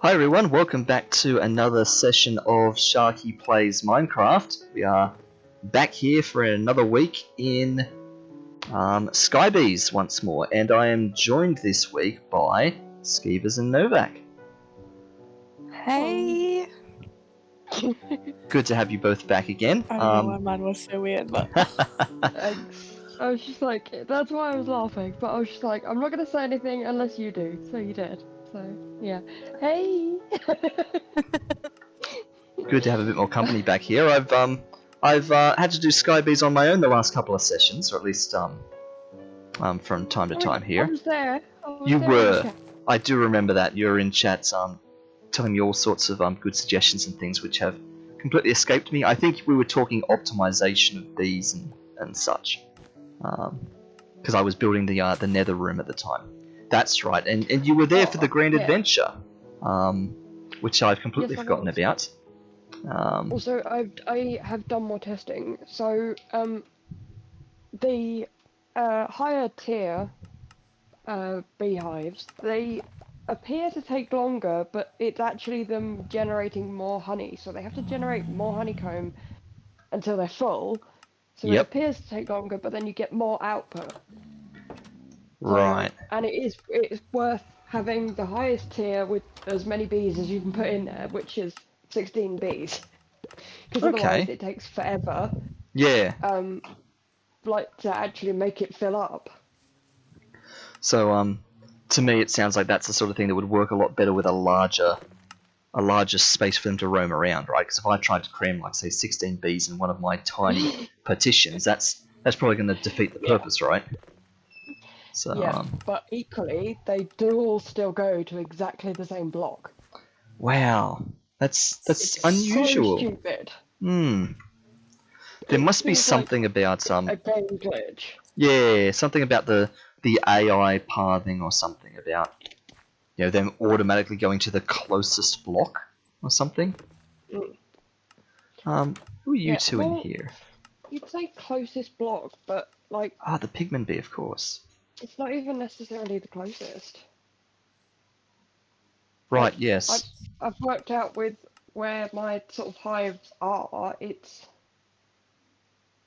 Hi everyone, welcome back to another session of Sharky Plays Minecraft. We are back here for another week in Skybees once more, and I am joined this week by Skeevers and Novak. Hey! Good to have you both back again. I don't know why mine was so weird, but... I was just like, that's why I was laughing, but I was just like, I'm not going to say anything unless you do, so you did. So, yeah. Hey! Good to have a bit more company back here. I've had to do Skybees on my own the last couple of sessions, or at least from time to time here. I was there. You were. I do remember that. You were in chats telling me all sorts of good suggestions and things which have completely escaped me. I think we were talking optimization of bees and such. Because I was building the nether room at the time. That's right. And you were there for the grand adventure, which I've completely forgotten about. Also, I have done more testing. So, the higher tier beehives, they appear to take longer, but it's actually them generating more honey. So they have to generate more honeycomb until they're full. So it appears to take longer, but then you get more output. Right. And it's worth having the highest tier with as many bees as you can put in there, which is 16 bees. Because otherwise it takes forever. Yeah. Like to actually make it fill up. So to me it sounds like that's the sort of thing that would work a lot better with a larger space for them to roam around, right? Because if I tried to cram, like, say, 16 bees in one of my tiny partitions, that's probably going to defeat the purpose, right? So, yeah, but equally, they do all still go to exactly the same block. Wow, that's unusual. So stupid. There must be something like about a game glitch. Yeah, something about the AI pathing or something about, you know, them automatically going to the closest block or something. Who are you two in here? You'd say closest block, but like... the pigman bee, of course. It's not even necessarily the closest. Right, yes. I've worked out with where my sort of hives are, it's...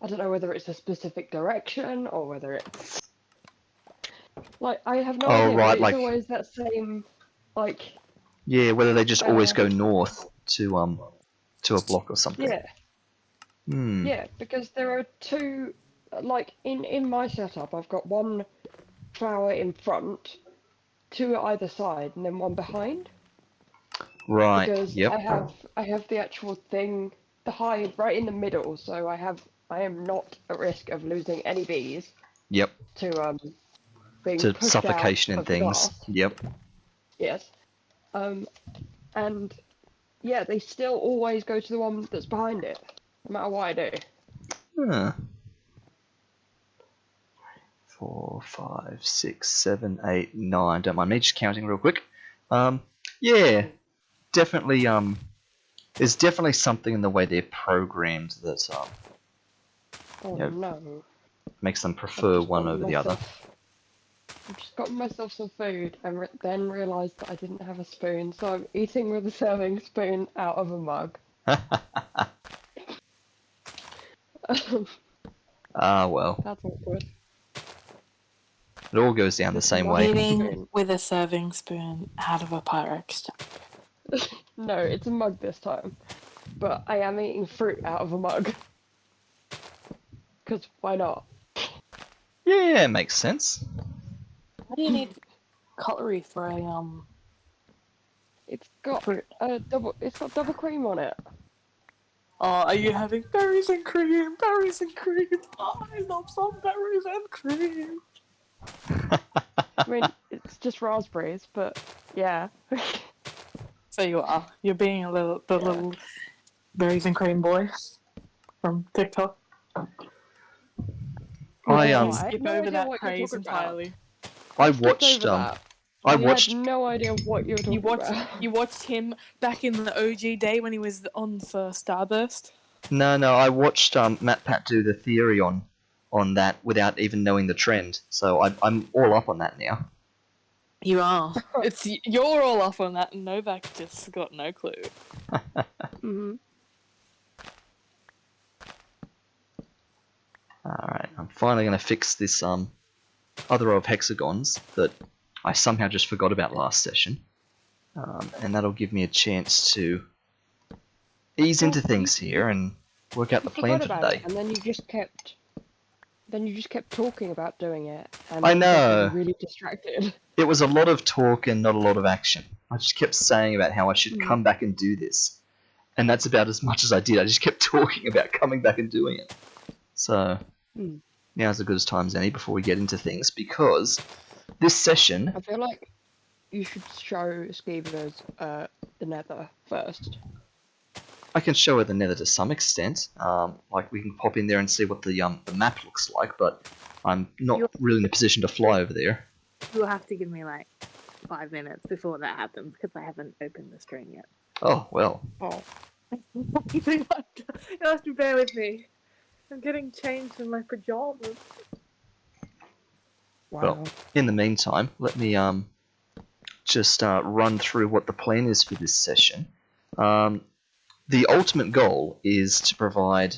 I don't know whether it's a specific direction or whether it's... Like, I have no idea, right, but it's always that same, like... Yeah, whether they just always go north to a block or something. Yeah. Yeah, because there are two... Like, in my setup, I've got one flower in front, two at either side, and then one behind. Right. Because I have the actual thing, the hive right in the middle, so I am not at risk of losing any bees. Yep. To being to pushed suffocation out and things. Yep. Yes. And yeah, they still always go to the one that's behind it, no matter what I do. 4, 5, 6, 7, 8, 9. Don't mind me just counting real quick. Yeah, definitely. There's definitely something in the way they're programmed that makes them prefer one over the other. I've just gotten myself some food and then realised that I didn't have a spoon, so I'm eating with a serving spoon out of a mug. Well. That's awkward. It all goes down the same way. Eating with a serving spoon out of a Pyrex jar. No, it's a mug this time. But I am eating fruit out of a mug. Because why not? Yeah, makes sense. Why do you need cutlery for a It's got double cream on it. Oh, are you having berries and cream? Berries and cream. Oh, I love some berries and cream. I mean, it's just raspberries, but yeah. So you are. You're being the little berries and cream boy from TikTok. Skip over that praise entirely. I watched I had no idea what you were talking about. You watched him back in the OG day when he was on for Starburst? No, I watched MatPat do the theory on that without even knowing the trend, so I'm all up on that now. You are. You're all off on that, and Novak just got no clue. Mhm. Alright, I'm finally going to fix this other row of hexagons that I somehow just forgot about last session. And that'll give me a chance to ease into things here and work out You the plan forgot for about today. it, and then you just kept. Then you just kept talking about doing it, and I then got know. really distracted. It was a lot of talk and not a lot of action. I just kept saying about how I should Mm. come back and do this. And that's about as much as I did. I just kept talking about coming back and doing it. So, Mm. now's as good as time as any before we get into things, because this session... I feel like you should show Skeevers the Nether first. I can show her the nether to some extent. Like, we can pop in there and see what the map looks like, but I'm not really in a position to fly over there. You'll have to give me like 5 minutes before that happens because I haven't opened the stream yet. Oh, well. Oh. You'll have to bear with me. I'm getting changed in my pajamas. Wow. Well, in the meantime, let me just run through what the plan is for this session. The ultimate goal is to provide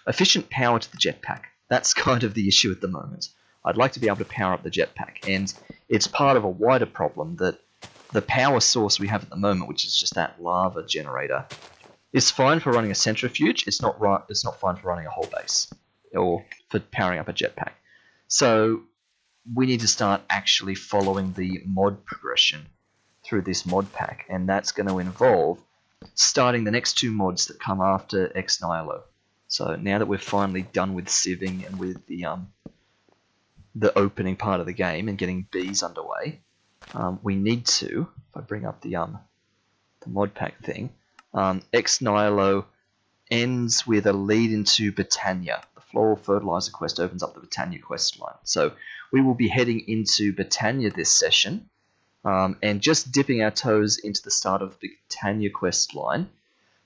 efficient power to the jetpack. That's kind of the issue at the moment. I'd like to be able to power up the jetpack, and it's part of a wider problem that the power source we have at the moment, which is just that lava generator, is fine for running a centrifuge. It's not fine for running a whole base or for powering up a jetpack. So we need to start actually following the mod progression through this mod pack, and that's going to involve starting the next 2 mods that come after Ex Nihilo. So now that we're finally done with sieving and with the opening part of the game and getting bees underway, we need to, if I bring up the mod pack thing, Ex Nihilo ends with a lead into Britannia. The Floral Fertilizer quest opens up the Britannia quest line. So we will be heading into Britannia this session, and just dipping our toes into the start of the Britannia quest line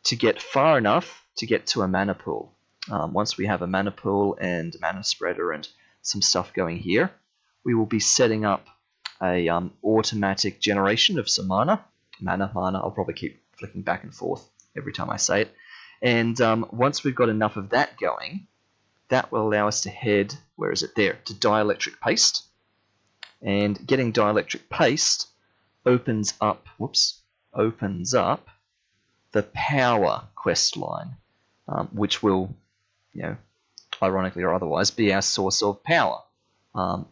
to get far enough to get to a mana pool. Once we have a mana pool and a mana spreader and some stuff going here, we will be setting up a automatic generation of some mana. Mana, I'll probably keep flicking back and forth every time I say it. And once we've got enough of that going, that will allow us to head, where is it there, to Dielectric Paste. And getting Dielectric Paste opens up the Power quest line, which will, ironically or otherwise, be our source of power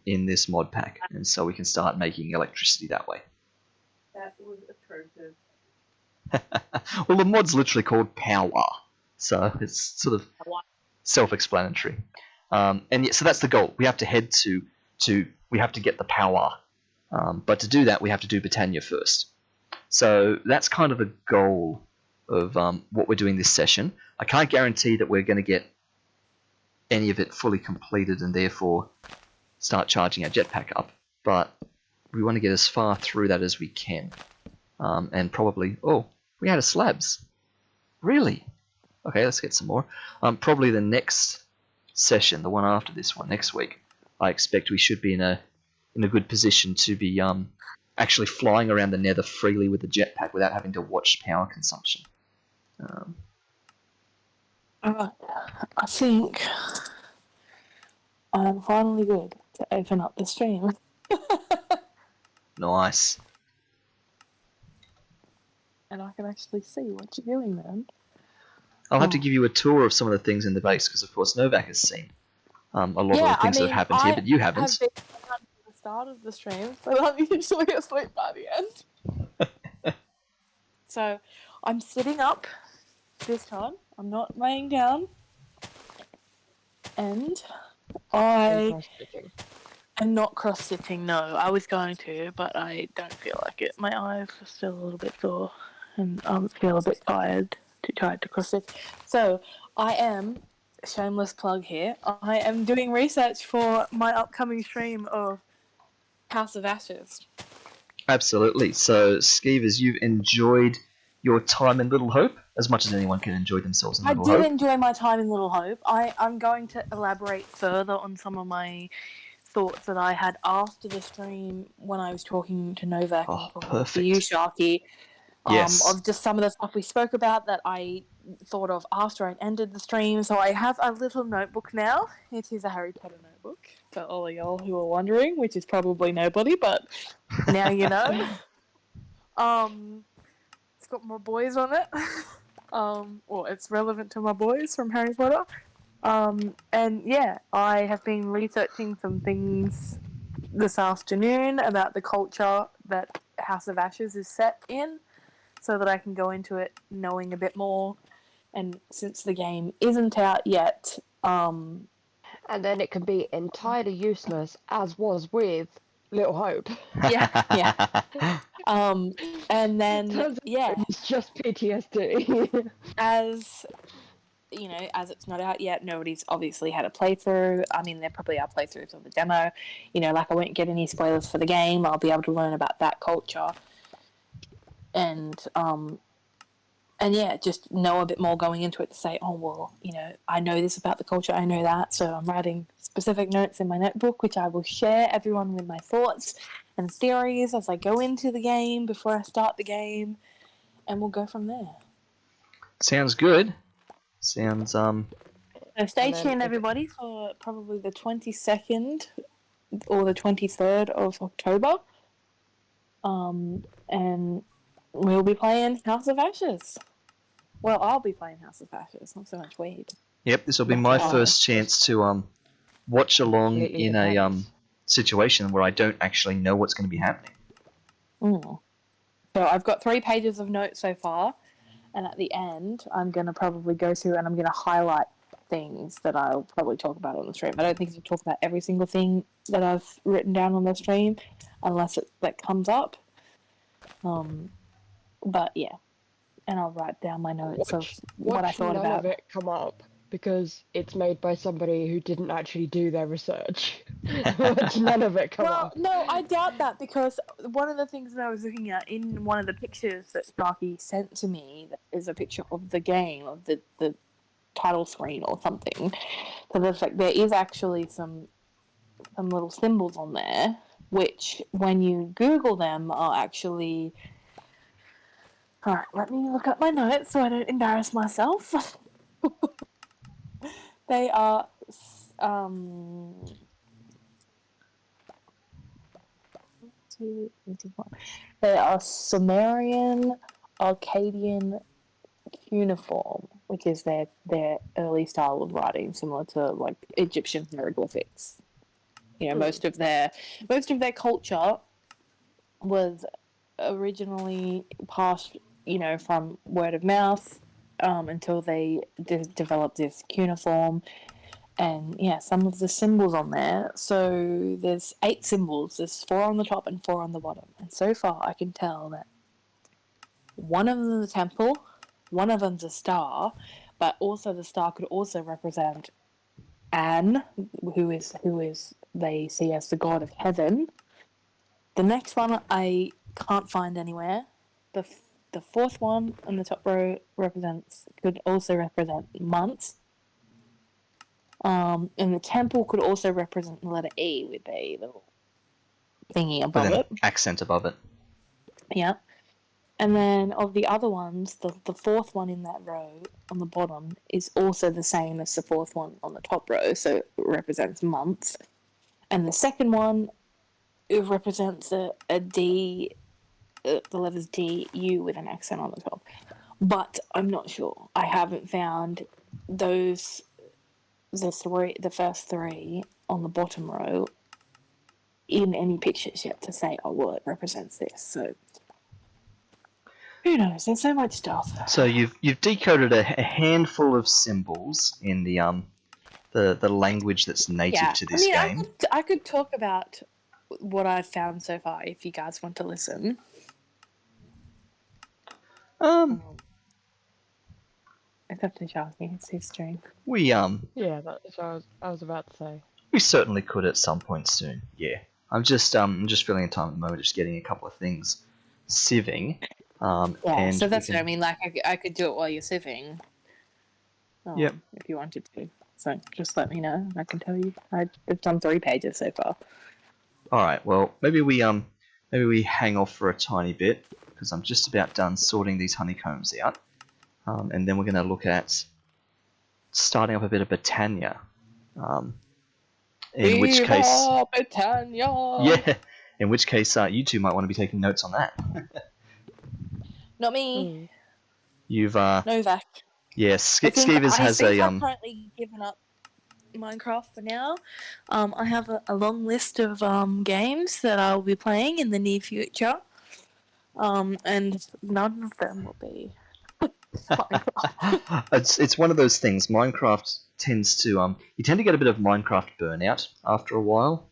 in this mod pack. And so we can start making electricity that way. That was atrocious. Well, the mod's literally called Power, so it's sort of self-explanatory. So that's the goal. We have to head we have to get the power. But to do that, we have to do Britannia first. So that's kind of the goal of what we're doing this session. I can't guarantee that we're going to get any of it fully completed and therefore start charging our jetpack up, but we want to get as far through that as we can. And probably... Oh, we had a slabs. Really? Okay, let's get some more. Probably the next session, the one after this one, next week, I expect we should be in a good position to be actually flying around the nether freely with the jetpack without having to watch power consumption. I think I'm finally good to open up the stream. Nice. And I can actually see what you're doing then. I'll have to give you a tour of some of the things in the base, because of course Novak has seen a lot of the things that have happened here, but you haven't. I've been around to the start of the stream, so I'm usually asleep by the end. So I'm sitting up this time. I'm not laying down. And I am not cross-stitching, no. I was going to, but I don't feel like it. My eyes are still a little bit sore, and I feel a bit tired to cross-stitch. So I am, shameless plug here, I am doing research for my upcoming stream of House of Ashes. Absolutely. So, Skeevers, you've enjoyed your time in Little Hope as much as anyone can enjoy themselves in Little Hope. I did enjoy my time in Little Hope. I'm going to elaborate further on some of my thoughts that I had after the stream when I was talking to Novak and talking to you, Perfect. Sharky, Yes. of just some of the stuff we spoke about that I thought of after I ended the stream. So I have a little notebook now. It is a Harry Potter notebook, for all of y'all who are wondering, which is probably nobody, but now you know. It's got my boys on it. Well, it's relevant to my boys from Harry Potter. And yeah, I have been researching some things this afternoon about the culture that House of Ashes is set in, so that I can go into it knowing a bit more. And since the game isn't out yet, And then it can be entirely useless, as was with Little Hope. yeah. And then Turns out it's just PTSD. as you know, as it's not out yet, nobody's obviously had a playthrough. I mean, there probably are playthroughs of the demo. You know, like I won't get any spoilers for the game. I'll be able to learn about that culture, and yeah, just know a bit more going into it to say, oh well, you know, I know this about the culture, I know that, so I'm writing specific notes in my notebook, which I will share everyone with my thoughts and theories as I go into the game before I start the game, and we'll go from there. Sounds good. Sounds So stay tuned, if everybody, for probably the 22nd or the 23rd of October. And we'll be playing House of Ashes. Well, I'll be playing House of Ashes, not so much Wade. Yep, this will be my first chance to watch along in a situation where I don't actually know what's going to be happening. So I've got 3 pages of notes so far, and at the end, I'm going to probably go through and I'm going to highlight things that I'll probably talk about on the stream. I don't think I'll talk about every single thing that I've written down on the stream, unless that comes up. But yeah, and I'll write down my notes of what I thought none about. of it come up because it's made by somebody who didn't actually do their research. Watch none of it come up. No, I doubt that, because one of the things that I was looking at in one of the pictures that Sharky sent to me is a picture of the game, of the title screen or something. So there's there is actually some little symbols on there, which when you Google them are actually... Alright, let me look up my notes so I don't embarrass myself. They are they are Sumerian Akkadian cuneiform, which is their early style of writing, similar to like Egyptian hieroglyphics. You know, most of their culture was originally passed, you know, from word of mouth until they developed this cuneiform. And yeah, some of the symbols on there. So there's 8 symbols. There's 4 on the top and 4 on the bottom. And so far, I can tell that one of them is a temple, one of them's a star, but also the star could also represent An, who is they see as the god of heaven. The next one I can't find anywhere. The 4th one on the top row could also represent months. And the temple could also represent the letter E with a little thingy above it. Accent above it. Yeah. And then of the other ones, the 4th one in that row on the bottom is also the same as the 4th one on the top row, so it represents months. And the second one, it represents a D, the letters D, U with an accent on the top. But I'm not sure. I haven't found the first 3 on the bottom row in any pictures yet to say, oh, well, it represents this. So who knows? There's so much stuff. So you've decoded a handful of symbols in the language that's native to this game. I could talk about what I've found so far if you guys want to listen. It's up to Sharky. It's his stream. Yeah, that's what I was about to say. We certainly could at some point soon. Yeah, I'm just filling in time at the moment, just getting a couple of things sieving. And so that's what I mean. Like I could do it while you're sieving. Yep. If you wanted to. So just let me know. I can tell you. I've done 3 pages so far. All right. Well, maybe we hang off for a tiny bit because I'm just about done sorting these honeycombs out, and then we're going to look at starting up a bit of Britannia. In which case, Britannia! yeah. In which case, you two might want to be taking notes on that. Not me. You've Novak. yes, I think Skeevers has I've a currently given up Minecraft for now. I have a long list of games that I'll be playing in the near future. And none of them will be Minecraft. it's one of those things. Minecraft tends to you tend to get a bit of Minecraft burnout after a while.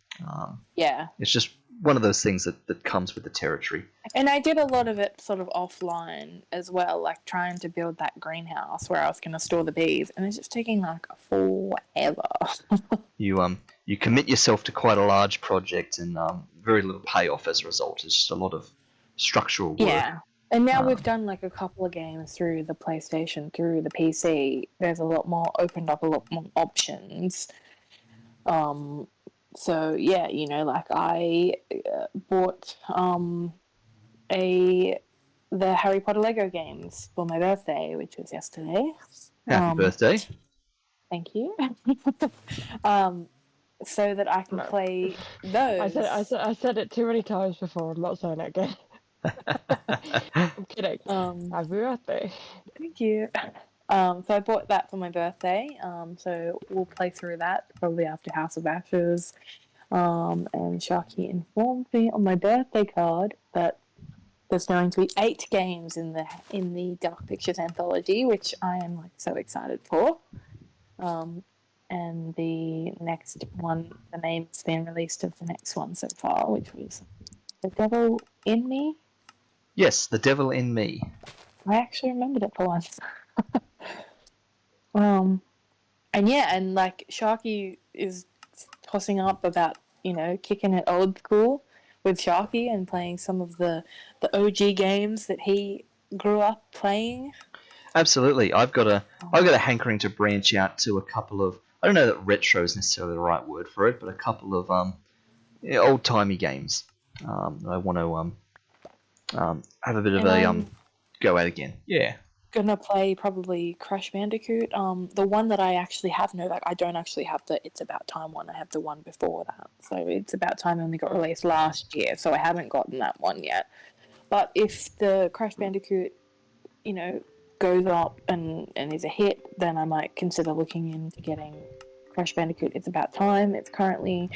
Yeah. It's just one of those things that comes with the territory. And I did a lot of it sort of offline as well, like trying to build that greenhouse where I was going to store the bees, and it's just taking like forever. You commit yourself to quite a large project and very little payoff as a result. It's just a lot of structural work. Yeah. And now we've done like a couple of games through the PlayStation, through the PC. There's a lot more, opened up a lot more options. So yeah, you know, like I bought the Harry Potter Lego games for my birthday, which was yesterday. Happy birthday! Thank you. So that I can play those. I said it too many times before. I'm not saying it again. I'm kidding. Happy birthday. Thank you. So I bought that for my birthday. So we'll play through that probably after House of Ashes. And Sharky informed me on my birthday card that there's going to be 8 games in the Dark Pictures anthology, which I am like so excited for. And the next one, the name's been released of the next one so far, which was The Devil in Me. Yes, The Devil in Me. I actually remembered it for once. And yeah, and like Sharky is tossing up about, you know, kicking it old school with Sharky and playing some of the OG games that he grew up playing. Absolutely, I've got a hankering to branch out to a couple of, I don't know that retro is necessarily the right word for it, but a couple of old timey games. I want to have a bit of a go at again. Yeah. Gonna play probably Crash Bandicoot. The one that I actually have, no, like I don't actually have the It's About Time one. I have the one before that. So It's About Time only got released last year, so I haven't gotten that one yet. But if the Crash Bandicoot, you know, goes up and is a hit, then I might consider looking into getting Crash Bandicoot It's About Time. It's currently,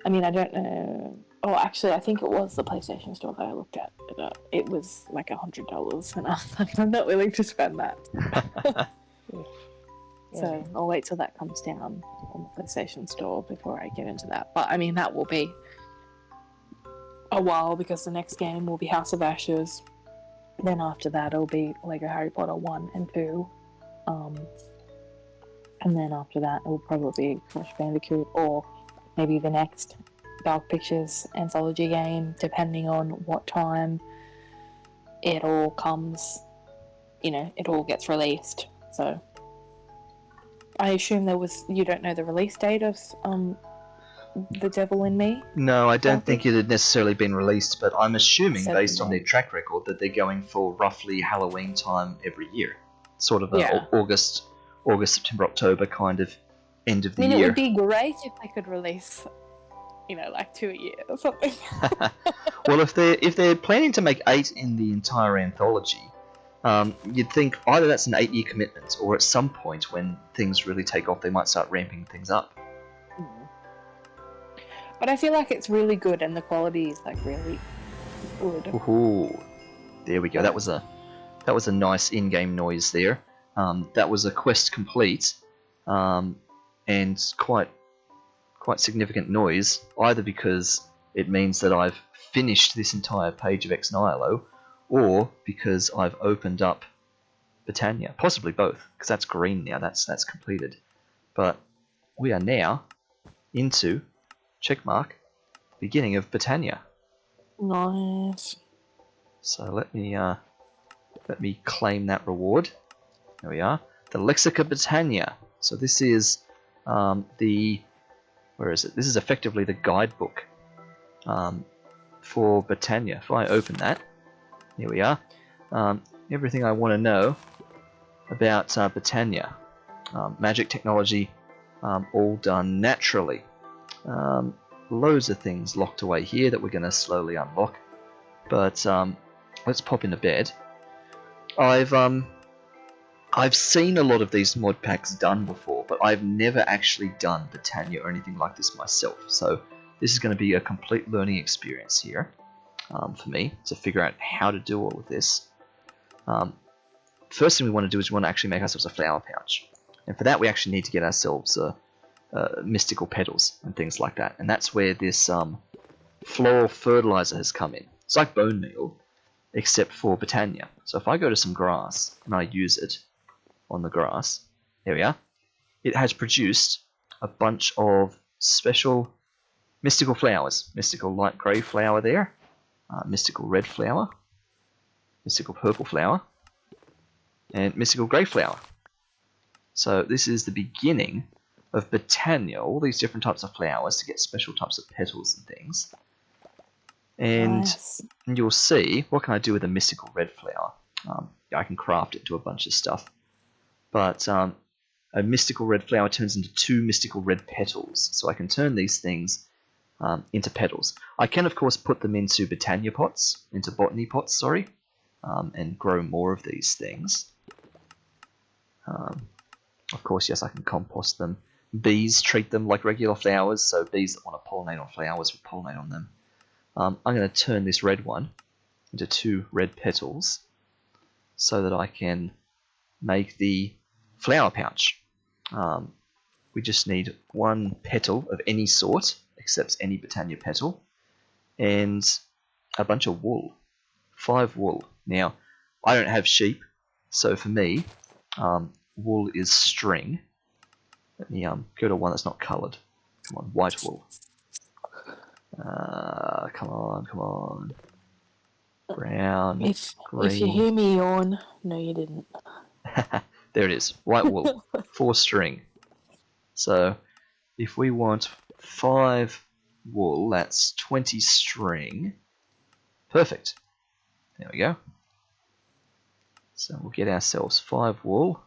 I mean, I don't know. Oh, actually, I think it was the PlayStation Store that I looked at. It was like $100, and I was like, I'm not willing to spend that. So I'll wait till that comes down on the PlayStation Store before I get into that. But I mean, that will be a while because the next game will be House of Ashes. Then after that, it'll be Lego Harry Potter 1 and 2. And then after that, it will probably be Crash Bandicoot or maybe the next Dark Pictures anthology game, depending on what time it all comes, you know, it all gets released. So I assume you don't know the release date of The Devil in Me? No, I don't think it had necessarily been released, but I'm assuming, based on their track record, that they're going for roughly Halloween time every year. Sort of August, September, October kind of end of the year. It would be great if they could release, you know, like 2 a year or something. Well, if they're planning to make 8 in the entire anthology, you'd think either that's an 8-year commitment, or at some point when things really take off, they might start ramping things up. But I feel like it's really good, and the quality is like really good. Ooh, there we go. That was a nice in-game noise there. That was a quest complete, and quite significant noise. Either because it means that I've finished this entire page of Ex Nihilo, or because I've opened up Britannia. Possibly both, because that's green now. That's completed. But we are now into checkmark beginning of Britannia. Nice. So let me claim that reward. There we are. The Lexica Britannia. So this is Where is it? This is effectively the guidebook for Botania. If I open that, here we are. Everything I want to know about Botania. Magic technology, all done naturally. Loads of things locked away here that we're going to slowly unlock. But let's pop into bed. I've seen a lot of these mod packs done before, but I've never actually done Botania or anything like this myself. So this is going to be a complete learning experience here for me to figure out how to do all of this. First thing we want to do is we want to actually make ourselves a flower pouch. And for that we actually need to get ourselves mystical petals and things like that. And that's where this floral fertilizer has come in. It's like bone meal, except for Botania. So if I go to some grass and I use it on the grass, there we are, it has produced a bunch of special mystical flowers. Mystical light grey flower there, mystical red flower, mystical purple flower, and mystical grey flower. So this is the beginning of Botania, all these different types of flowers to get special types of petals and things. And Nice. you'll see, what can I do with a mystical red flower? I can craft it into a bunch of stuff. But a mystical red flower turns into 2 mystical red petals. So I can turn these things into petals. I can, of course, put them into botany pots, and grow more of these things. Of course, yes, I can compost them. Bees treat them like regular flowers, so bees that want to pollinate on flowers will pollinate on them. I'm going to turn this red one into 2 red petals so that I can make the flower pouch. We just need 1 petal of any sort, except any Botania petal, and a bunch of wool. 5 wool. Now, I don't have sheep, so for me, wool is string. Let me go to one that's not coloured. Come on, white wool. Come on. Brown, green. If you hear me yawn, no, you didn't. There it is, white wool, 4 string. So if we want 5 wool, that's 20 string. Perfect. There we go. So we'll get ourselves 5 wool.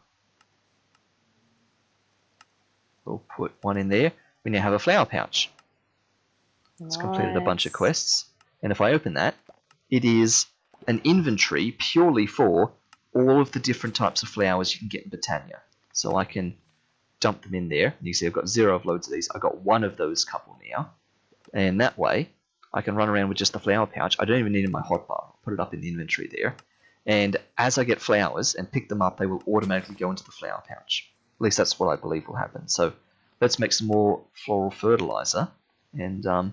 We'll put 1 in there. We now have a flower pouch. It's completed a bunch of quests. And if I open that, it is an inventory purely for all of the different types of flowers you can get in Botania. So I can dump them in there. And you can see I've got 0 of loads of these. I've got 1 of those couple now. And that way, I can run around with just the flower pouch. I don't even need it in my hotbar. I'll put it up in the inventory there. And as I get flowers and pick them up, they will automatically go into the flower pouch. At least that's what I believe will happen. So let's make some more floral fertilizer and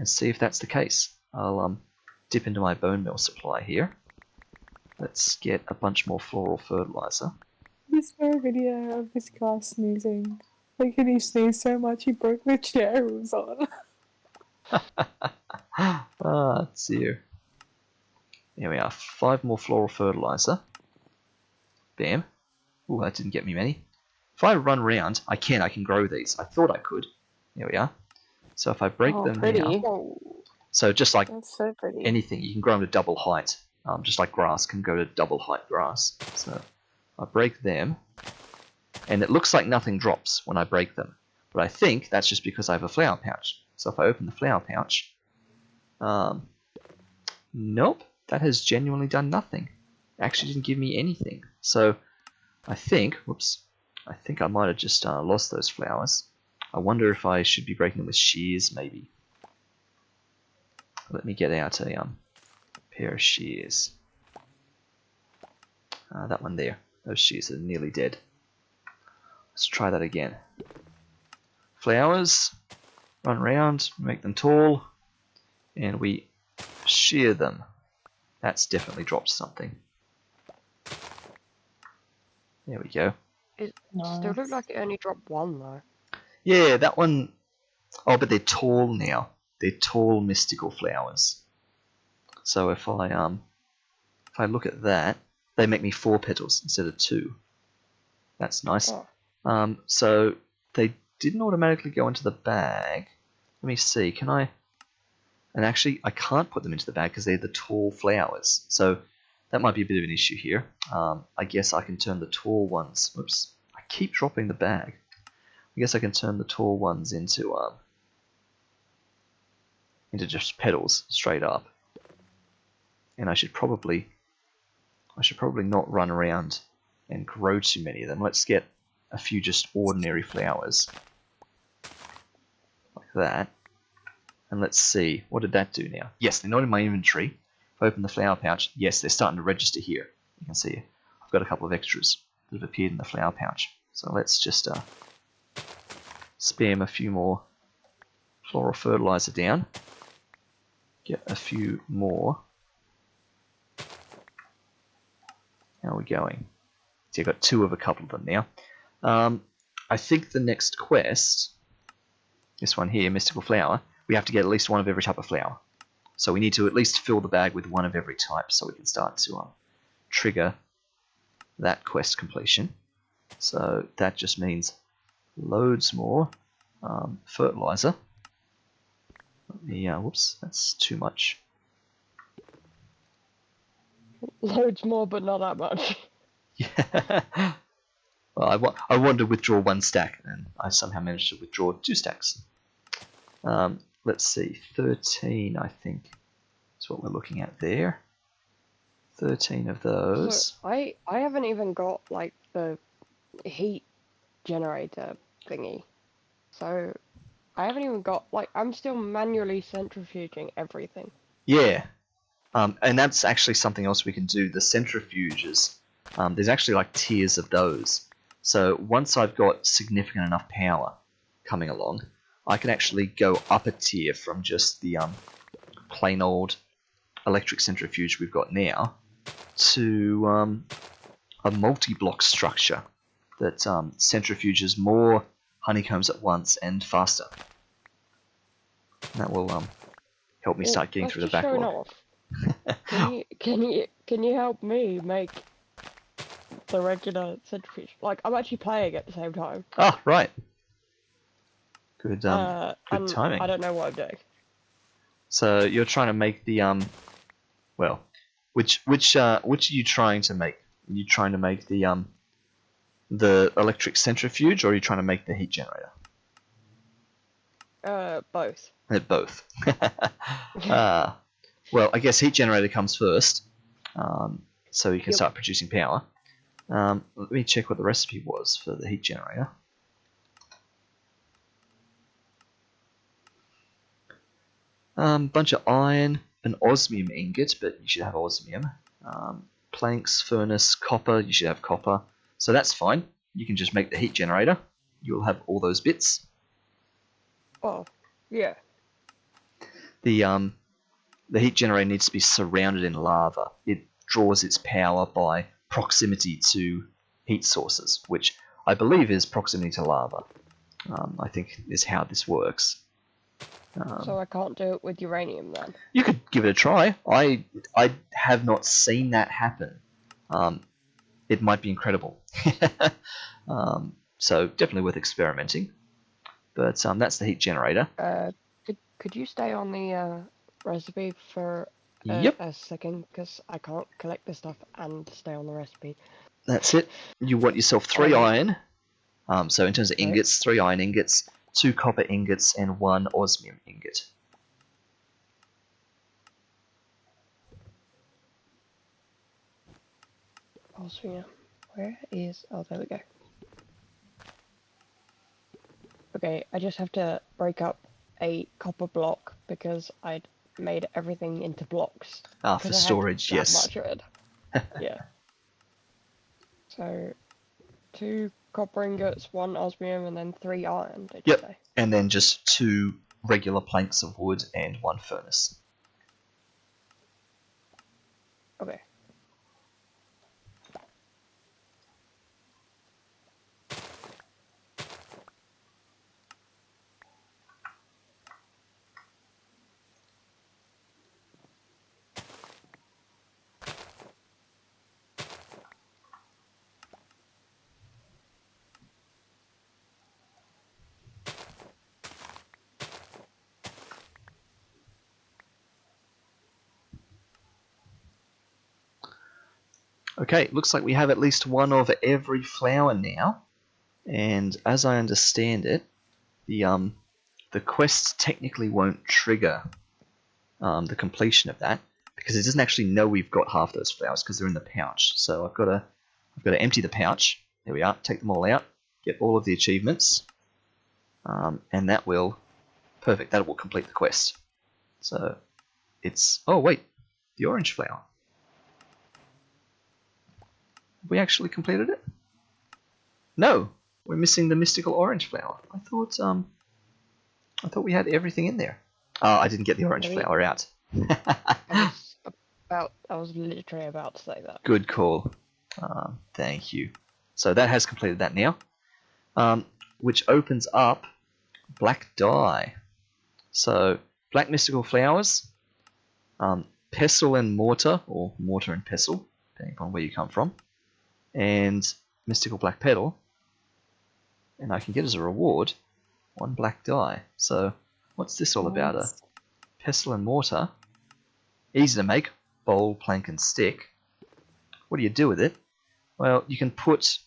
see if that's the case. I'll dip into my bone meal supply here. Let's get a bunch more floral fertilizer. This a video of this guy sneezing. Like, and he sneezed so much he broke the chair he was on. Let's see here. There we are. 5 more floral fertilizer. Bam. Ooh, that didn't get me many. If I run around, I can grow these. I thought I could. There we are. So if I break them pretty. now, so just like That's so pretty. anything, you can grow them to double height. Just like grass can go to double height grass. So I break them, and it looks like nothing drops when I break them. But I think that's just because I have a flower pouch. So if I open the flower pouch, nope, that has genuinely done nothing. It actually didn't give me anything. So I think, I think I might have just lost those flowers. I wonder if I should be breaking them with shears, maybe. Let me get out a pair of shears. That one there. Those shears are nearly dead. Let's try that again. Flowers, run around, make them tall, and we shear them. That's definitely dropped something. There we go. It still looked like it only dropped 1 though. Yeah, that one. Oh, but they're tall now. They're tall mystical flowers. So if I look at that, they make me 4 petals instead of 2. That's nice. Oh. So they didn't automatically go into the bag. Let me see, can I? And actually, I can't put them into the bag because they're the tall flowers. So that might be a bit of an issue here. I guess I can turn the tall ones. Oops, I keep dropping the bag. I guess I can turn the tall ones into just petals straight up. And I should probably not run around and grow too many of them. Let's get a few just ordinary flowers like that. And let's see, what did that do now? Yes, they're not in my inventory. If I open the flower pouch, yes, they're starting to register here. You can see I've got a couple of extras that have appeared in the flower pouch. So let's just spam a few more floral fertilizer down. Get a few more. How are we going? So I've got 2 of a couple of them now. I think the next quest, this one here, Mystical Flower, we have to get at least 1 of every type of flower. So we need to at least fill the bag with 1 of every type so we can start to trigger that quest completion. So that just means loads more fertilizer. Yeah, whoops, that's too much. Loads more, but not that much. Yeah. Well, I wanted to withdraw 1 stack, and I somehow managed to withdraw 2 stacks. Let's see, 13, I think, is what we're looking at there. 13 of those. So I haven't even got like the heat generator thingy. So I haven't even got like I'm still manually centrifuging everything. Yeah. And that's actually something else we can do. The centrifuges. There's actually like tiers of those. So once I've got significant enough power coming along, I can actually go up a tier from just the plain old electric centrifuge we've got now to a multi-block structure that centrifuges more honeycombs at once and faster. That will help me start getting through the Just showing backlog. off. Can you help me make the regular centrifuge? Like I'm actually playing at the same time. Ah, right. Good, good and timing. I don't know what I'm doing. So you're trying to make the well, which are you trying to make? Are you trying to make the electric centrifuge, or are you trying to make the heat generator? Both. Both. Well, I guess heat generator comes first, so you can start producing power. Let me check what the recipe was for the heat generator. Bunch of iron, an osmium ingot, but you should have osmium. Planks, furnace, copper, you should have copper. So that's fine. You can just make the heat generator. You'll have all those bits. Oh, yeah. The heat generator needs to be surrounded in lava. It draws its power by proximity to heat sources, which I believe is proximity to lava. I think is how this works. So I can't do it with uranium then? You could give it a try. I have not seen that happen. It might be incredible. So definitely worth experimenting. But that's the heat generator. Could you stay on the recipe for Yep. a second? Because I can't collect the stuff and stay on the recipe. That's it. You want yourself 3 iron. So in terms of ingots, 3 iron ingots, 2 copper ingots, and 1 osmium ingot. Osmium. Where is... Oh, there we go. Okay, I just have to break up a copper block because I'd made everything into blocks. Ah, for storage, yes. Much of it. Yeah. So, 2 copper ingots, 1 osmium, and then 3 iron, did you say? And then just 2 regular planks of wood and 1 furnace. Okay. Okay, looks like we have at least one of every flower now. And as I understand it, the quest technically won't trigger the completion of that because it doesn't actually know we've got half those flowers because they're in the pouch. So I've got to empty the pouch. There we are. Take them all out. Get all of the achievements, and that will perfect. That will complete the quest. So it's wait, the orange flower. Have we actually completed it? No, we're missing the mystical orange flower. I thought we had everything in there. Oh, I didn't get the orange flower out. I was literally about to say that. Good call. Thank you. So that has completed that now, which opens up black dye. So black mystical flowers, pestle and mortar, or mortar and pestle, depending upon where you come from, and mystical black petal. And I can get as a reward 1 black dye. So what's this all about? A pestle and mortar, easy to make, bowl, plank, and stick. What do you do with it? Well, you can put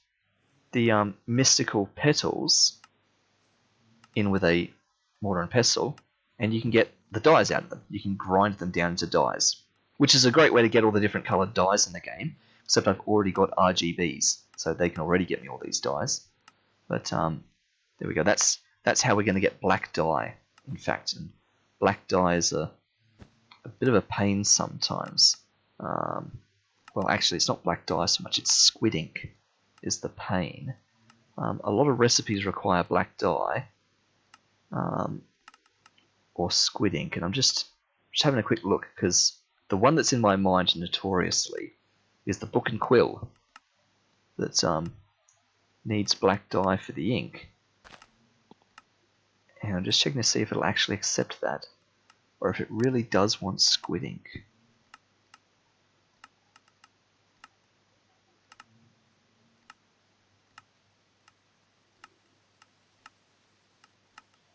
the mystical petals in with a mortar and pestle, and you can get the dyes out of them. You can grind them down into dyes, which is a great way to get all the different coloured dyes in the game, except I've already got RGBs, so they can already get me all these dyes. But there we go. That's how we're going to get black dye, in fact. And black dye is a bit of a pain sometimes. Well, actually, it's not black dye so much, it's squid ink is the pain. A lot of recipes require black dye or squid ink, and I'm just having a quick look, because the one that's in my mind notoriously is the book and quill that needs black dye for the ink. And I'm just checking to see if it'll actually accept that, or if it really does want squid ink.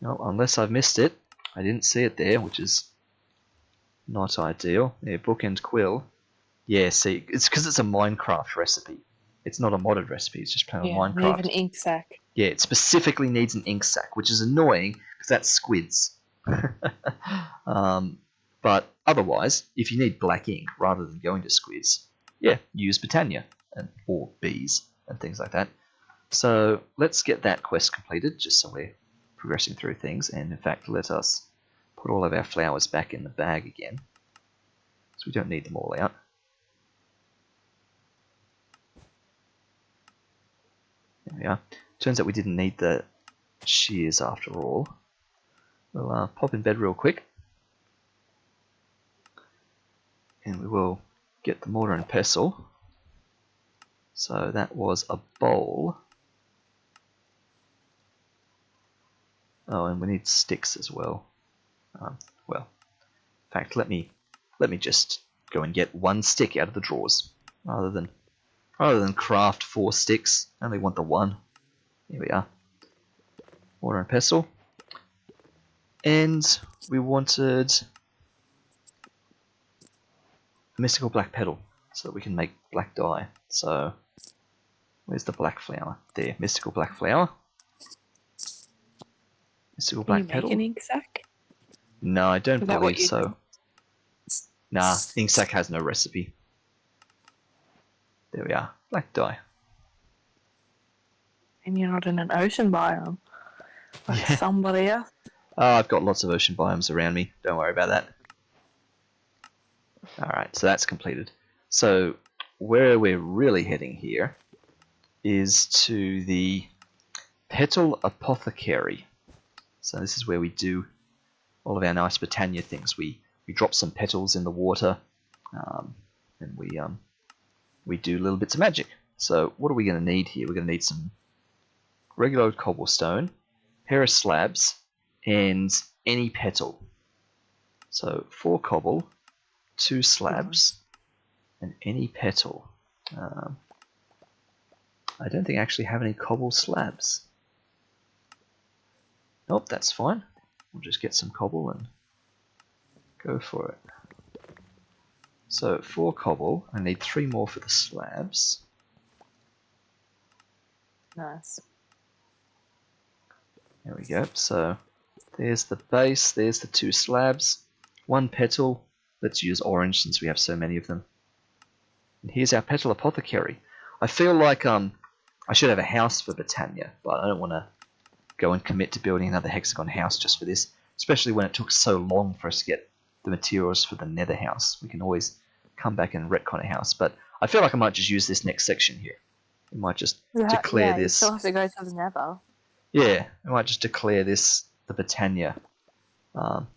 No, unless I've missed it. I didn't see it there, which is not ideal. Yeah, book and quill. Yeah, see, it's because it's a Minecraft recipe. It's not a modded recipe, it's just plain on Minecraft. Need an ink sac. Yeah, it specifically needs an ink sac, which is annoying because that's squids. But otherwise, if you need black ink rather than going to squids, yeah, use Botania or bees and things like that. So let's get that quest completed, just so we're progressing through things. And in fact, let us put all of our flowers back in the bag again, so we don't need them all out. There we are. Turns out we didn't need the shears after all. We'll pop in bed real quick, and we will get the mortar and pestle. So that was a bowl. Oh, and we need sticks as well. Well, in fact, let me just go and get 1 stick out of the drawers, rather than craft 4 sticks. I only want the 1. Here we are. Mortar and pestle. And we wanted a mystical black petal, so that we can make black dye. So, where's the black flower? There, mystical black flower. Mystical black petal. Can you make an ink sac? No, I don't Is that what believe you so. do? Nah, ink sac has no recipe. There we are, black dye. And you're not in an ocean biome. Like somebody else. Oh, I've got lots of ocean biomes around me. Don't worry about that. Alright, so that's completed. So, where we're really heading here is to the Petal Apothecary. So this is where we do all of our nice Botania things. We drop some petals in the water, and we do little bits of magic. So what are we going to need here? We're going to need some regular old cobblestone, pair of slabs, and any petal. So 4 cobble, 2 slabs, and any petal. I don't think I actually have any cobble slabs. Nope, that's fine. We'll just get some cobble and go for it. So 4 cobble. I need 3 more for the slabs. Nice. There we go. So there's the base. There's the 2 slabs. 1 petal. Let's use orange since we have so many of them. And here's our petal apothecary. I feel like I should have a house for Britannia, but I don't want to go and commit to building another hexagon house just for this, especially when it took so long for us to get the materials for the nether house. We can always come back and retcon a house, but I feel like I might just use this next section here. We might just declare yeah, this. You still have to go to the nether. Yeah, we might just declare this the Britannia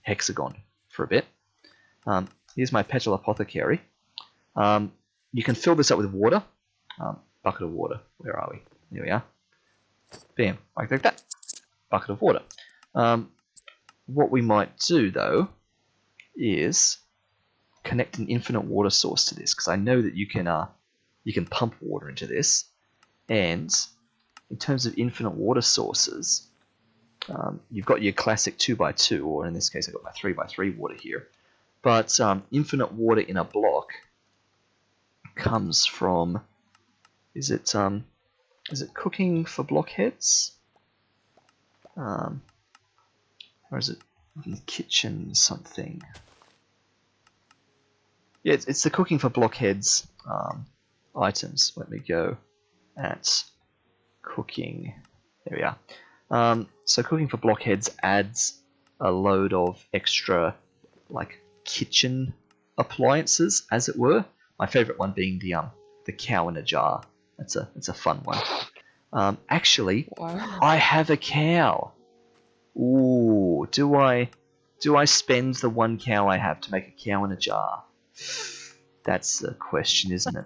hexagon for a bit. Here's my petal apothecary. You can fill this up with water. Bucket of water. Where are we? There we are. Bam, like that. Bucket of water. What we might do though is connect an infinite water source to this, because I know that you can pump water into this, and in terms of infinite water sources, you've got your classic 2x2, or in this case I've got my 3x3 water here, but infinite water in a block comes from, is it cooking for blockheads? Or is it in the kitchen something? Yeah, it's the cooking for blockheads items. Let me go at cooking. There we are. So cooking for blockheads adds a load of extra, like, kitchen appliances, as it were. My favourite one being the cow in a jar. It's a fun one. Actually, Wow. I have a cow. Ooh, do I spend the 1 cow I have to make a cow in a jar? That's the question, isn't it?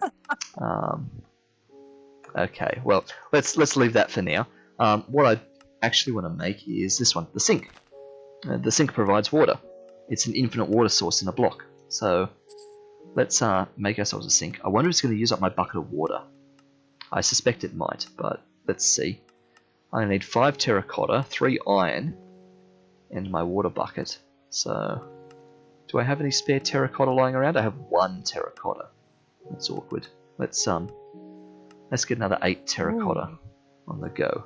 Okay, well, let's leave that for now. What I actually want to make is this one, the sink. The sink provides water. It's an infinite water source in a block. So let's make ourselves a sink. I wonder if it's going to use up my bucket of water. I suspect it might, but let's see. I need 5 terracotta, 3 iron, and my water bucket. So, do I have any spare terracotta lying around? I have 1 terracotta. That's awkward. Let's get another 8 terracotta on the go.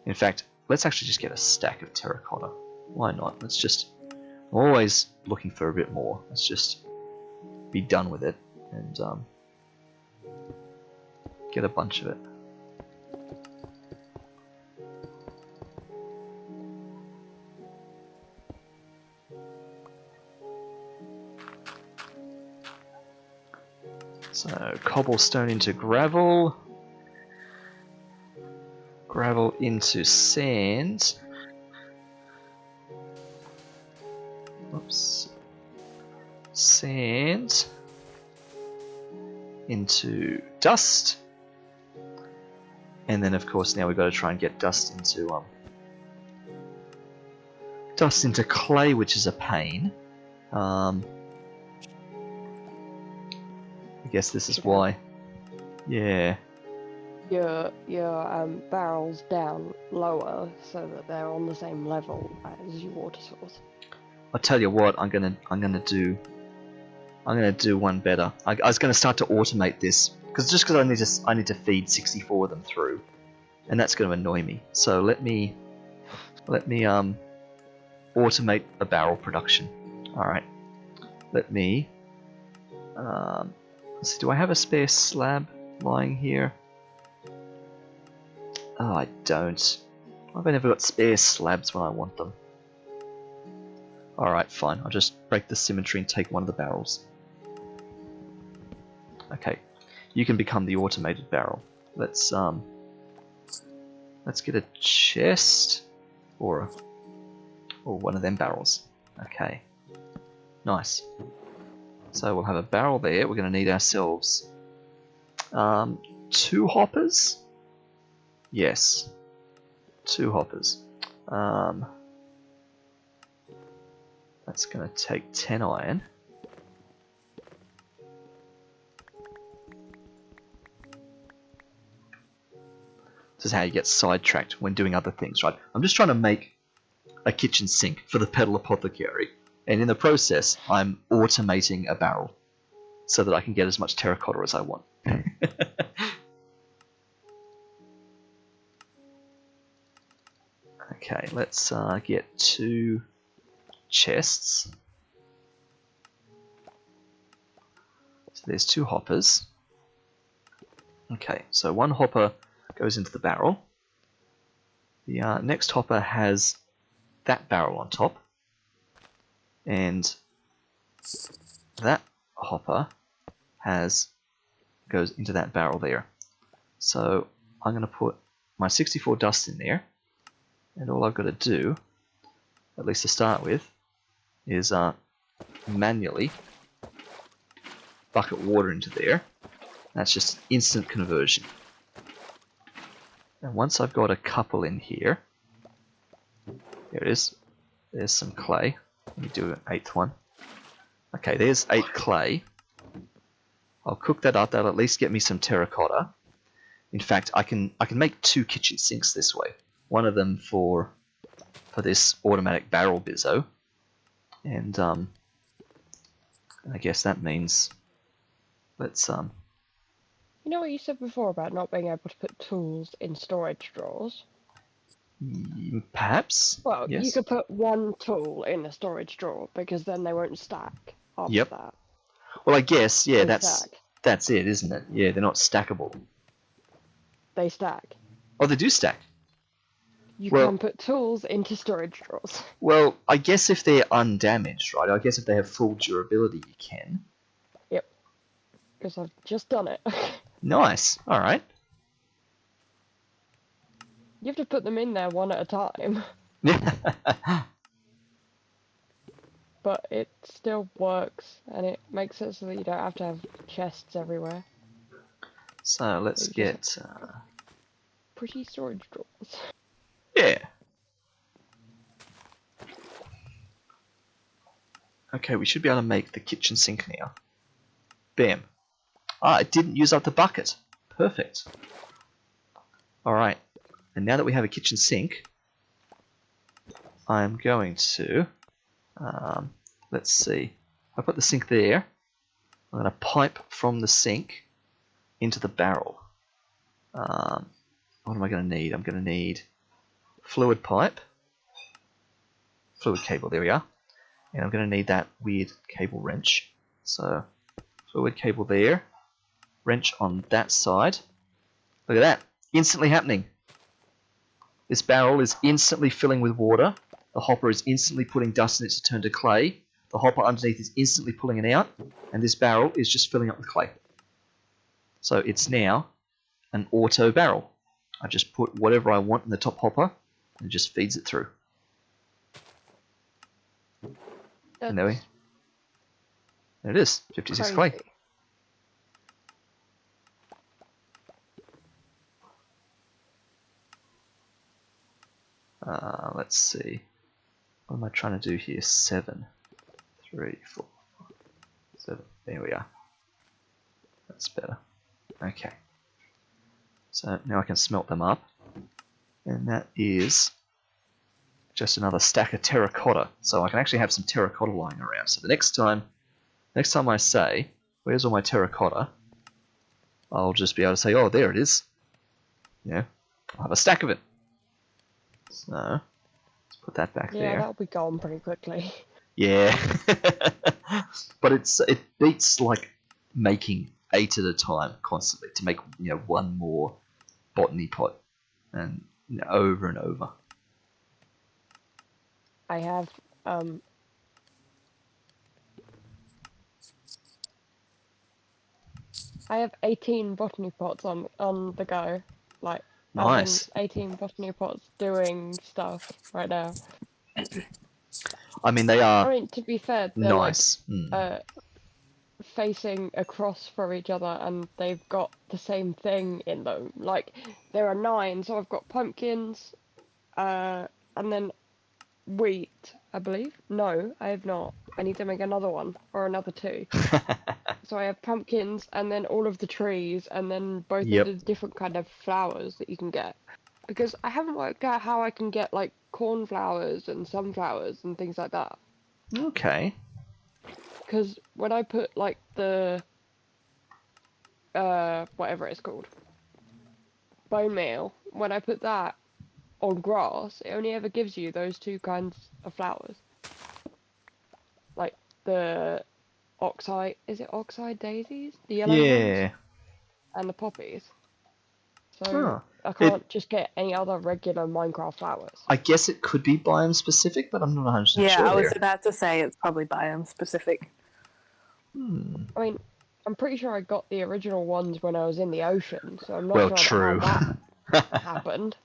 In fact, let's actually just get a stack of terracotta. Why not? Let's just, I'm always looking for a bit more. Let's just be done with it and get a bunch of it. So cobblestone into gravel, gravel into sand. Oops. Sand into dust. And then of course now we've got to try and get dust into clay, which is a pain. I guess this is why. Yeah. Your barrels down lower so that they're on the same level as your water source. I'll tell you what, I'm gonna do one better. I was gonna start to automate this because I need to feed 64 of them through, and that's gonna annoy me. So let me automate a barrel production. All right. Let me. Let's see, do I have a spare slab lying here? Oh, I don't. I've never got spare slabs when I want them. Alright, fine. I'll just break the symmetry and take one of the barrels. Okay. You can become the automated barrel. Let's get a chest or one of them barrels. Okay. Nice. So we'll have a barrel there. We're going to need ourselves 2 hoppers. Yes, 2 hoppers. That's going to take 10 iron. This is how you get sidetracked when doing other things, right? I'm just trying to make a kitchen sink for the petal apothecary, And in the process, I'm automating a barrel so that I can get as much terracotta as I want. Okay, let's get 2 chests. So there's 2 hoppers. Okay, so 1 hopper goes into the barrel. The next hopper has that barrel on top. And that hopper goes into that barrel there. So I'm going to put my 64 dust in there. And all I've got to do, at least to start with, is manually bucket water into there. That's just instant conversion. And once I've got a couple in here, there it is. There's some clay. Let me do an 8th one. Okay, there's 8 clay. I'll cook that up. That'll at least get me some terracotta. In fact, I can make 2 kitchen sinks this way. One of them for this automatic barrel bizzo, and I guess that means let's You know what you said before about not being able to put tools in storage drawers? perhaps. Well, yes. you could put 1 tool in a storage drawer because then they won't stack after Yep. that. Well, I guess They that's stack. it, isn't it? Yeah, they're not stackable. They stack. Oh, they do stack. You Well- can put tools into storage drawers. Well, I guess if they're undamaged, right? I guess if they have full durability, you can. Because I've just done it. Nice. All right. You have to put them in there one at a time. But it still works, and it makes it so that you don't have to have chests everywhere. So let's You get. just Pretty storage drawers. Yeah. Okay, we should be able to make the kitchen sink now. Bam. Ah, it didn't use up the bucket. Perfect. Alright. And now that we have a kitchen sink, I'm going to... let's see. I put the sink there. I'm going to pipe from the sink into the barrel. What am I going to need? I'm going to need fluid pipe. Fluid cable, there we are. And I'm going to need that weird cable wrench. So, fluid cable there. Wrench on that side. Look at that. Instantly happening. This barrel is instantly filling with water. The hopper is instantly putting dust in it to turn to clay. The hopper underneath is instantly pulling it out. And this barrel is just filling up with clay. So it's now an auto barrel. I just put whatever I want in the top hopper and it just feeds it through. And there it is, 56 clay. Crazy. Let's see. What am I trying to do here? 7, 3, 4, 5, 7. There we are. That's better. Okay. So now I can smelt them up. And that is just another stack of terracotta. So I can actually have some terracotta lying around. So the next time I say, where's all my terracotta? I'll just be able to say, oh, there it is. Yeah, I'll have a stack of it. So, let's put that back Yeah, there. that'll be gone pretty quickly. Yeah. But it beats like making 8 at a time constantly to make, one more botany pot and over and over. I have, 18 botany pots on the go. Like, Nice. 18 botany pots doing stuff right now. I mean, they are I mean, to be fair, they're nice. like, facing across from each other, and they've got the same thing in them. Like, there are 9, so I've got pumpkins, and then wheat, I believe. No, I have not. I need to make another one, or another 2. So I have pumpkins, and then all of the trees, and then both Yep. of the different kind of flowers that you can get. Because I haven't worked out how I can get, like, cornflowers and sunflowers and things like that. Okay. Because when I put like the whatever it's called, bone meal, when I put that on grass, it only ever gives you those two kinds of flowers. Like the is it oxeye daisies? The yellow ones? Yeah. And the poppies. So Oh. I can't just get any other regular Minecraft flowers. I guess it could be biome specific, but I'm not 100% Yeah, sure I was there. about to say it's probably biome specific. Hmm. I mean, I'm pretty sure I got the original ones when I was in the ocean, so I'm not Well, sure true. how that happened.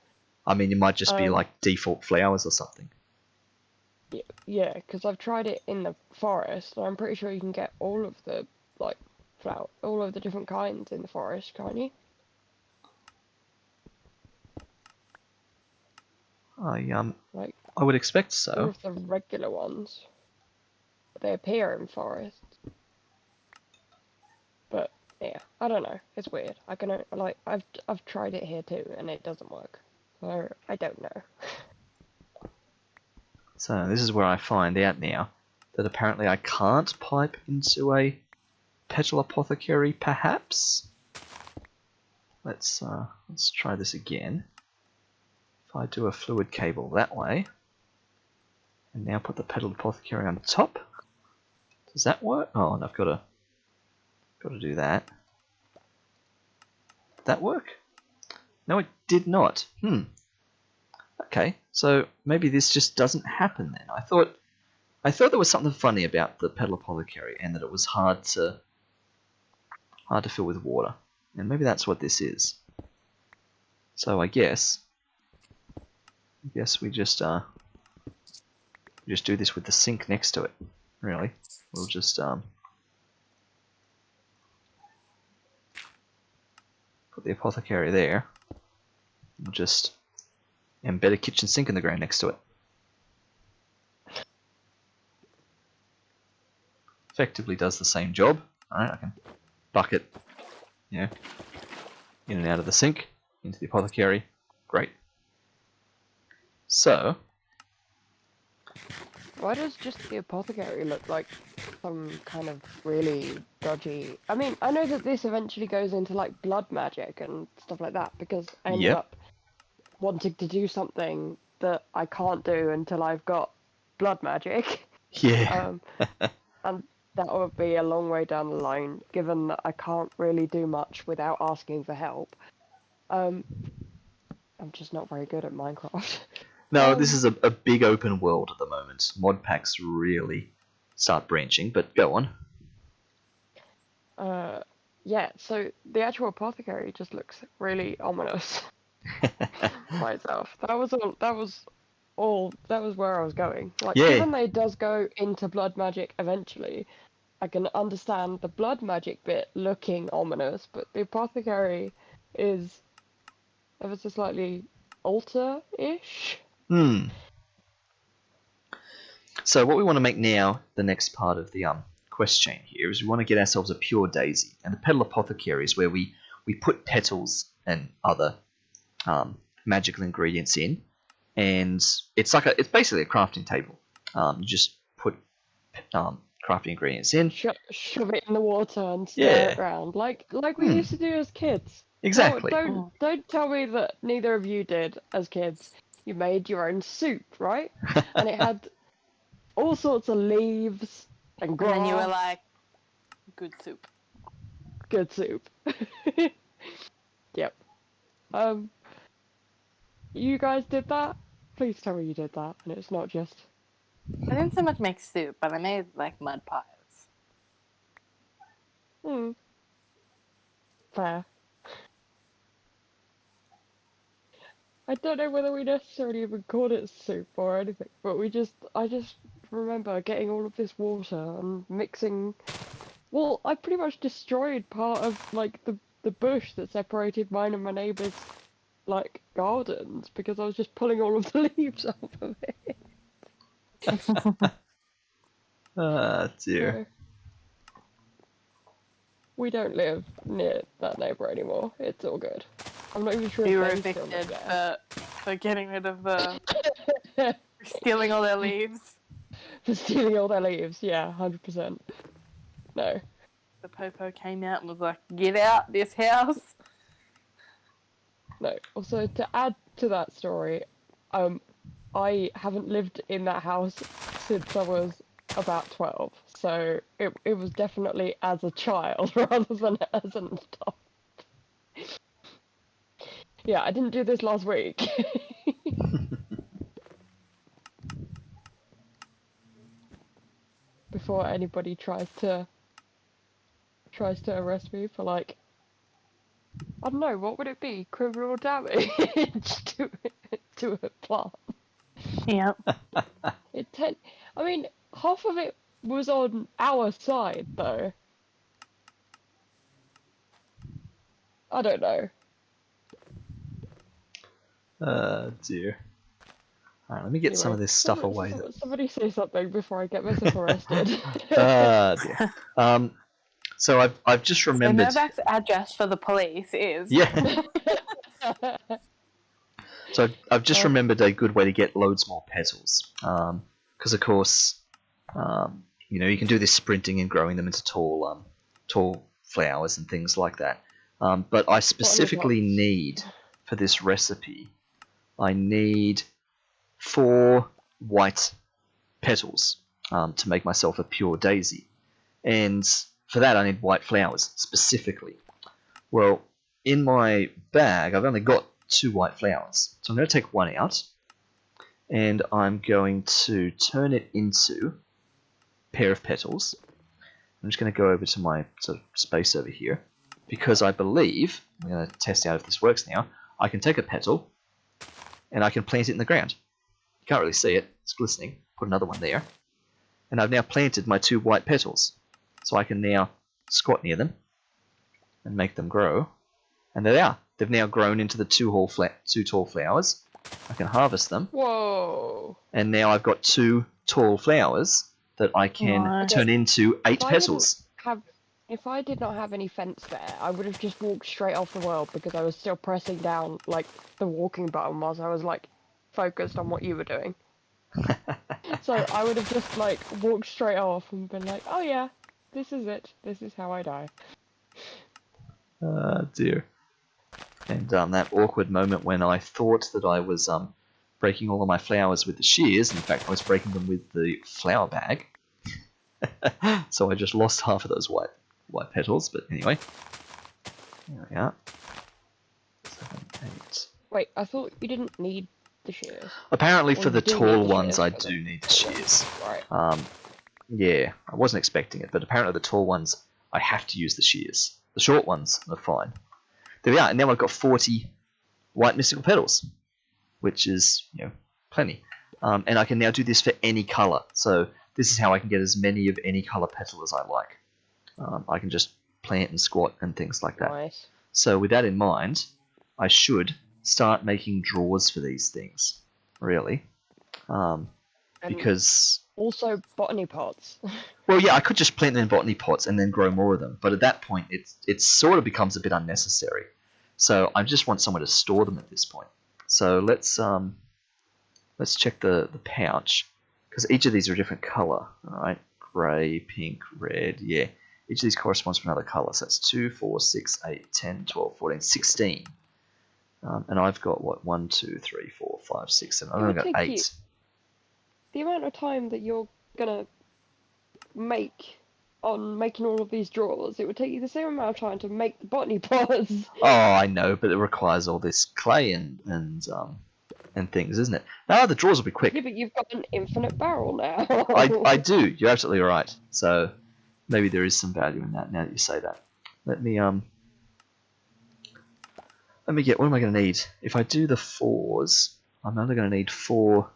I mean, it might just be Um, like default flowers or something. Yeah, because I've tried it in the forest, and I'm pretty sure you can get all of the like all of the different kinds in the forest, can't you? Like I would expect all so. of the regular ones. They appear in forests. But yeah, I don't know. It's weird. I can like I've tried it here too, and it doesn't work. So I don't know. So this is where I find out now that apparently I can't pipe into a petal apothecary, perhaps. Let's try this again. If I do a fluid cable that way, and now put the petal apothecary on top, does that work? Oh, and I've got to do that. Did that work? No, it did not. Okay, so maybe this just doesn't happen then. I thought there was something funny about the petal apothecary, and that it was hard to fill with water, and maybe that's what this is. So I guess we just do this with the sink next to it. Really, we'll just put the apothecary there. We'll just embed a kitchen sink in the ground next to it. Effectively does the same job. Alright, I can bucket, in and out of the sink, into the apothecary. Great. So, Why does just the apothecary look like some kind of really dodgy? I mean, I know that this eventually goes into like blood magic and stuff like that because I ended Yep. up wanting to do something that I can't do until I've got blood magic. yeah. And that would be a long way down the line, given that I can't really do much without asking for help. I'm just not very good at Minecraft. No, this is a big open world at the moment. Mod packs really start branching, but go on. Yeah, so the actual apothecary just looks really ominous by itself. That was where I was going. Like, Yeah. given that it does go into blood magic eventually, I can understand the blood magic bit looking ominous, but the apothecary is ever so slightly alter-ish. So what we want to make now, the next part of the quest chain here, is we want to get ourselves a pure daisy. And the petal apothecary is where we put petals and other magical ingredients in. And it's basically a crafting table. You just put crafting ingredients in. Shove it in the water and stir it around, like we used to do as kids. Exactly. Don't tell me that neither of you did as kids. You made your own soup, right? And it had all sorts of leaves and grass. And then you were like, good soup. Good soup. Yep. You guys did that? Please tell me you did that, and it's not just... I didn't so much make soup, but I made like mud pies. Fair. I don't know whether we necessarily even called it soup or anything, but I just remember getting all of this water and mixing... Well, I pretty much destroyed part of, like, the bush that separated mine and my neighbour's, like, gardens, because I was just pulling all of the leaves off of it. Ah, dear. So, we don't live near that neighbour anymore. It's all good. I'm not even sure You were if they still evicted live there. for getting rid of the... stealing all their leaves. for stealing all their leaves. Yeah, 100%. No. The popo came out and was like, "Get out this house." No. Also, to add to that story, I haven't lived in that house since I was about 12, so it was definitely as a child rather than as an adult. Yeah, I didn't do this last week. Before anybody tries to arrest me for, like, I don't know, what would it be? Criminal damage to a plant. Yep. I mean, half of it was on our side, though. I don't know. Dear. Alright, let me get some of this stuff away. Somebody say something before I get myself arrested. Dear. So I've just remembered. So Novak's address for the police is. Yeah. So I've just remembered a good way to get loads more petals. Because of course, you can do this sprinting and growing them into tall flowers and things like that. But I specifically need for this recipe, I need 4 white petals to make myself a pure daisy, and for that I need white flowers specifically. Well, in my bag I've only got 2 white flowers, so I'm going to take one out and I'm going to turn it into a pair of petals. I'm just going to go over to my sort of space over here, because I believe, I'm going to test out if this works now, I can take a petal and I can plant it in the ground. You can't really see it, it's glistening. Put another one there. And I've now planted my 2 white petals. So I can now squat near them and make them grow. And there they are. They've now grown into the 2 tall flowers. I can harvest them. Whoa. And now I've got 2 tall flowers that I can turn into 8 petals. If I did not have any fence there, I would have just walked straight off the world, because I was still pressing down, like, the walking button whilst I was, like, focused on what you were doing. So I would have just, like, walked straight off and been like, oh yeah, this is it. This is how I die. Dear. And that awkward moment when I thought that I was breaking all of my flowers with the shears. In fact, I was breaking them with the flower bag. So I just lost half of those white petals, but anyway. There we are. 7, 8. Wait, I thought you didn't need the shears. Apparently for the do need tall the ones I shears for do need the shears. Right. Yeah, I wasn't expecting it, but apparently the tall ones I have to use the shears. The short ones are fine. There we are, and now I've got 40 white mystical petals, which is, plenty. And I can now do this for any colour. So this is how I can get as many of any colour petal as I like. I can just plant and squat and things like that. Nice. So with that in mind, I should start making drawers for these things, really. Because... Also botany pots. Well, yeah, I could just plant them in botany pots and then grow more of them. But at that point, it sort of becomes a bit unnecessary. So I just want somewhere to store them at this point. So let's check the pouch, because each of these are a different color. All right, grey, pink, red. Yeah, each of these corresponds to another color. So that's 2, 4, 6, 8, 10, 12, 14, 16. And I've got what 1, 2, 3, 4, 5, 6, 7. I've only got 8. The amount of time that you're gonna make on making all of these drawers, it would take you the same amount of time to make the botany pots. Oh, I know, but it requires all this clay and things, isn't it? No, the drawers will be quick. Yeah, but you've got an infinite barrel now. I do. You're absolutely right. So maybe there is some value in that now that you say that. Let me get. What am I going to need? If I do the 4s, I'm only going to need 4.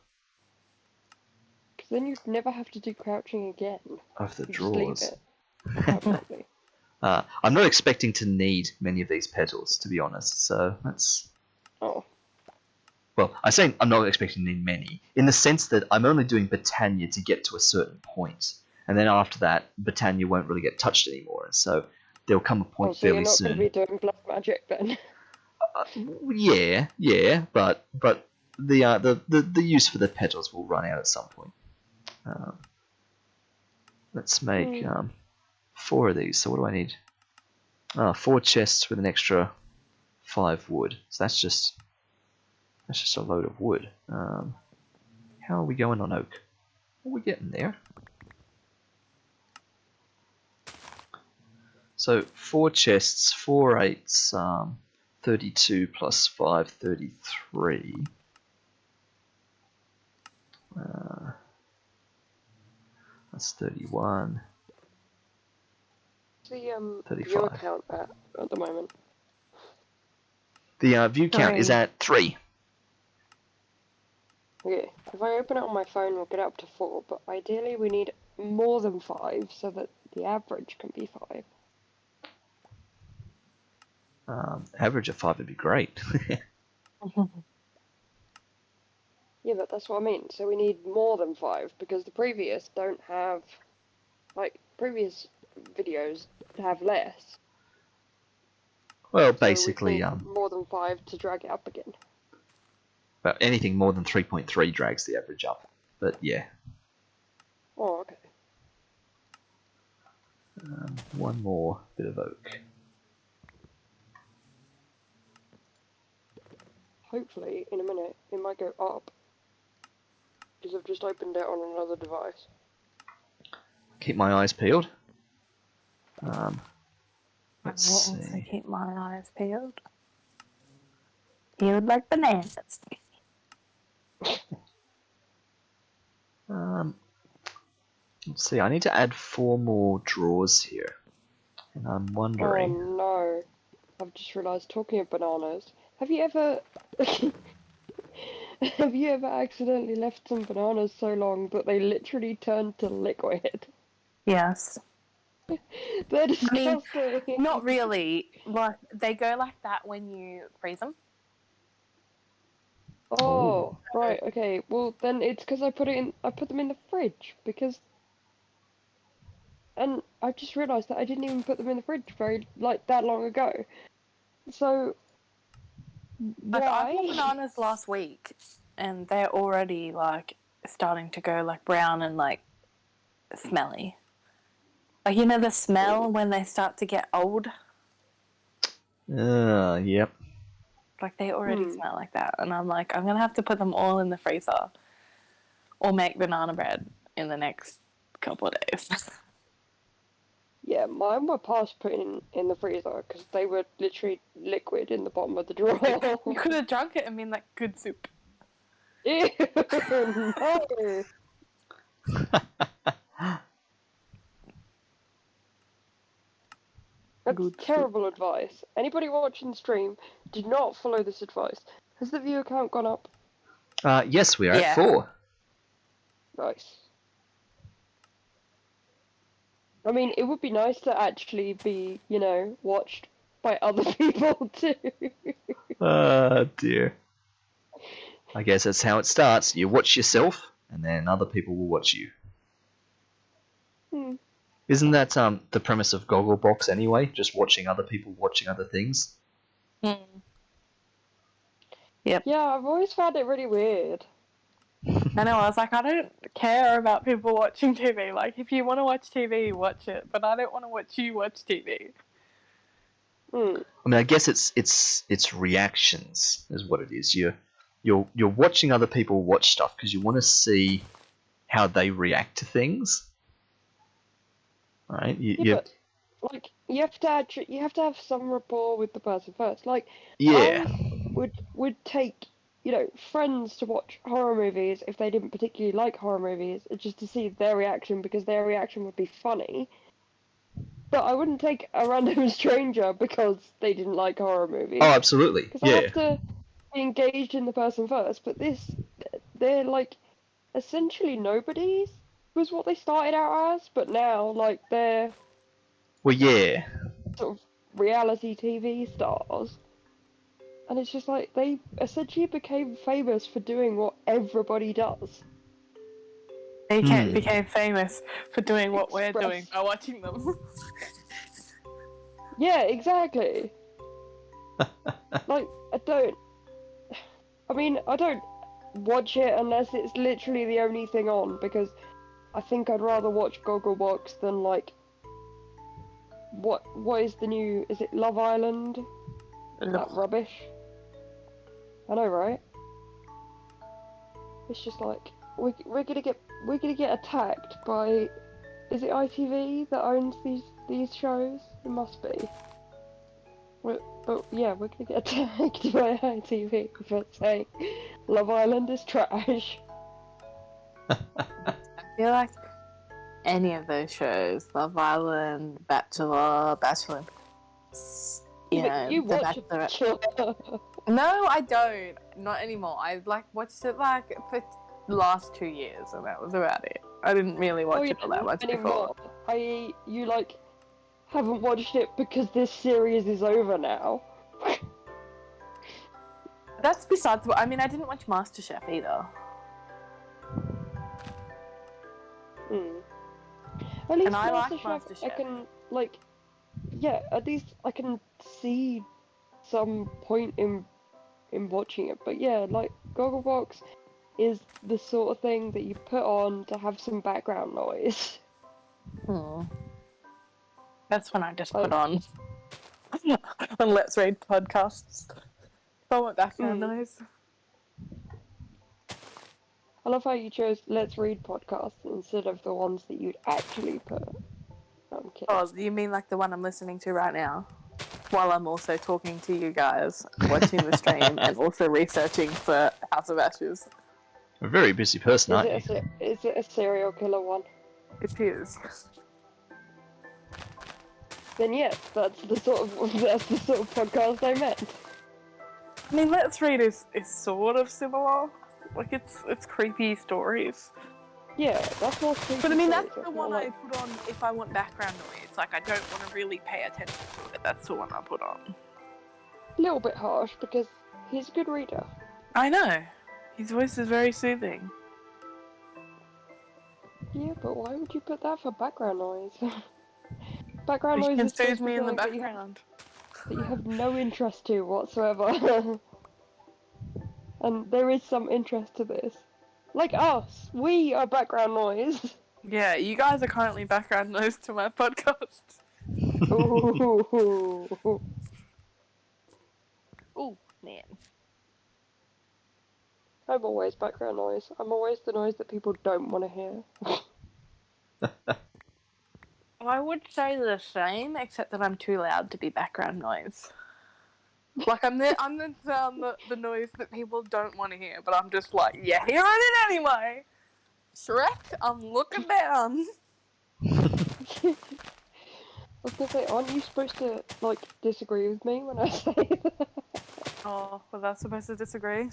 Then you'd never have to do crouching again. Of the You drawers. Just leave it. Absolutely. I'm not expecting to need many of these petals, to be honest. So that's. Oh. Well, I say I'm not expecting to need many, in the sense that I'm only doing Botania to get to a certain point, and then after that, Botania won't really get touched anymore. And so there'll come a point fairly soon. So you're not going to be doing blood magic then? Yeah, but the use for the petals will run out at some point. Let's make 4 of these. So what do I need? 4 chests with an extra 5 wood. So that's just a load of wood. How are we going on oak? Are we getting there? So 4 chests, 4 8s, 32 plus 5, 33. That's 31. The 35. viewer count at the moment. The view count is 3. at 3. Okay, if I open it on my phone, we'll get up to 4, but ideally we need more than 5 so that the average can be 5. Average of 5 would be great. Yeah, but that's what I mean. So we need more than 5 because the previous don't have, like, previous videos have less. Well, So basically, we need more than 5 to drag it up again. but anything more than 3.3 drags the average up. But yeah. Oh, okay. One more bit of oak. Hopefully, in a minute, it might go up. Because I've just opened it on another device. Keep my eyes peeled. I Let's will also see. keep my eyes peeled. Peeled like bananas. Let's see. I need to add 4 more drawers here, and I'm wondering. Oh no. I've just realised, talking of bananas, have you ever... have you ever accidentally left some bananas so long that they literally turned to liquid? Yes. They're I mean, disgusting. not really. Like, they go like that when you freeze them. Oh, right, okay. Well, then it's because I put them in the fridge, because... And I just realised that I didn't even put them in the fridge that long ago. So, Like, I bought why? bananas last week, and they're already, like, starting to go, like, brown and, like, smelly. Like, you know the smell when they start to get old? Yep. Like, they already smell like that. And I'm like, I'm going to have to put them all in the freezer or make banana bread in the next couple of days. Yeah, mine were past putting in the freezer, because they were literally liquid in the bottom of the drawer. You could have drunk it and been like, good soup. Ew, no! That's Good terrible advice. Anybody watching the stream, do not follow this advice. Has the viewer count gone up? Yes, we are Yeah. at 4. Nice. I mean, it would be nice to actually be, watched by other people too. Dear. I guess that's how it starts. You watch yourself, and then other people will watch you. Isn't that the premise of Gogglebox anyway? Just watching other people watching other things? Mm. Yep. Yeah, I've always found it really weird. I know, I was like, I don't care about people watching TV. Like, if you want to watch TV, watch it. But I don't want to watch you watch TV. Mm. I mean, I guess it's reactions is what it is. You're watching other people watch stuff because you want to see how they react to things, right? But like you have to have some rapport with the person first. Like, yeah, I would take friends to watch horror movies if they didn't particularly like horror movies, just to see their reaction, because their reaction would be funny. But I wouldn't take a random stranger because they didn't like horror movies. Oh, absolutely. Because Yeah. I have to be engaged in the person first. But they're like essentially nobodies was what they started out as, but now like they're Well, yeah. sort of reality TV stars. And it's just like they essentially became famous for doing what everybody does. They became famous for doing what we're doing by watching them. Yeah, exactly. Like, I don't watch it unless it's literally the only thing on, because I think I'd rather watch Gogglebox than like what is the new? Is it Love Island? That rubbish. I know, right? It's just like we're gonna get attacked by. Is it ITV that owns these shows? It must be. But yeah, we're gonna get attacked by ITV for saying Love Island is trash. I feel like any of those shows, Love Island, Bachelor, you know, You The watch a Bachelor. Bachelor. No, I don't. Not anymore. I like watched it like for the last 2 years, and that was about it. I didn't really watch it all that much before. I.e., you like haven't watched it because this series is over now. That's besides what I mean. I didn't watch MasterChef either. At least And I like MasterChef, I MasterChef. can like, yeah. At least I can see some point in watching it. But yeah, like Gogglebox is the sort of thing that you put on to have some background noise. That's when I just Like- put on Let's Read podcasts. If I want background noise. I love how you chose Let's Read podcasts instead of the ones that you'd actually put. No, I'm kidding. Oh, you mean like the one I'm listening to right now? While I'm also talking to you guys, watching the stream, and also researching for House of Ashes. A very busy person, aren't you? Is it a serial killer one? It is. Then yes, that's the sort of podcast I meant. I mean, Let's Read is sort of similar. Like, it's creepy stories. Yeah, that's more creepy. But I mean, stories. that's the one I put on if I want background noise. Like, I don't want to really pay attention to it. That's the one I put on. A little bit harsh because he's a good reader. I know. His voice is very soothing. Yeah, but why would you put that for background noise? Background You noise can is supposed soothe to me in the be something background. that you have no interest to whatsoever. And there is some interest to this. Like us, we are background noise. Yeah, you guys are currently background noise to my podcast. Ooh. Oh, man. I'm always background noise. I'm always the noise that people don't want to hear. I would say the same, except that I'm too loud to be background noise. Like, I'm the sound, the noise that people don't want to hear, but I'm just like, yeah, hearing it anyway. Shrek, I'm looking down. I was gonna say, aren't you supposed to, like, disagree with me when I say that? Oh, was I supposed to disagree?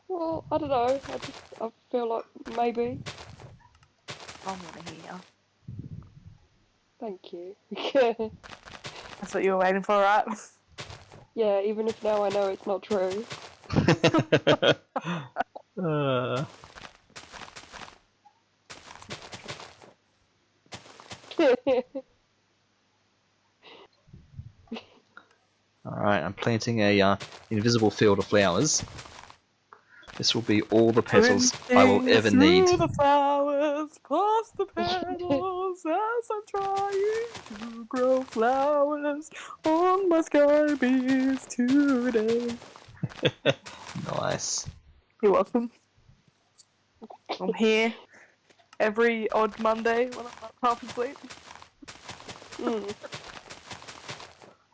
Well, I don't know. I feel like maybe. I want to hear. Thank you. That's what you were waiting for, right? Yeah, even if now I know it's not true. Alright, I'm planting a invisible field of flowers. This will be all the petals I will ever need. Through the flowers, past the petals, as I'm trying to grow flowers on my sky bees today. Nice. You're welcome. I'm here every odd Monday when I'm not half asleep.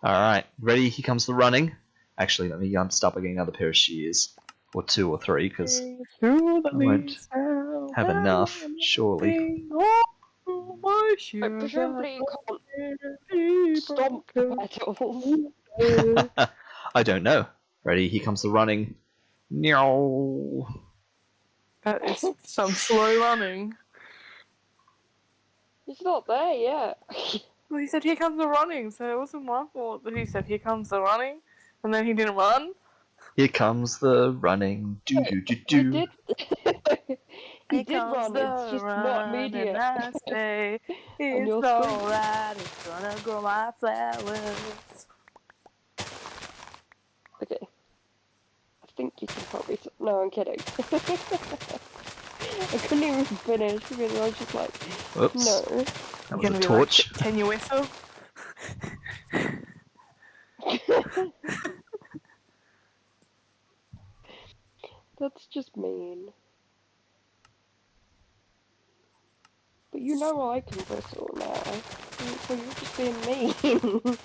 Alright, ready? Here comes the running. Actually, let me start by getting another pair of shears. Or 2 or 3, because I won't have enough, surely. But presumably you can't stomp the petals. I don't know. Ready? Here comes the running. Meow. That is some slow running. It's not there yet. Well, he said, here comes the running, so it wasn't my fault that he said, here comes the running, and then he didn't run. Here comes the running. Do do do do. He did run, it's just not immediate. And I say, it's your alright, it's gonna grow my flowers. Okay. I think you can probably... No, I'm kidding. I couldn't even finish because I was just like, Oops. no. That was Gonna a be torch. like, can you whistle? That's just mean. But you know I can whistle now. So you're just being mean.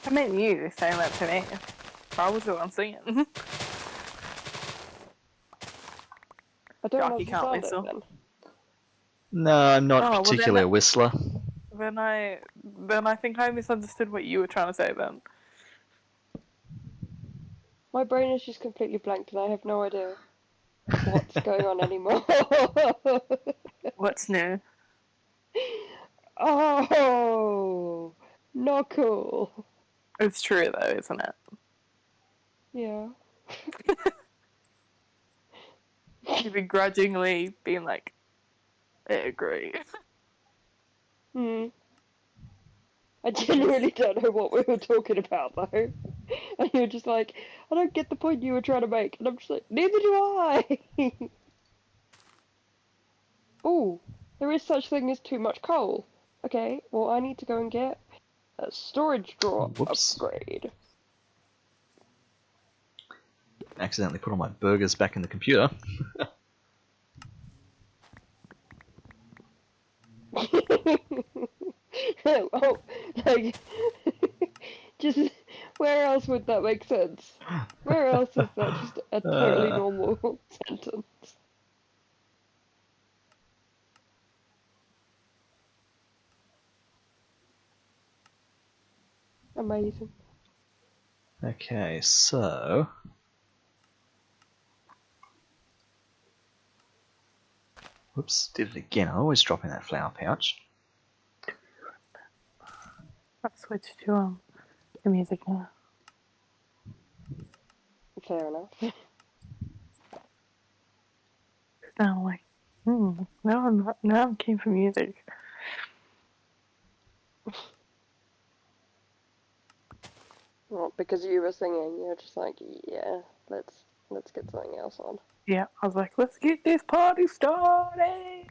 I meant you saying that to me. I was the one singing. I don't Sharky can't understand it whistle. then. No, I'm not Oh, well particularly a whistler. Then I think I misunderstood what you were trying to say then. My brain is just completely blanked and I have no idea what's going on anymore. What's new? Oh, not cool. It's true though, isn't it? Yeah. You begrudgingly being like, I agree. Hmm. I genuinely don't know what we were talking about though. And you were just like, I don't get the point you were trying to make. And I'm just like, neither do I. Oh, there is such thing as too much coal. Okay, well I need to go and get a storage drawer Whoops. upgrade. Accidentally put all my burgers back in the computer. Oh, like, just where else would that make sense? Where else is that just a totally normal sentence? Amazing. Okay, so... Whoops, did it again. I always drop in that flower pouch. I've switched to the music now. Fair enough. Now I'm like, no I'm not, now I'm keen for music. Well, because you were singing, you're just like, yeah, let's get something else on. Yeah, I was like, let's get this party started.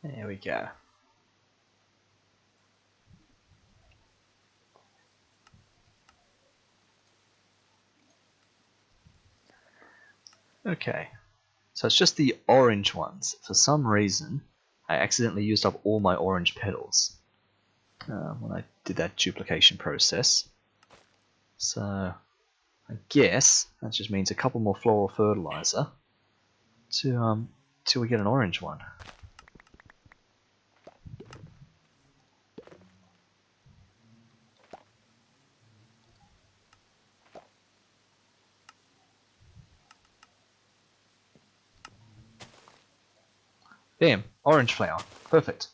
There we go. Okay, so it's just the orange ones. For some reason, I accidentally used up all my orange petals when I did that duplication process. So I guess that just means a couple more floral fertilizer to till we get an orange one. Bam, orange flower, perfect.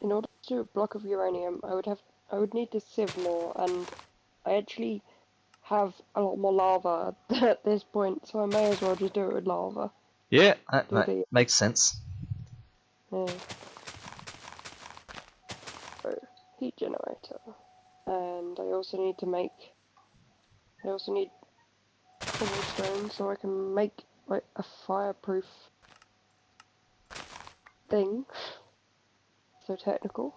In order to do a block of uranium, I would need to sieve more, and I actually have a lot more lava at this point, so I may as well just do it with lava. Yeah, Do the makes sense. so, heat generator, and I also need to make. I also need cobblestone so I can make like a fireproof thing. So technical.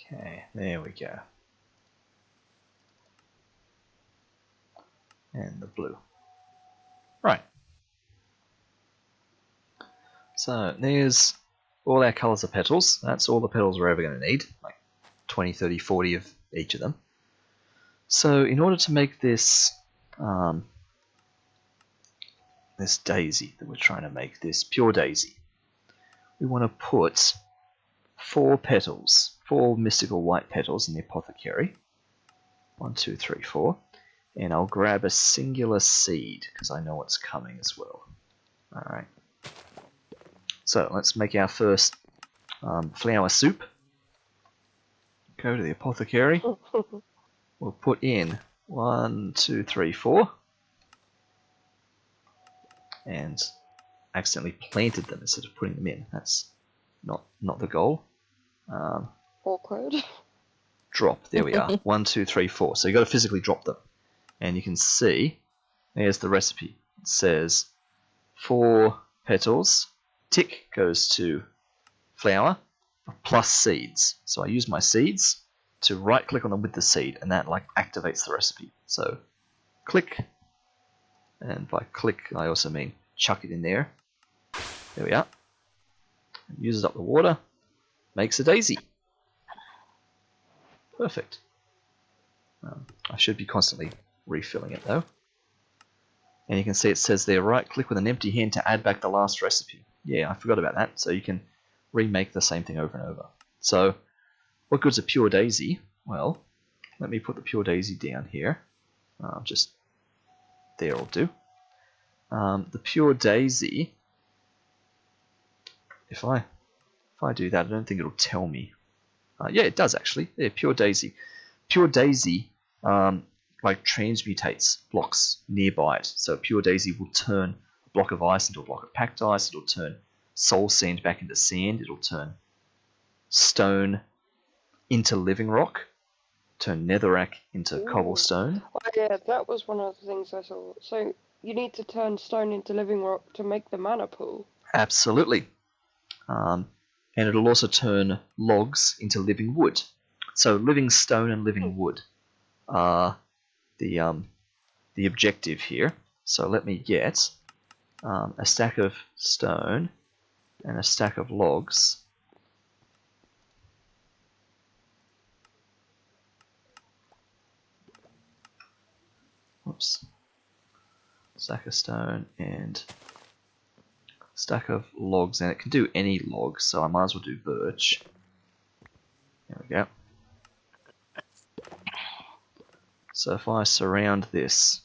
Okay, there we go. And the blue. Right. So there's all our colours of petals. That's all the petals we're ever going to need. Like 20, 30, 40 of each of them. So in order to make this this daisy that we're trying to make, this pure daisy, we want to put 4 petals, 4 mystical white petals in the apothecary. 1, 2, 3, 4. And I'll grab a singular seed because I know what's coming as well. Alright. So let's make our first flower soup. Go to the apothecary. We'll put in 1, 2, 3, 4. And accidentally planted them instead of putting them in. That's not the goal. Awkward. Drop. There we are. 1, 2, 3, 4. So you've got to physically drop them. And you can see, there's the recipe. It says 4 petals, tick goes to flower, plus seeds. So I use my seeds to right click on them with the seed, and that like activates the recipe. So click, and by click I also mean chuck it in there. There we are. It uses up the water, makes a daisy. Perfect. I should be constantly refilling it though. And you can see it says there, right click with an empty hand to add back the last recipe. Yeah, I forgot about that. So you can remake the same thing over and over. So what good's a pure daisy? Well, let me put the pure daisy down here. Just there will do. The pure daisy, if I do that, I don't think it'll tell me. Yeah, it does actually. Yeah, pure daisy. Pure daisy like transmutates blocks nearby it. So pure daisy will turn a block of ice into a block of packed ice. It'll turn soul sand back into sand. It'll turn stone into living rock. Turn netherrack into cobblestone. Oh, yeah, that was one of the things I saw. So you need to turn stone into living rock to make the mana pool. Absolutely. And it'll also turn logs into living wood. So living stone and living wood are the objective here. So let me get a stack of stone and a stack of logs. Oops. Stack of stone and stack of logs, and it can do any log, so I might as well do birch. There we go. So if I surround this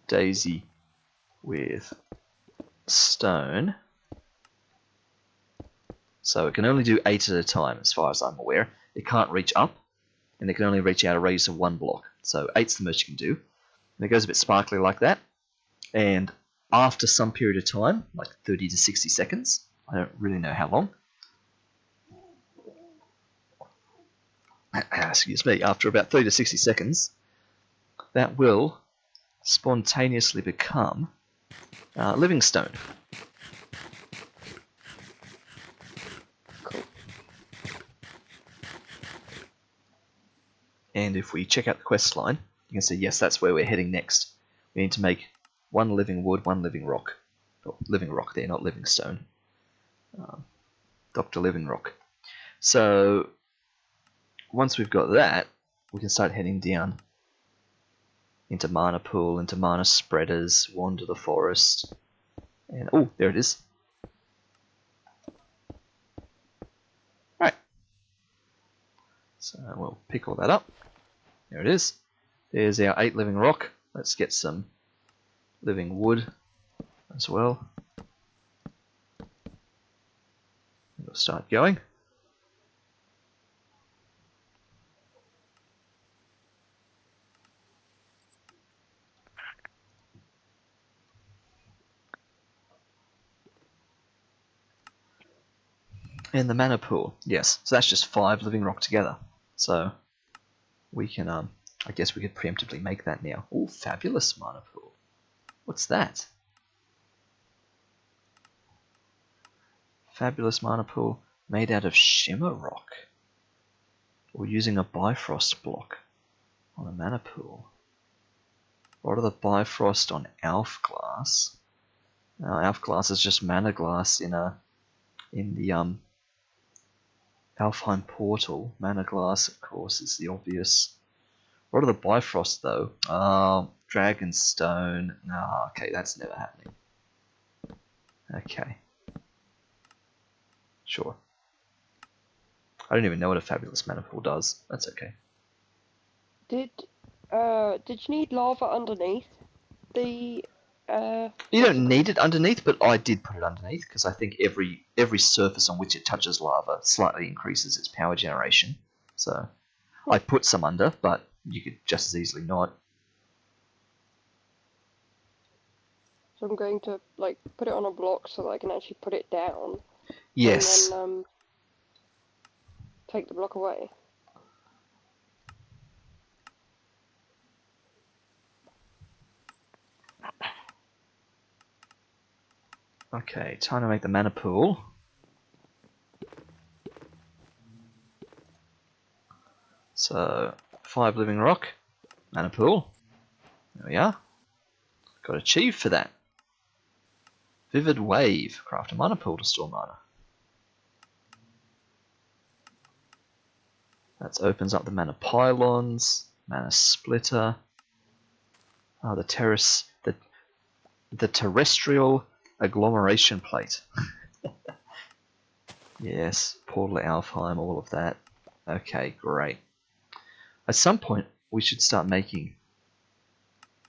daisy with stone, so it can only do 8 at a time as far as I'm aware. It can't reach up, and it can only reach out a radius of 1 block. So 8's the most you can do. And it goes a bit sparkly like that. And after some period of time, like 30 to 60 seconds, I don't really know how long, excuse me, after about 30 to 60 seconds, that will spontaneously become living stone. Cool. And if we check out the quest line, you can see, yes, that's where we're heading next. We need to make 1 living wood, 1 living rock. Oh, living rock there, not living stone. Dr. Living Rock. So once we've got that, we can start heading down into mana pool, into mana spreaders, wander the forest, and oh, there it is. Right. So we'll pick all that up. There it is. There's our 8 living rock. Let's get some living wood as well. We'll start going. And the mana pool, yes. So that's just 5 living rock together. So we can, I guess we could preemptively make that now. Oh, fabulous mana pool. What's that? Fabulous mana pool made out of shimmer rock. Or using a Bifrost block on a mana pool. What are the Bifrost on Elf Glass? Elf Glass is just mana glass in the Alfheim Portal, Mana Glass, of course, is the obvious. What are the Bifrost though? Dragonstone. Nah, okay, that's never happening. Okay. Sure. I don't even know what a Fabulous Mana Pool does. That's okay. Did you need lava underneath the You don't need it underneath, but I did put it underneath because I think every surface on which it touches lava slightly increases its power generation. So I put some under, but you could just as easily not. So I'm going to like put it on a block so that I can actually put it down. Yes. And then take the block away. Okay, time to make the mana pool. So 5 living rock, mana pool. There we are. Got achieved for that. Vivid Wave. Craft a mana pool to store mana. That opens up the mana pylons, mana splitter. The terrestrial agglomeration plate. Yes, Portal Alfheim, all of that. Okay, great. At some point, we should start making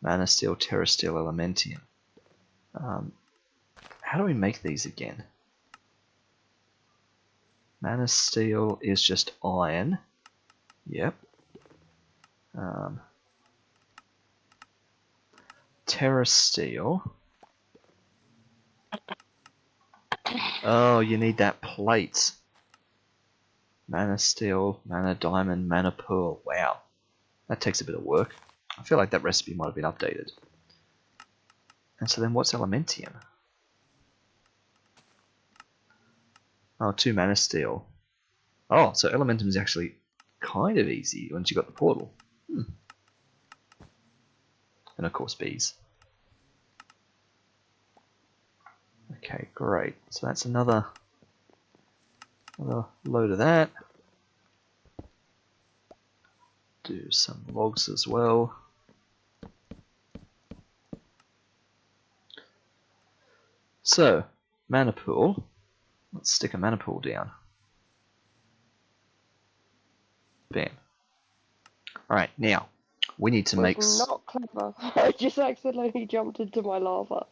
Mana Steel, Terra Steel, Elementium. How do we make these again? Mana Steel is just iron. Yep. Terra Steel. Oh, you need that plate. Mana Steel, Mana Diamond, Mana Pearl. Wow. That takes a bit of work. I feel like that recipe might have been updated. And so then what's Elementium? Oh, 2 Mana Steel. Oh, so Elementium is actually kind of easy once you got the portal. And of course bees. Okay, great. So that's another load of that. Do some logs as well. So, mana pool. Let's stick a mana pool down. Bam. Alright, now, we need to make... Not clever. I just accidentally jumped into my lava.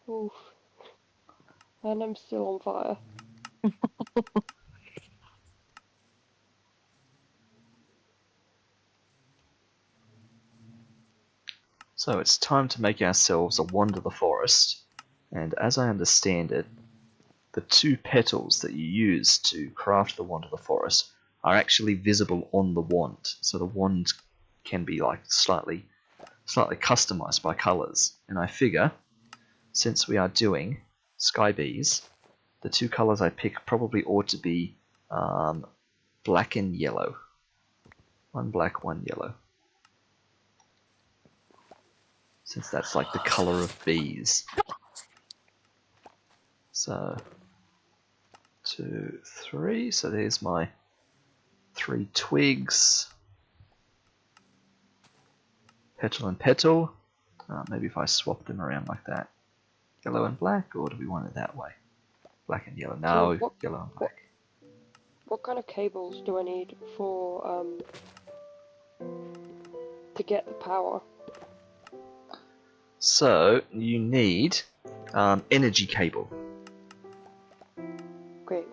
Oof. And I'm still on fire. So it's time to make ourselves a wand of the forest, and as I understand it, the 2 petals that you use to craft the wand of the forest are actually visible on the wand, so the wand can be like slightly customized by colors. And I figure, since we are doing sky bees, the 2 colors I pick probably ought to be black and yellow. 1 black, 1 yellow. Since that's like the color of bees. So 2, 3. So there's my 3 twigs. Petal and petal. Maybe if I swap them around like that. Yellow and black, or do we want it that way? Black and yellow. No, So yellow and black. What kind of cables do I need for to get the power? So you need energy cable. Great.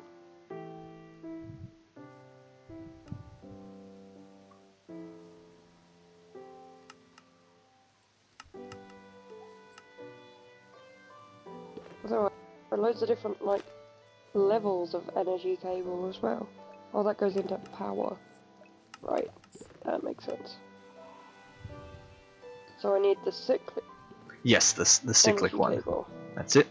There are loads of different like levels of energy cable as well. Oh, that goes into power. Right, that makes sense. So I need the cyclic. Yes, the cyclic energy one. Cable, That's it.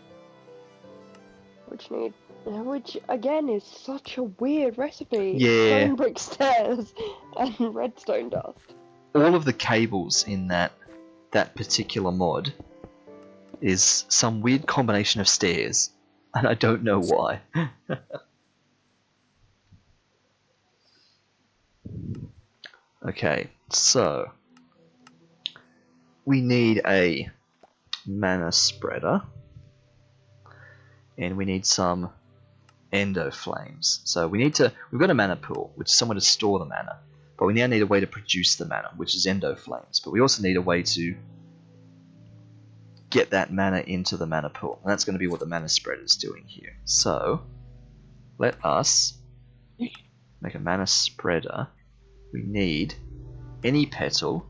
which again is such a weird recipe. Yeah. Stone brick stairs and redstone dust. All of the cables in that particular mod is some weird combination of stairs and I don't know why. Okay, so we need a mana spreader, and we need some endo flames. So we've got a mana pool, which is somewhere to store the mana, but we now need a way to produce the mana, which is endo flames. But we also need a way to get that mana into the mana pool, and that's going to be what the mana spreader is doing here. So let us make a mana spreader. We need any petal,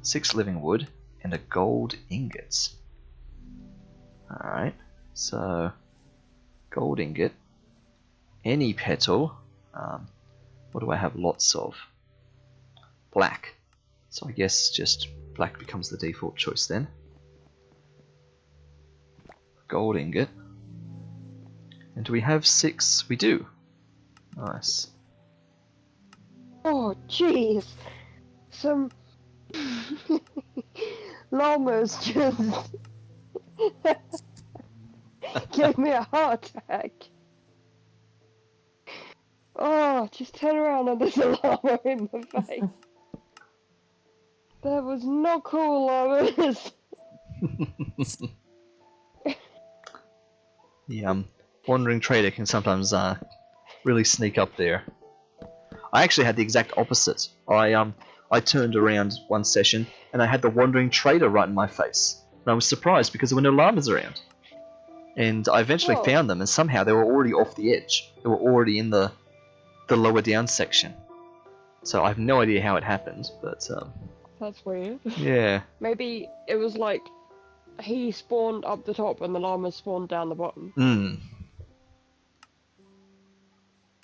6 living wood, and a gold ingot. Alright, so gold ingot, any petal, what do I have lots of? Black. So I guess just black becomes the default choice then. Gold ingot. And do we have 6? We do. Nice. Oh, jeez. Some llamas just gave me a heart attack. Oh, just turn around and there's a llama in my face. That was not cool, llamas. The wandering trader can sometimes really sneak up there. I actually had the exact opposite. I turned around one session and I had the wandering trader right in my face. And I was surprised because there were no llamas around. And I eventually Whoa. found them, and somehow they were already off the edge. They were already in the lower down section. So I have no idea how it happened, but That's weird. yeah. Maybe it was like he spawned up the top and the llamas spawned down the bottom.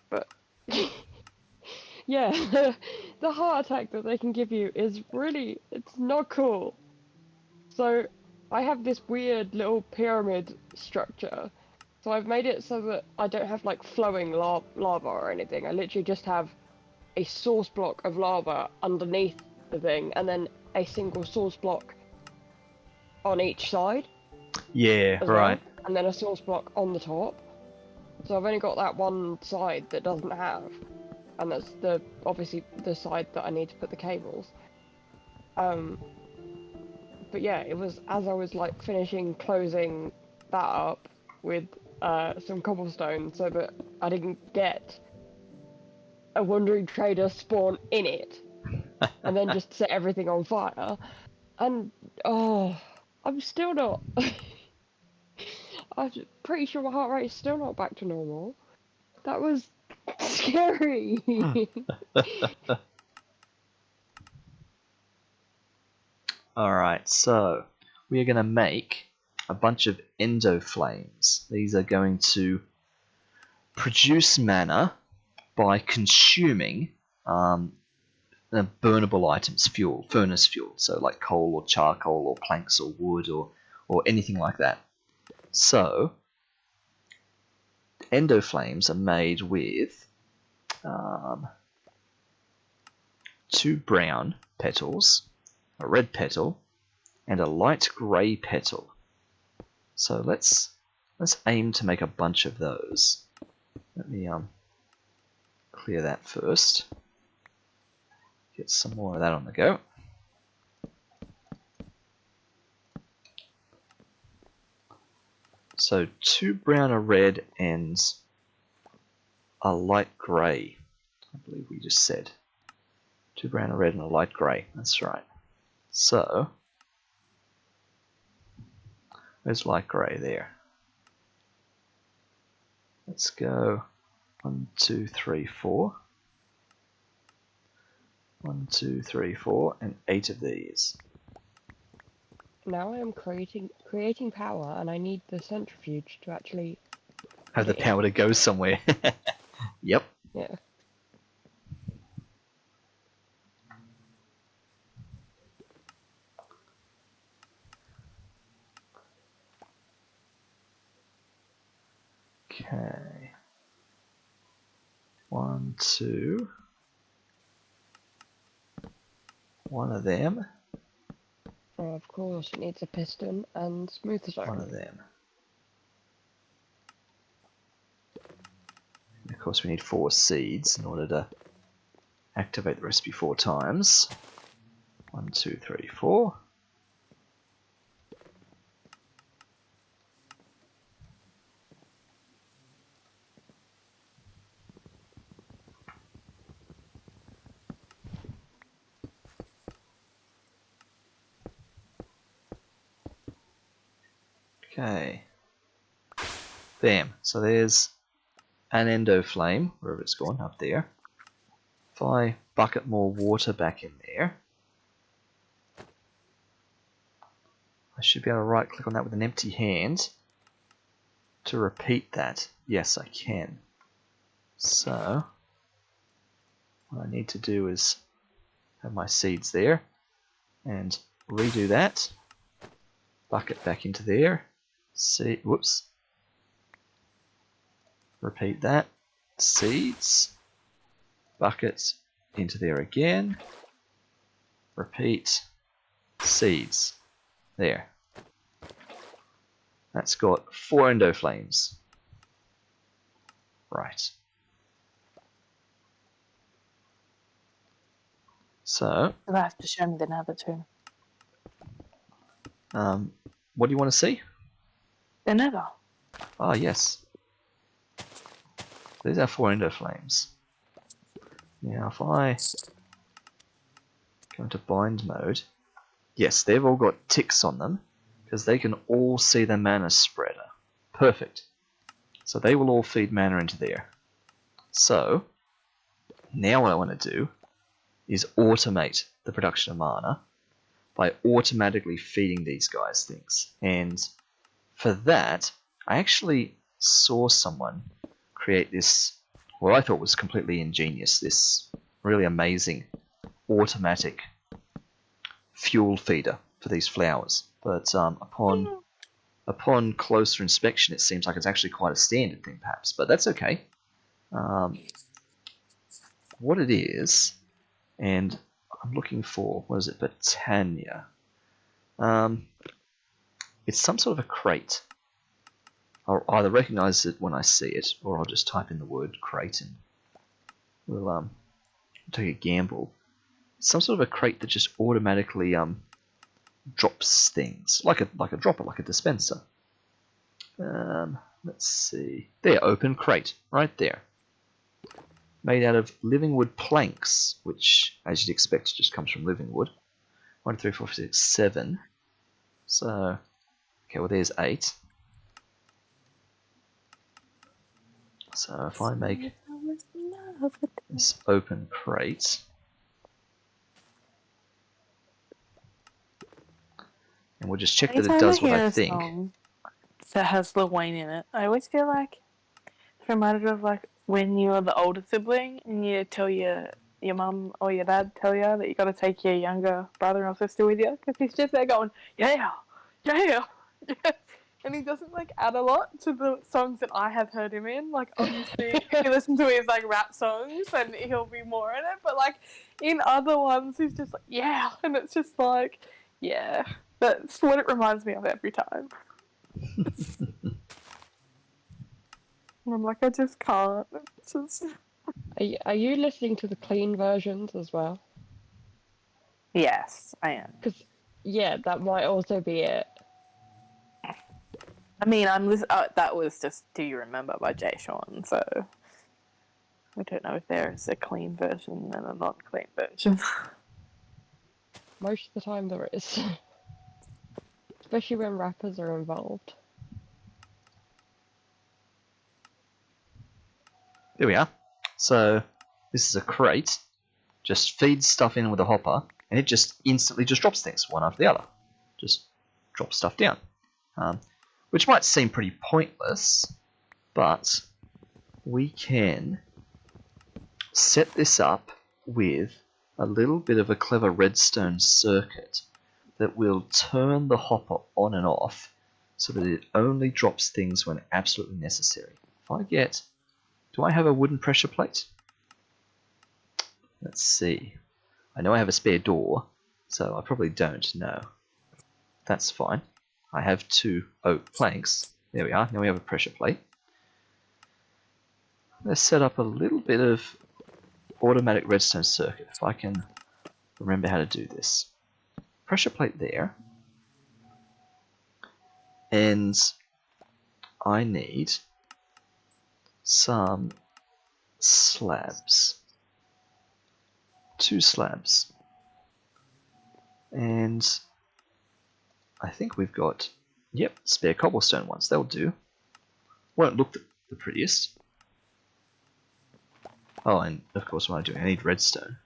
But yeah, the heart attack that they can give you is really, it's not cool. So I have this weird little pyramid structure. So I've made it so that I don't have like flowing lava or anything. I literally just have a source block of lava underneath the thing, and then a single source block on each side. Yeah, as right. well, and then a source block on the top. So I've only got that one side that doesn't have, and that's obviously the side that I need to put the cables. But yeah, it was as I was like closing that up with some cobblestone so that I didn't get a wandering trader spawn in it, and then just set everything on fire. And oh, I'm still not. I'm pretty sure my heart rate is still not back to normal. That was scary. Alright, so we are going to make a bunch of endo flames. These are going to produce mana by consuming burnable items, fuel, furnace fuel, so like coal or charcoal or planks or wood or anything like that. So, endo flames are made with 2 brown petals, a red petal, and a light grey petal. So let's aim to make a bunch of those. Let me clear that first. Get some more of that on the go. So 2 brown, a red, and a light grey. I believe we just said 2 brown, a red, and a light grey. That's right. So where's light grey there? Let's go 1, 2, 3, 4. 1, 2, 3, 4, and 8 of these. Now I am creating power, and I need the centrifuge to actually Have the power to go somewhere. Yep. Yeah. Okay. 1, 2. One of them. Oh, of course, it needs a piston and smooth stone. One of them. course, we need 4 seeds in order to activate the recipe 4 times. 1, 2, 3, 4. Okay. Bam. So there's an endo flame, wherever it's gone, up there. If I bucket more water back in there, I should be able to right click on that with an empty hand to repeat that. Yes, I can. So, what I need to do is have my seeds there and redo that. Bucket back into there. See, whoops. Repeat that. Seeds. Bucket into there again. Repeat. Seeds. There. That's got 4 endo flames. Right. So, You'll have to show me the nether too. what do you want to see? The nether. Ah, yes. These are 4 endo flames. Now, if I go into bind mode, yes, they've all got ticks on them because they can all see the mana spreader. Perfect. So they will all feed mana into there. So, now what I want to do is automate the production of mana by automatically feeding these guys things. And for that, I actually saw someone create this, what I thought was completely ingenious, this really amazing automatic fuel feeder for these flowers. But upon closer inspection, it seems like it's actually quite a standard thing, perhaps. But that's okay. What it is, and I'm looking for, what is it, Botania. It's some sort of a crate. I'll either recognize it when I see it, or I'll just type in the word crate and we'll take a gamble. It's some sort of a crate that just automatically drops things, like a dropper, like a dispenser. Let's see. There, open crate, right there. Made out of living wood planks, which, as you'd expect, just comes from living wood. 1, 2, 3, 4, 5, 6, 7. So, okay, well there's 8. So if I make this open crate, and we'll just check that it does what I think. That has Lil Wayne in it. I always feel like it's reminded of like when you are the older sibling and you tell your mum or your dad tell you that you got to take your younger brother or sister with you because he's just there going yeah, yeah, yeah. And he doesn't like add a lot to the songs that I have heard him in. Like obviously you listen to his like rap songs and he'll be more in it, but like in other ones he's just like yeah, and it's just like yeah. That's what it reminds me of every time. And I'm like, I just can't. It's just... Are you listening to the clean versions as well? Yes, I am. Because, yeah, that might also be it. I mean, that was just Do You Remember by Jay Sean, so I don't know if there's a clean version and a not clean version. Most of the time there is. Especially when rappers are involved. There we are. So this is a crate. Just feeds stuff in with a hopper, and it just instantly just drops things one after the other. Just drops stuff down. Which might seem pretty pointless, but we can set this up with a little bit of a clever redstone circuit that will turn the hopper on and off so that it only drops things when absolutely necessary. If I get... Do I have a wooden pressure plate? Let's see. I know I have a spare door, so I probably don't know. That's fine. I have 2 oak planks. There we are. Now we have a pressure plate. let's set up a little bit of automatic redstone circuit, if I can remember how to do this. Pressure plate there. And I need some slabs. 2 slabs. And I think we've got, yep, spare cobblestone ones. They'll do. Won't look the prettiest. Oh, and of course what am I doing? I need redstone.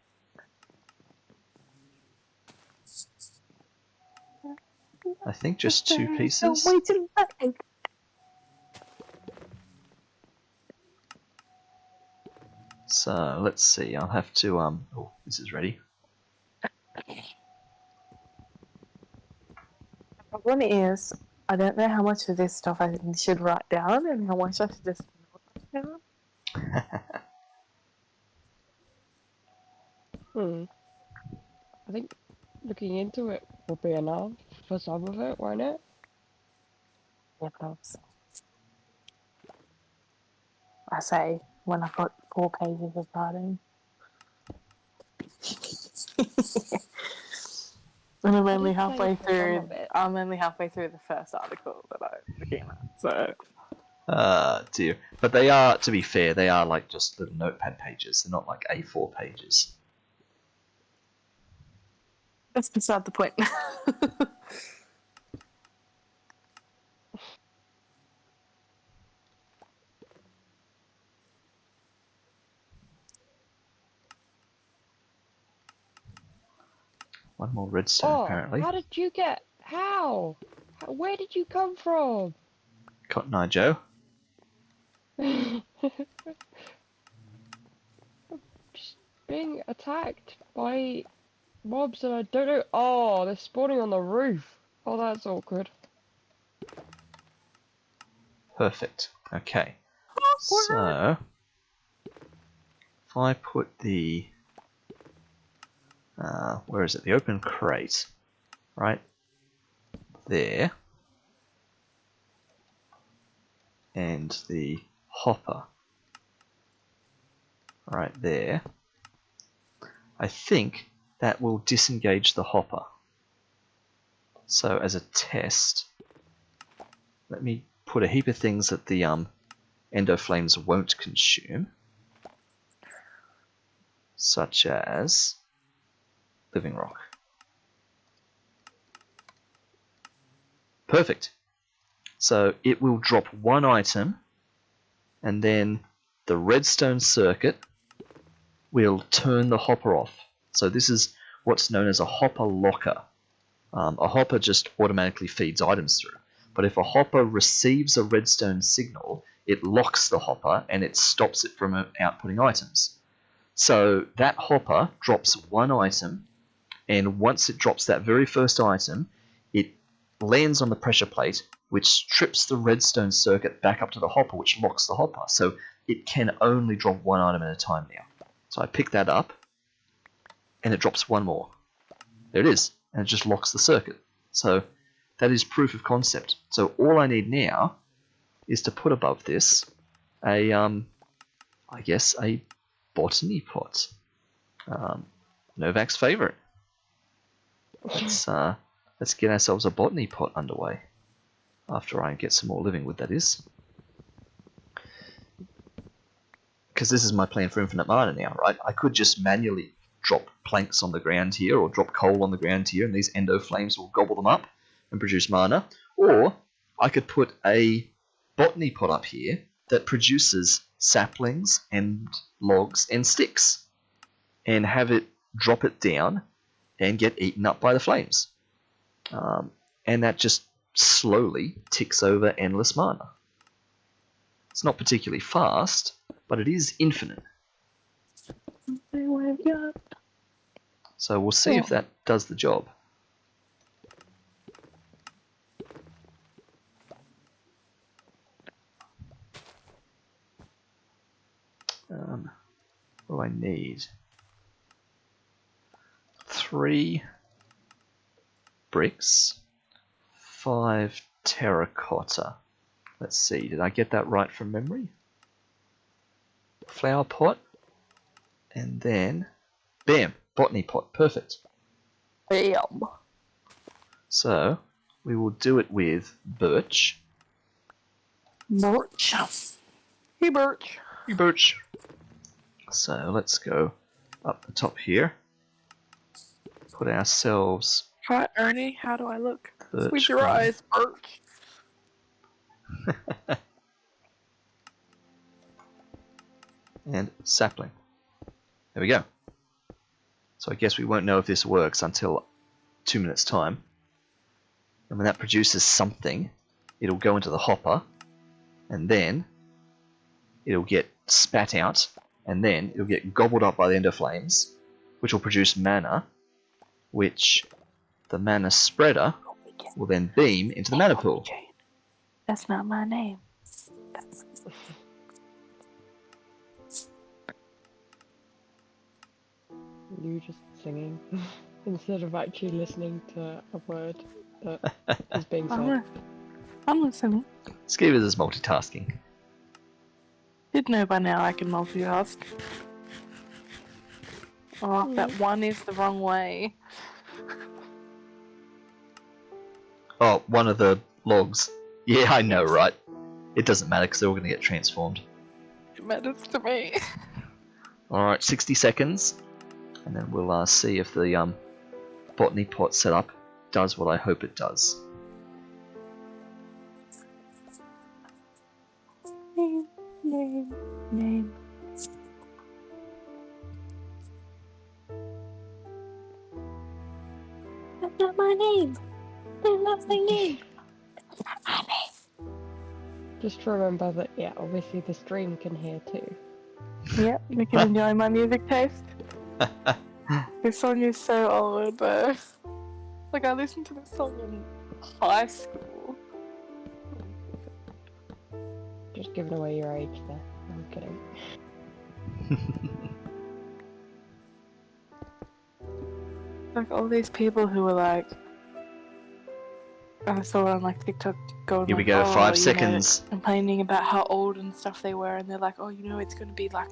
I think just 2 pieces. So let's see. I'll have to oh, this is ready. The problem is, I don't know how much of this stuff I should write down and how much I should just not write down. I think looking into it will be enough for some of it, won't it? Yeah, perhaps. I say when I've got 4 pages of writing. And I'm only halfway through. I'm only halfway through the first article that I'm looking at. So. Dear. But they are, to be fair, they are like just little notepad pages. They're not like A4 pages. That's beside the point. One more redstone, apparently. How did you get... How? Where did you come from? Cotton Eye Joe. Just being attacked by mobs and I don't know... Oh, they're spawning on the roof. Oh, that's awkward. Perfect. Okay. So, if I put the... where is it? The open crate. Right there. And the hopper. Right there. I think that will disengage the hopper. So as a test, let me put a heap of things that the endo flames won't consume, such as living rock. Perfect. So it will drop 1 item, and then the redstone circuit will turn the hopper off. So this is what's known as a hopper locker. A hopper just automatically feeds items through. But if a hopper receives a redstone signal, it locks the hopper and it stops it from outputting items. So that hopper drops 1 item, and once it drops that very first item, it lands on the pressure plate, which strips the redstone circuit back up to the hopper, which locks the hopper. So it can only drop 1 item at a time now. So I pick that up, and it drops 1 more. There it is, and it just locks the circuit. So that is proof of concept. So all I need now is to put above this a, I guess, a botany pot. Novak's favorite. Let's get ourselves a botany pot underway. After I get some more living wood, that is. Because this is my plan for Infinite Mana now, right? I could just manually drop planks on the ground here, or drop coal on the ground here, and these endo flames will gobble them up and produce mana. Or I could put a botany pot up here that produces saplings and logs and sticks, and have it drop it down and get eaten up by the flames. And that just slowly ticks over endless mana. It's not particularly fast, but it is infinite. So we'll see if that does the job. What do I need? 3 bricks, 5 terracotta. Let's see, did I get that right from memory? flower pot, and then, bam, botany pot, perfect. Bam. So, we will do it with birch. Birch. Hey, Birch. Hey, birch. So, let's go up the top here. Put ourselves Hi, Ernie. How do I look? birch With your garden. eyes, Birch. And sapling. There we go. So I guess we won't know if this works until 2 minutes time. And when that produces something, it'll go into the hopper, and then it'll get spat out, and then it'll get gobbled up by the ender flames, which will produce mana, which the mana spreader will then beam into the mana pool. That's not my name. You just singing instead of actually listening to a word that is being said. I'm listening. Skiv is multitasking. Did know by now I can multitask. Oh, that one is the wrong way. Oh, one of the logs. Yeah, I know, right? It doesn't matter because they're all going to get transformed. It matters to me. Alright, 60 seconds. And then we'll see if the botany pot setup does what I hope it does. Name. That's not my name. That's not my name. That's not my name. Just remember that, yeah, obviously the stream can hear too. Yep, you can enjoy my music taste. This song is so old, but like I listened to this song in high school. Just giving away your age there. I'm kidding. Like all these people who were like, I saw it on like TikTok going Here we like, go, oh, 5 you seconds. know, complaining about how old and stuff they were, and they're like, oh, you know, it's gonna be like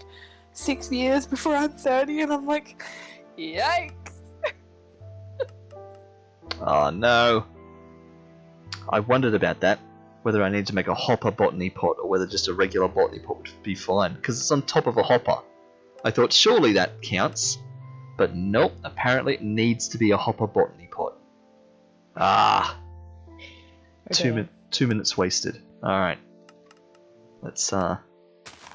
6 years before I'm 30, and I'm like, yikes. Oh no. I wondered about that. Whether I need to make a hopper botany pot or whether just a regular botany pot would be fine. Because it's on top of a hopper. I thought surely that counts. But nope, apparently it needs to be a hopper botany pot. Ah. Okay. 2 minutes wasted. Alright. Let's Well,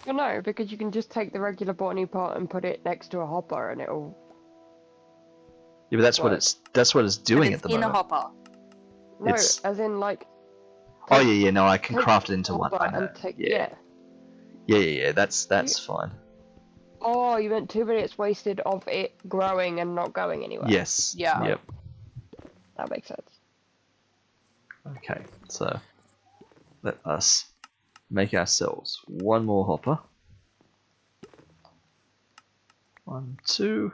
no, because you can just take the regular botany pot and put it next to a hopper and it'll... Yeah, but that's what it's doing And at it's the in moment. a hopper. No, It's- as in like... Oh yeah, no, I can take craft it into one. hopper I know. and take... Yeah. That's fine. Oh, you meant 2 minutes wasted of it growing and not going anywhere. Yes. Yeah. Yep. That makes sense. Okay, so let us make ourselves one more hopper. 1, 2,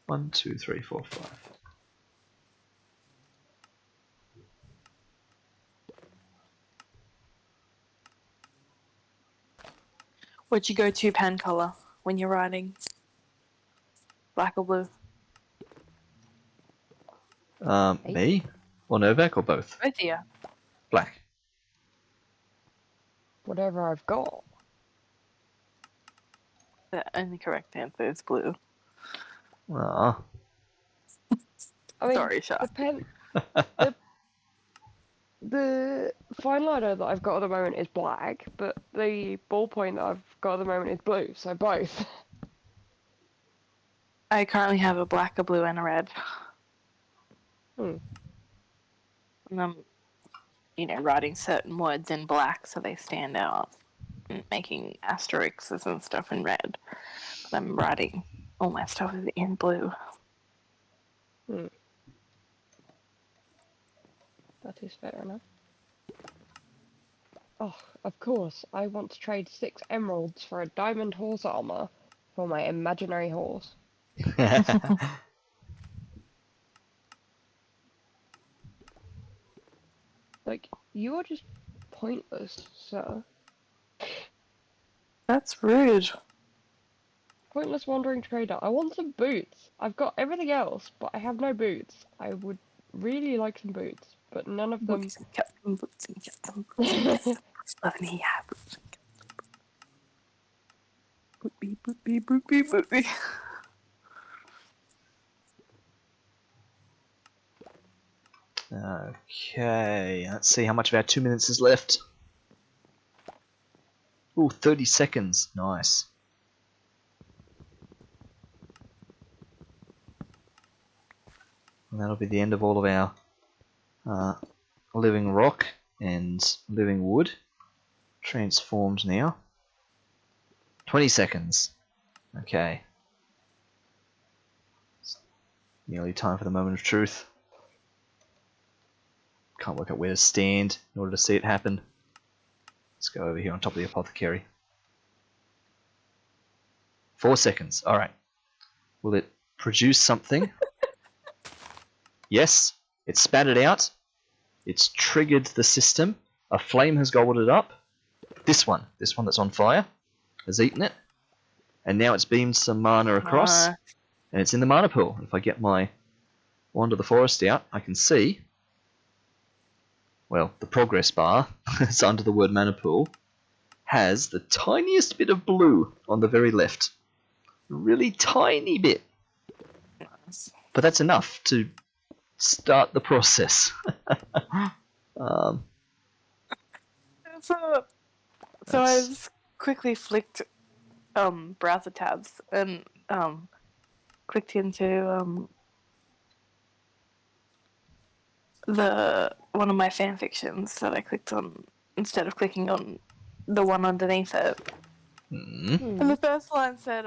1, 2, 3, 4, 5. What'd you go to pen color when you're writing? Black or blue? Me or Novak or both? Both of you. Black. Whatever I've got. The only correct answer is blue. Ah. I mean, Sorry, Shark. the fine liner that I've got at the moment is black, but the ballpoint that I've got at the moment is blue, so both. I currently have a black, a blue, and a red. Hmm. And I'm, writing certain words in black so they stand out. And making asterisks and stuff in red. But I'm writing all my stuff is in blue. Hmm. That is fair enough. Oh, of course, I want to trade 6 emeralds for a diamond horse armor for my imaginary horse. Like, you are just pointless, sir. That's rude. Pointless wandering trader. I want some boots. I've got everything else, but I have no boots. I would really like some boots, but none of them. Boots and Captain Boots and Captain Boots and Captain Boots. Let me have boots and Captain Boots. Boot me, boot me, boot me, boot me. Okay, let's see how much of our 2 minutes is left. Ooh, 30 seconds. Nice. And that'll be the end of all of our living rock and living wood. Transformed now. 20 seconds. Okay. It's nearly time for the moment of truth. Can't work out where to stand in order to see it happen. Let's go over here on top of the apothecary. 4 seconds. Alright. Will it produce something? Yes. It spat it out. It's triggered the system. A flame has gobbled it up. This one that's on fire, has eaten it. And now it's beamed some mana across. And it's in the mana pool. If I get my Wand of the Forest out, I can see, well, the progress bar, it's under the word mana pool, has the tiniest bit of blue on the very left. A really tiny bit. But that's enough to start the process. So I just quickly flicked browser tabs and clicked into the one of my fan fictions that I clicked on instead of clicking on the one underneath it. Mm. And the first line said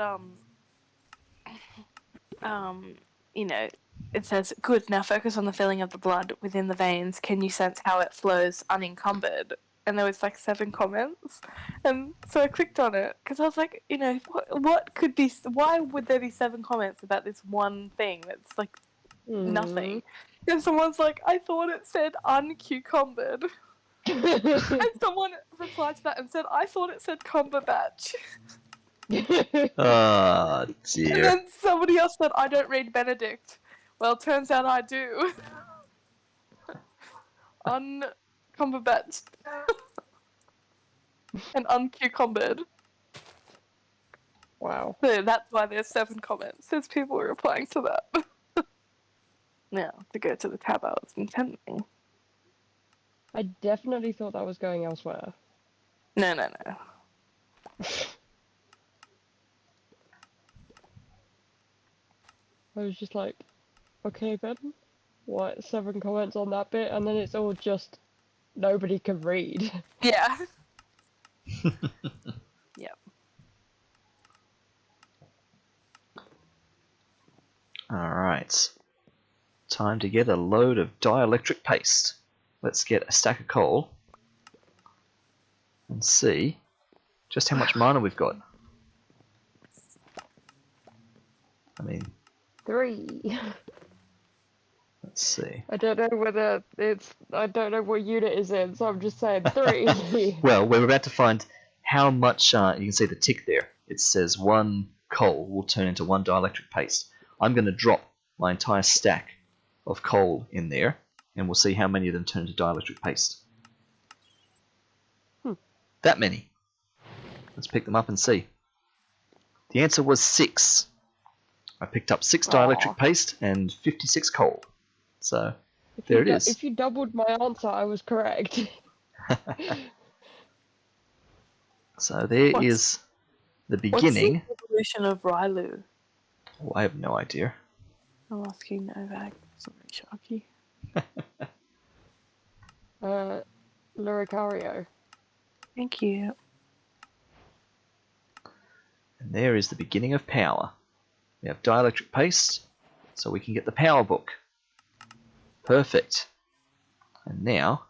you know, it says, good, now focus on the feeling of the blood within the veins. Can you sense how it flows unencumbered? And there was like 7 comments. And so I clicked on it because I was like, you know, what could be, why would there be 7 comments about this one thing that's like nothing? And someone's like, I thought it said uncucumbered. And someone replied to that and said, I thought it said Cumberbatch. Oh, And dear. then somebody else said, I don't read Benedict. Well, turns out I do. Uncumberbatched. And uncucumbered. Wow. So that's why there's 7 comments. There's people replying to that. Now, to go to the tab I was intending. I definitely thought that was going elsewhere. No. I was just like, okay then, what, 7 comments on that bit, and then it's all just nobody can read. Yeah. Yep. Alright. Time to get a load of dielectric paste. Let's get a stack of coal and see just how much mana we've got. I mean, 3. let's see. I don't know whether it's, I don't know what unit is in, so I'm just saying 3. Well, we're about to find how much, you can see the tick there. It says 1 coal will turn into 1 dielectric paste. I'm going to drop my entire stack of coal in there, and we'll see how many of them turn into dielectric paste. That many. Let's pick them up and see. The answer was 6. I picked up 6 dielectric paste and 56 coal. So, there it is. If you doubled my answer, I was correct. So there is the beginning. What's the evolution of Rylu? Oh, I have no idea. I'm asking Novak. Sorry, Sharky. Luricario. Thank you. And there is the beginning of power. We have dielectric paste, so we can get the power book. Perfect. And now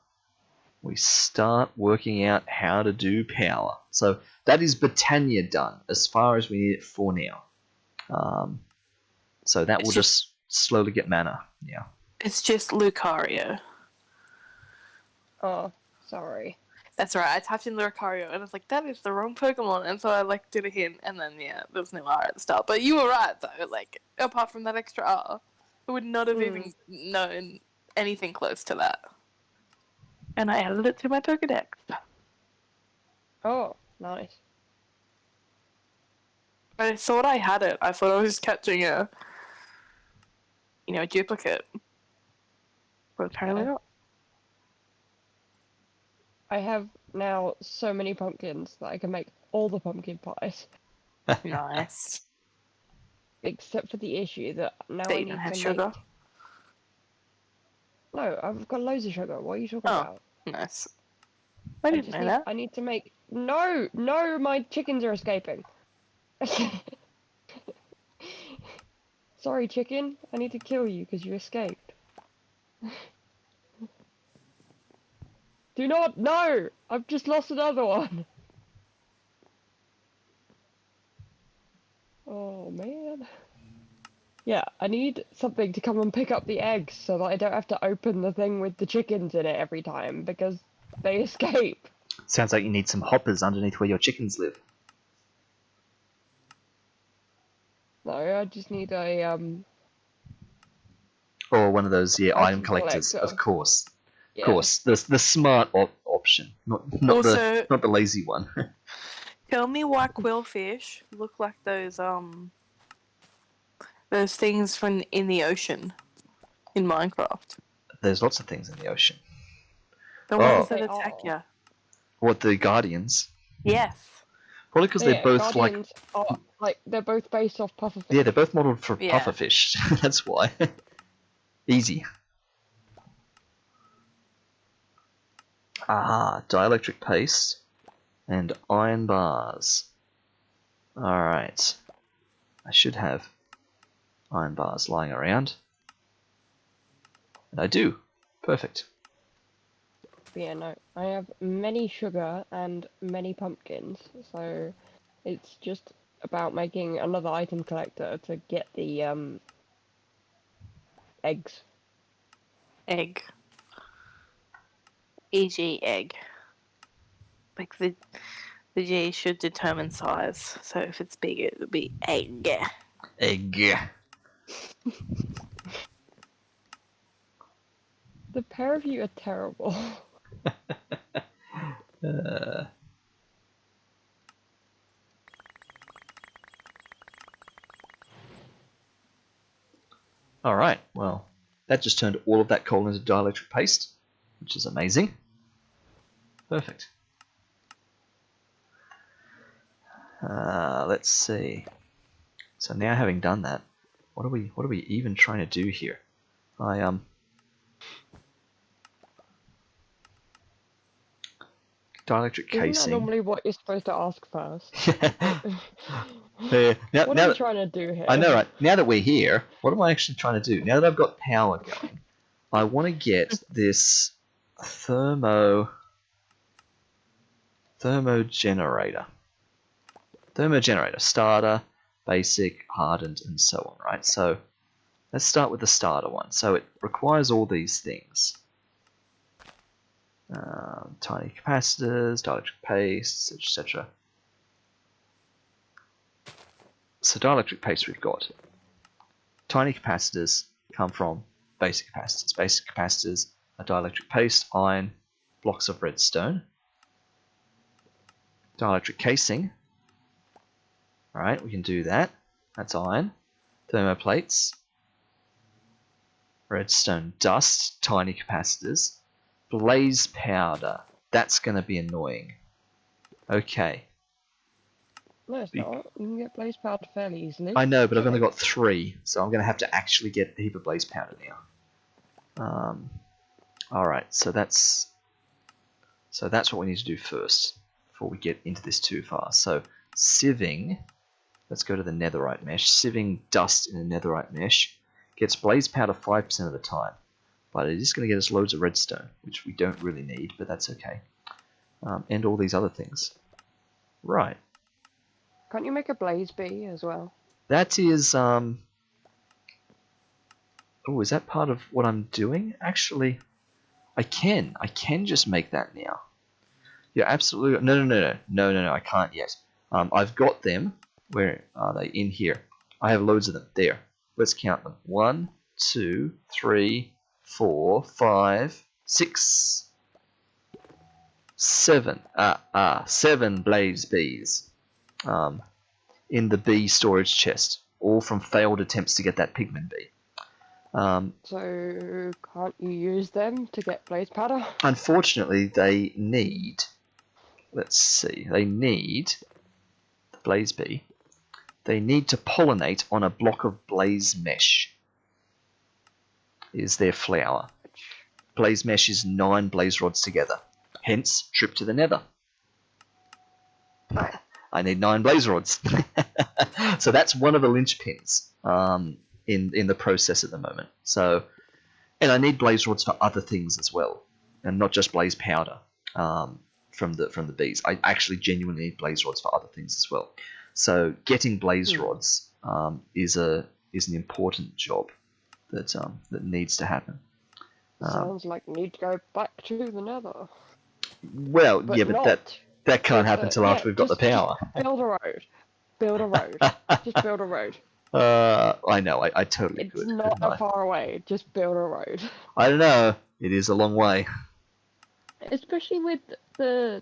we start working out how to do power. So that is Britannia done, as far as we need it for now. So that will just slowly get mana. Yeah. It's just Lucario. Oh, sorry. That's right. I typed in Lucario and I was like, that is the wrong Pokemon. And so I like did a hint, and then yeah, there was no R at the start. But you were right though. Like apart from that extra R, I would not have even known anything close to that. And I added it to my Pokedex. Oh, nice. I thought I had it. I thought I was catching a duplicate. But apparently not. I have now so many pumpkins that I can make all the pumpkin pies. Nice. Except for the issue that now That I you need don't have to sugar. make... No, I've got loads of sugar. What are you talking Oh. about? Nice. I didn't know that. I need to make... No! No! My chickens are escaping! Sorry, chicken. I need to kill you because you escaped. Do not! No! I've just lost another one! Oh, man. Yeah, I need something to come and pick up the eggs so that I don't have to open the thing with the chickens in it every time because they escape. Sounds like you need some hoppers underneath where your chickens live. No, I just need a, Or one of those, item item collectors, collector. of course. Yeah. Of course, the smart option, not Also- the lazy one. Tell me why quillfish look like those things from in the ocean in Minecraft. There's lots of things in the ocean. The Oh. ones that They attack are. you. What, the Guardians? Yes. Probably because Yeah, they're both Guardians are, like, they're both based off pufferfish. yeah, they're both modeled for Yeah. pufferfish. That's why. Easy. Ah, dielectric paste and iron bars. Alright. I should have iron bars lying around. And I do. Perfect. Yeah, no. I have many sugar and many pumpkins, so it's just about making another item collector to get the, eggs. Egg. E.g. egg. Like the G should determine size. So if it's big, it would be egg. Egg. The pair of you are terrible. Alright, well, that just turned all of that coal into dielectric paste, which is amazing. Perfect. Let's see. So now having done that, what are we even trying to do here? Dielectric Isn't that casing. normally what you're supposed to ask first? Yeah, What are we trying to do here? I know, right? Now that we're here, what am I actually trying to do? Now that I've got power going, I want to get this thermo generator. Thermo generator, starter, basic, hardened, and so on, right? So let's start with the starter one. So it requires all these things. Tiny capacitors, dielectric paste, etc. So dielectric paste we've got. Tiny capacitors come from basic capacitors. Basic capacitors are dielectric paste, iron, blocks of redstone. Dielectric casing. Alright, we can do that. That's iron. Thermoplates. Redstone dust, tiny capacitors. Blaze powder. That's going to be annoying. Okay. No, it's not. You can get blaze powder fairly easily. I know, but I've only got 3, so I'm going to have to actually get a heap of blaze powder now. Alright, so that's what we need to do first before we get into this too far. So sieving, let's go to the netherite mesh. Sieving dust in a netherite mesh gets blaze powder 5% of the time, but it is going to get us loads of redstone, which we don't really need, but that's okay. And all these other things. Right. Can't you make a blaze bee as well? That is, oh, is that part of what I'm doing? Actually, I can just make that now. Yeah, absolutely. No. I can't yet. I've got them. Where are they? In here. I have loads of them. There. Let's count them. 1, 2, 3, 4, 5, 6, 7. 7 blaze bees. In the bee storage chest, all from failed attempts to get that pigment bee. So can't you use them to get blaze powder? Unfortunately, they need. Let's see. They need the blaze bee. They need to pollinate on a block of blaze mesh. Is their flower. Blaze mesh is 9 blaze rods together. Hence, trip to the nether. I need 9 blaze rods. So that's one of the linchpins in the process at the moment. So, and I need blaze rods for other things as well, and not just blaze powder from the bees. I actually genuinely need blaze rods for other things as well. So getting blaze rods is an important job that needs to happen. Sounds like need to go back to the nether. Well, But yeah, but not that can't happen till after we've got the power. Just build a road. Build a road. Just build a road. I know, I totally It's could. not couldn't I? far away. Just build a road. I don't know. It is a long way. Especially with the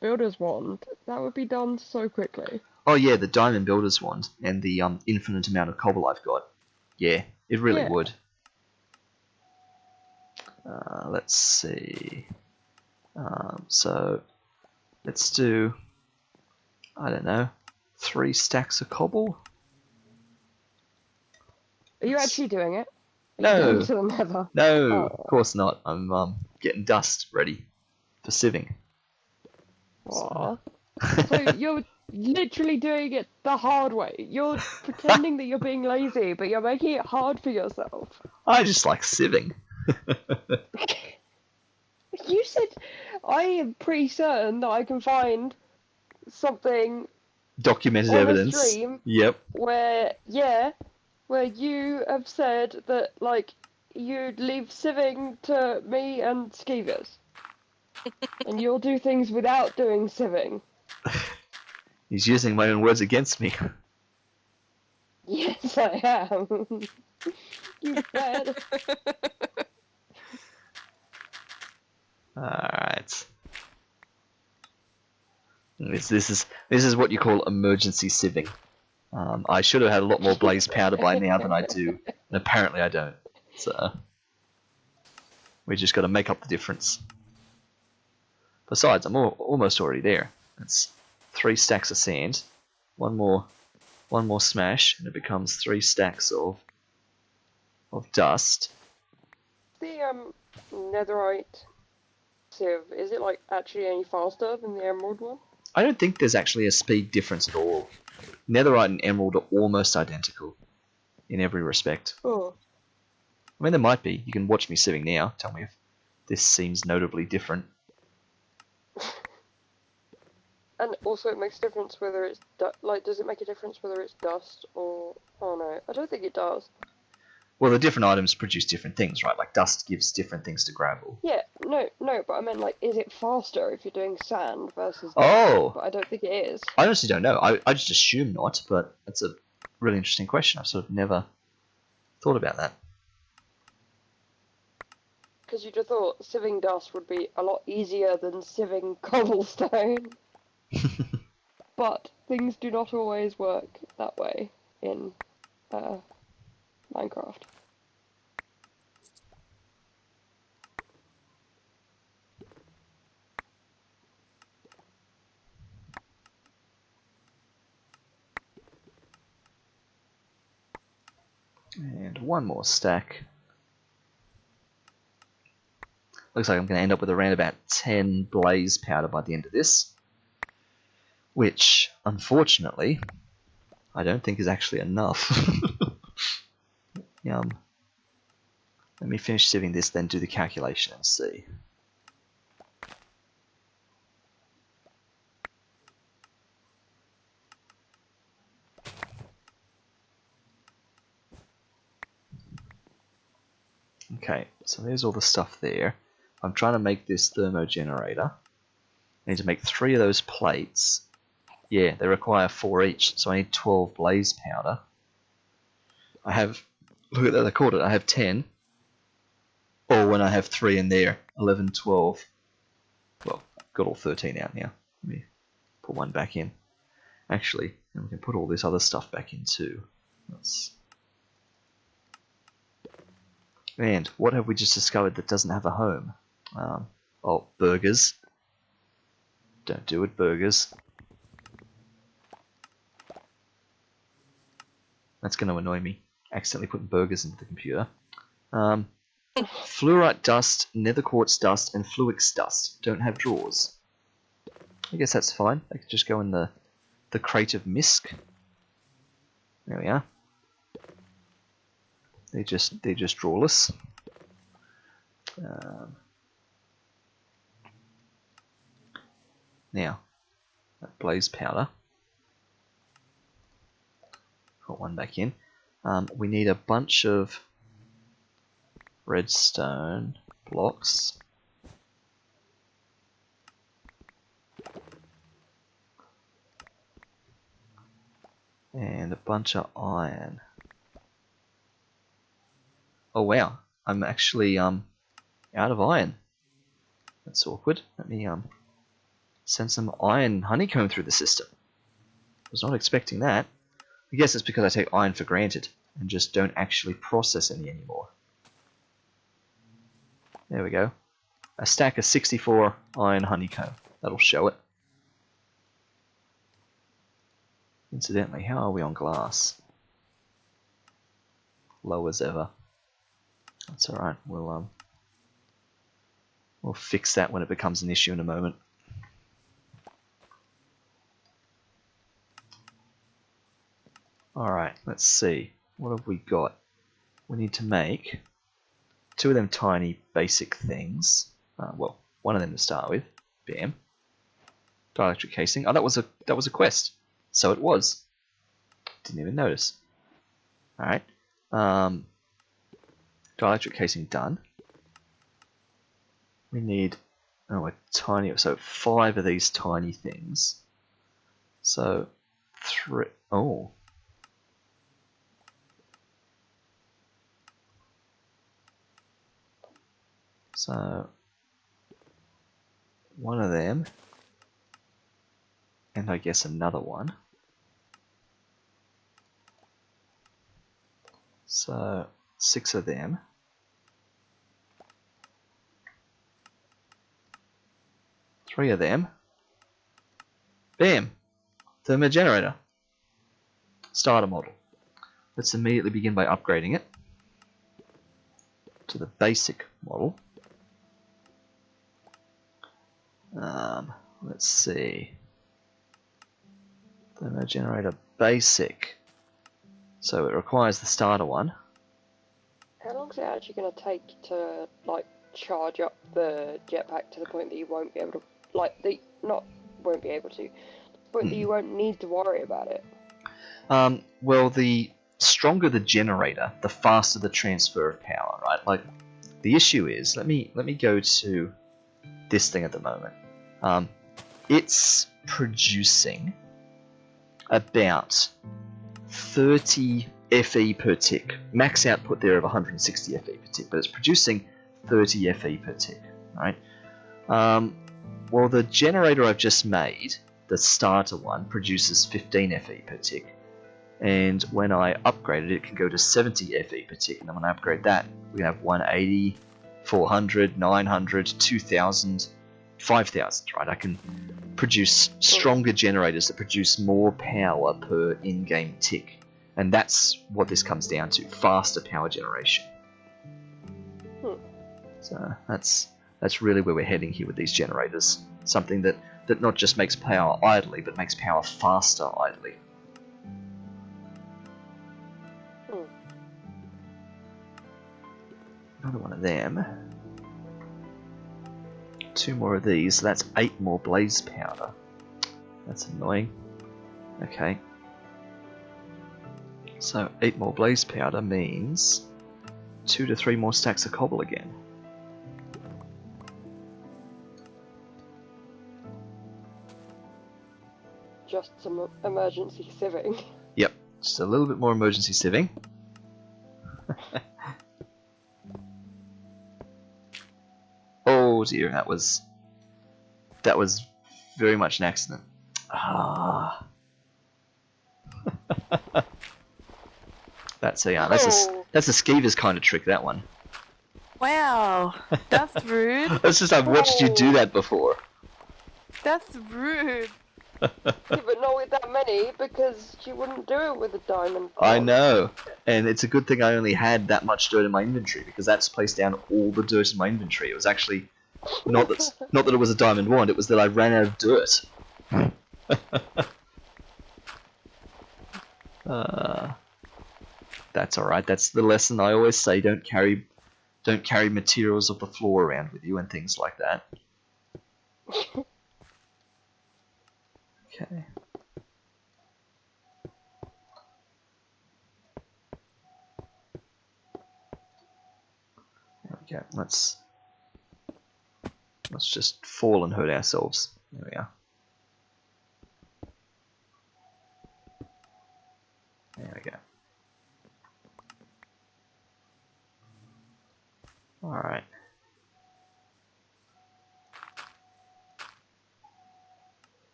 builder's wand, that would be done so quickly. Oh yeah, the diamond builder's wand and the infinite amount of cobble I've got. Yeah, it really would. Let's see. So let's do, I don't know, 3 stacks of cobble. Are you actually doing it? No. To the nether? No, Oh. of course not. I'm getting dust ready for sieving. Aw. So you're literally doing it the hard way. You're pretending that you're being lazy, but you're making it hard for yourself. I just like sieving. You said I am pretty certain that I can find something Documented on evidence. a stream Yep. where you have said that you'd leave sieving to me and Skeevers. And you'll do things without doing sieving. He's using my own words against me. Yes, I am. You bet. Alright. This is what you call emergency sieving. I should have had a lot more blaze powder by now than I do, and apparently I don't. So we just got to make up the difference. Besides, I'm almost already there. It's 3 stacks of sand, one more smash, and it becomes 3 stacks of dust. The netherite sieve, is it actually any faster than the emerald one? I don't think there's actually a speed difference at all. Netherite and emerald are almost identical in every respect. Oh. I mean, there might be. You can watch me sieving now. Tell me if this seems notably different. And also it makes a difference whether it's does it make a difference whether it's dust or oh no, I don't think it does. Well, the different items produce different things, right? Like dust gives different things to gravel. Yeah, no, but I meant is it faster if you're doing sand versus dust? Oh! But I don't think it is. I honestly don't know. I just assume not, but that's a really interesting question. I've sort of never thought about that. Because you'd have thought sieving dust would be a lot easier than sieving cobblestone. But things do not always work that way in Minecraft. And one more stack. Looks like I'm going to end up with around about 10 blaze powder by the end of this. Which, unfortunately, I don't think is actually enough. Let me finish sieving this, then do the calculation and see. Okay, so there's all the stuff there. I'm trying to make this thermo generator. I need to make 3 of those plates. Yeah, they require 4 each, so I need 12 blaze powder. I have, look at that, I called it, I have 10. Or when I have 3 in there, 11, 12. Well, I've got all 13 out now. Let me put one back in. Actually, and we can put all this other stuff back in too. And what have we just discovered that doesn't have a home? Oh, burgers. Don't do it, burgers. That's going to annoy me. Accidentally putting burgers into the computer. Fluorite dust, nether quartz dust, and fluix dust don't have drawers. I guess that's fine. They could just go in the crate of misc. There we are. They're just drawless. Now, that blaze powder. Got one back in. We need a bunch of redstone blocks. And a bunch of iron. Oh wow, I'm actually out of iron. That's awkward. Let me send some iron honeycomb through the system. Was not expecting that. I guess it's because I take iron for granted and just don't actually process any anymore. There we go. A stack of 64 iron honeycomb. That'll show it. Incidentally, how are we on glass? Low as ever. That's alright. We'll fix that when it becomes an issue in a moment. Alright, let's see. What have we got? We need to make 2 of them tiny basic things. Well, one of them to start with. Bam. Dielectric casing. Oh, that was a quest. So it was. Didn't even notice. Alright. Dielectric casing done. We need a tiny, so 5 of these tiny things. So 3. Oh. So 1 of them, and I guess another one. So 6 of them. Three of them. Bam! Thermo generator. Starter model. Let's immediately begin by upgrading it to the basic model. Let's see. Thermo generator basic. So it requires the starter one. How long is it actually going to take to like charge up the jetpack to the point that you won't be able to, won't be able to, the point that you won't need to worry about it? Well, the stronger the generator, the faster the transfer of power, right? Like, the issue is, let me go to this thing at the moment. It's producing about 30 FE per tick. Max output there of 160 FE per tick, but it's producing 30 FE per tick, right? Well, the generator I've just made, the starter one, produces 15 FE per tick. And when I upgrade it, it can go to 70 FE per tick. And then when I upgrade that, we have 180, 400, 900, 2000, 5000, right? I can produce stronger generators that produce more power per in-game tick. And that's what this comes down to, faster power generation. So that's really where we're heading here with these generators. Something that not just makes power idly, but makes power faster idly. Another one of them. 2 more of these, so that's 8 more blaze powder. That's annoying. Okay. So 8 more blaze powder means 2 to 3 more stacks of cobble again. some emergency sieving. Yep, just a little bit more emergency sieving. Oh dear, that was very much an accident. Ah. That's a skeever's kind of trick, that one. Wow, that's rude. It's just I've watched you do that before. That's rude. Yeah, but not with that many, because she wouldn't do it with a diamond. I know, and it's a good thing I only had that much dirt in my inventory, because that's placed down all the dirt in my inventory. It was actually not that it was a diamond wand, it was that I ran out of dirt. That's alright, that's the lesson I always say, don't carry materials of the floor around with you and things like that. Okay. There we go. Let's just fall and hurt ourselves. There we are. There we go. Alright.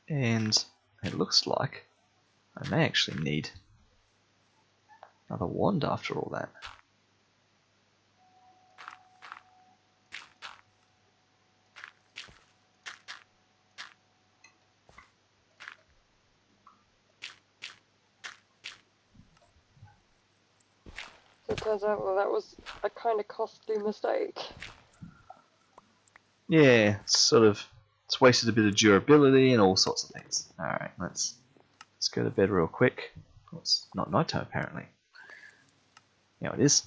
And it looks like I may actually need another wand after all that. So it turns out, well, that was a kind of costly mistake. Yeah, it's wasted a bit of durability and all sorts of things. Alright, let's go to bed real quick. Well, it's not nighttime apparently. Yeah, it is.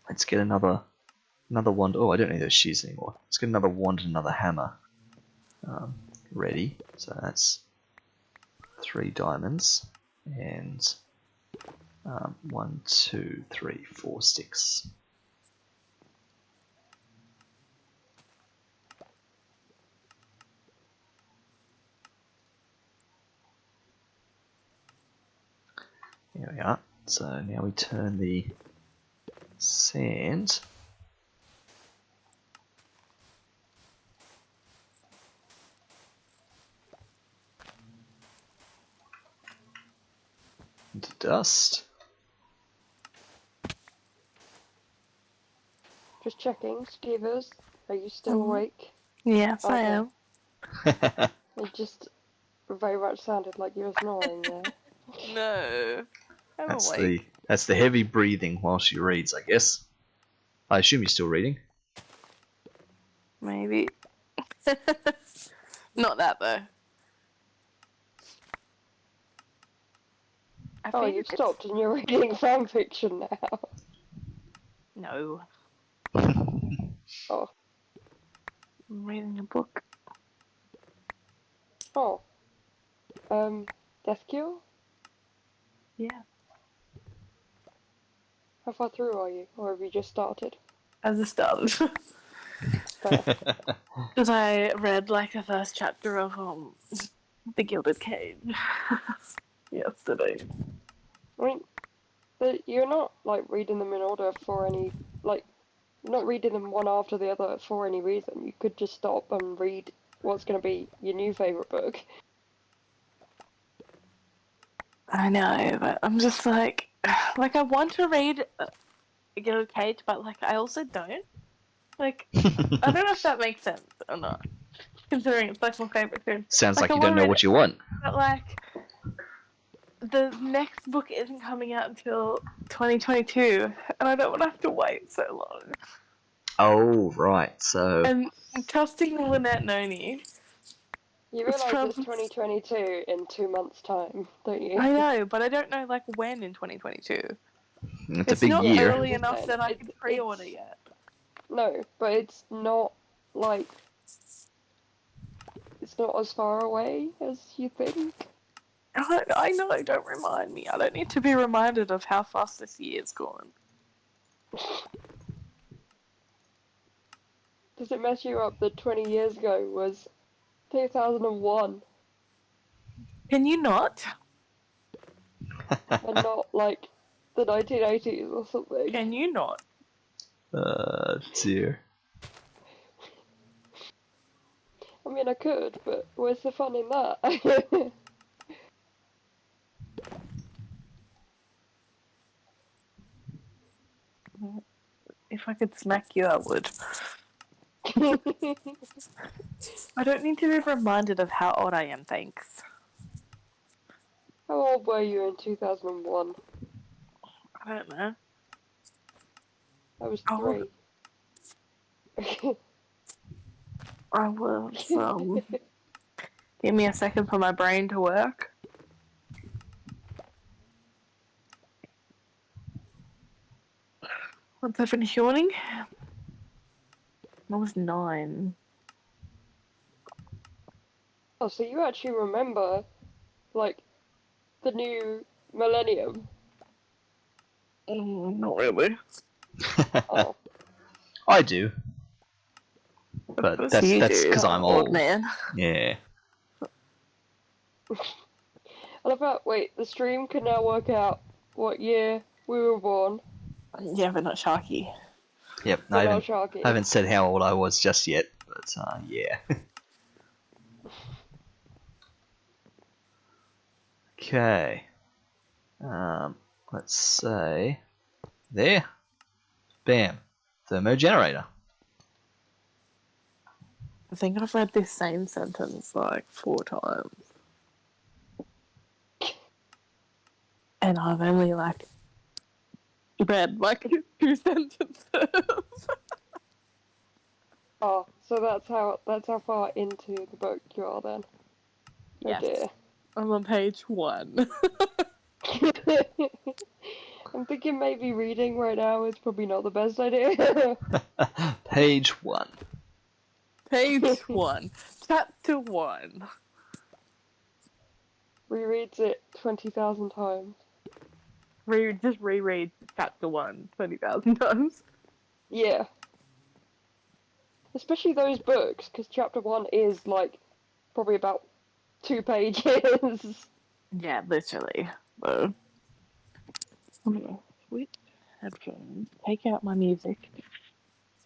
Let's get another wand. Oh, I don't need those shoes anymore. Let's get another wand and another hammer ready. So that's 3 diamonds and 1, 2, 3, 4 sticks. Here we are. So now we turn the sand into dust. Just checking, Skeevers, are you still awake? Yes, I Okay. am. It just very much sounded like you were snoring there. No, I'm That's awake. the heavy breathing while she reads, I guess. I assume you're still reading. Maybe. Not that though. I Oh, think you've it's- stopped and you're reading fan fiction now. No, Oh. I'm reading a book. Oh. Death Cure? Yeah. How far through are you? Or have you just started? As a start. Fair. Because I read like the first chapter of The Gilded Cage yesterday. I mean, you're not, like, reading them in order for any, like, not reading them one after the other for any reason. You could just stop and read what's going to be your new favourite book. I know, but I'm just like I want to read The Gilded Cage, but like I also don't. Like, I don't know if that makes sense or not, considering it's like my favourite food. Sounds like I you don't know wanna read what it, you want. but like the next book isn't coming out until 2022, and I don't want to have to wait so long. Oh, right. So And trusting Lynette Noni. You It's realise from- it's 2022 in 2 months' time, don't you? I know, but I don't know like when in 2022. it's a It's big not year. early Yeah, enough that I it's- can pre-order yet. No, but it's not, like, it's not as far away as you think. I know, don't remind me. I don't need to be reminded of how fast this year's gone. does it mess you up that 20 years ago was 2001 Can you not? and not like the 1980s or something? Can you not? Dear. I mean, I could, but where's the fun in that? If I could smack you, I would. I don't need to be reminded of how old I am, thanks. How old were you in 2001? I don't know. I was Oh. 3. I was, give me a second for my brain to work. Once I finish yawning, I was 9. Oh, so you actually remember, like, the new millennium? Not really. Oh. I do. But course that's you do, because I'm old. man. Yeah. And about, wait, the stream can now work out what year we were born. Yeah, but not Sharky. Yep. But I not haven't, Sharky. I haven't said how old I was just yet, but yeah. Okay. Let's say there. Bam. Thermogenerator. I think I've read this same sentence like 4 times. And I've only like read like 2 sentences. Oh, so that's how far into the book you are then. Yes. Oh dear. I'm on page 1. I'm thinking maybe reading right now is probably not the best idea. Page 1. Page 1. Chapter 1. Rereads it 20,000 times. Just reread chapter 1 20,000 times. Yeah. Especially those books, because chapter 1 is like probably about 2 pages. Yeah, literally. So, I'm gonna switch headphones, take out my music,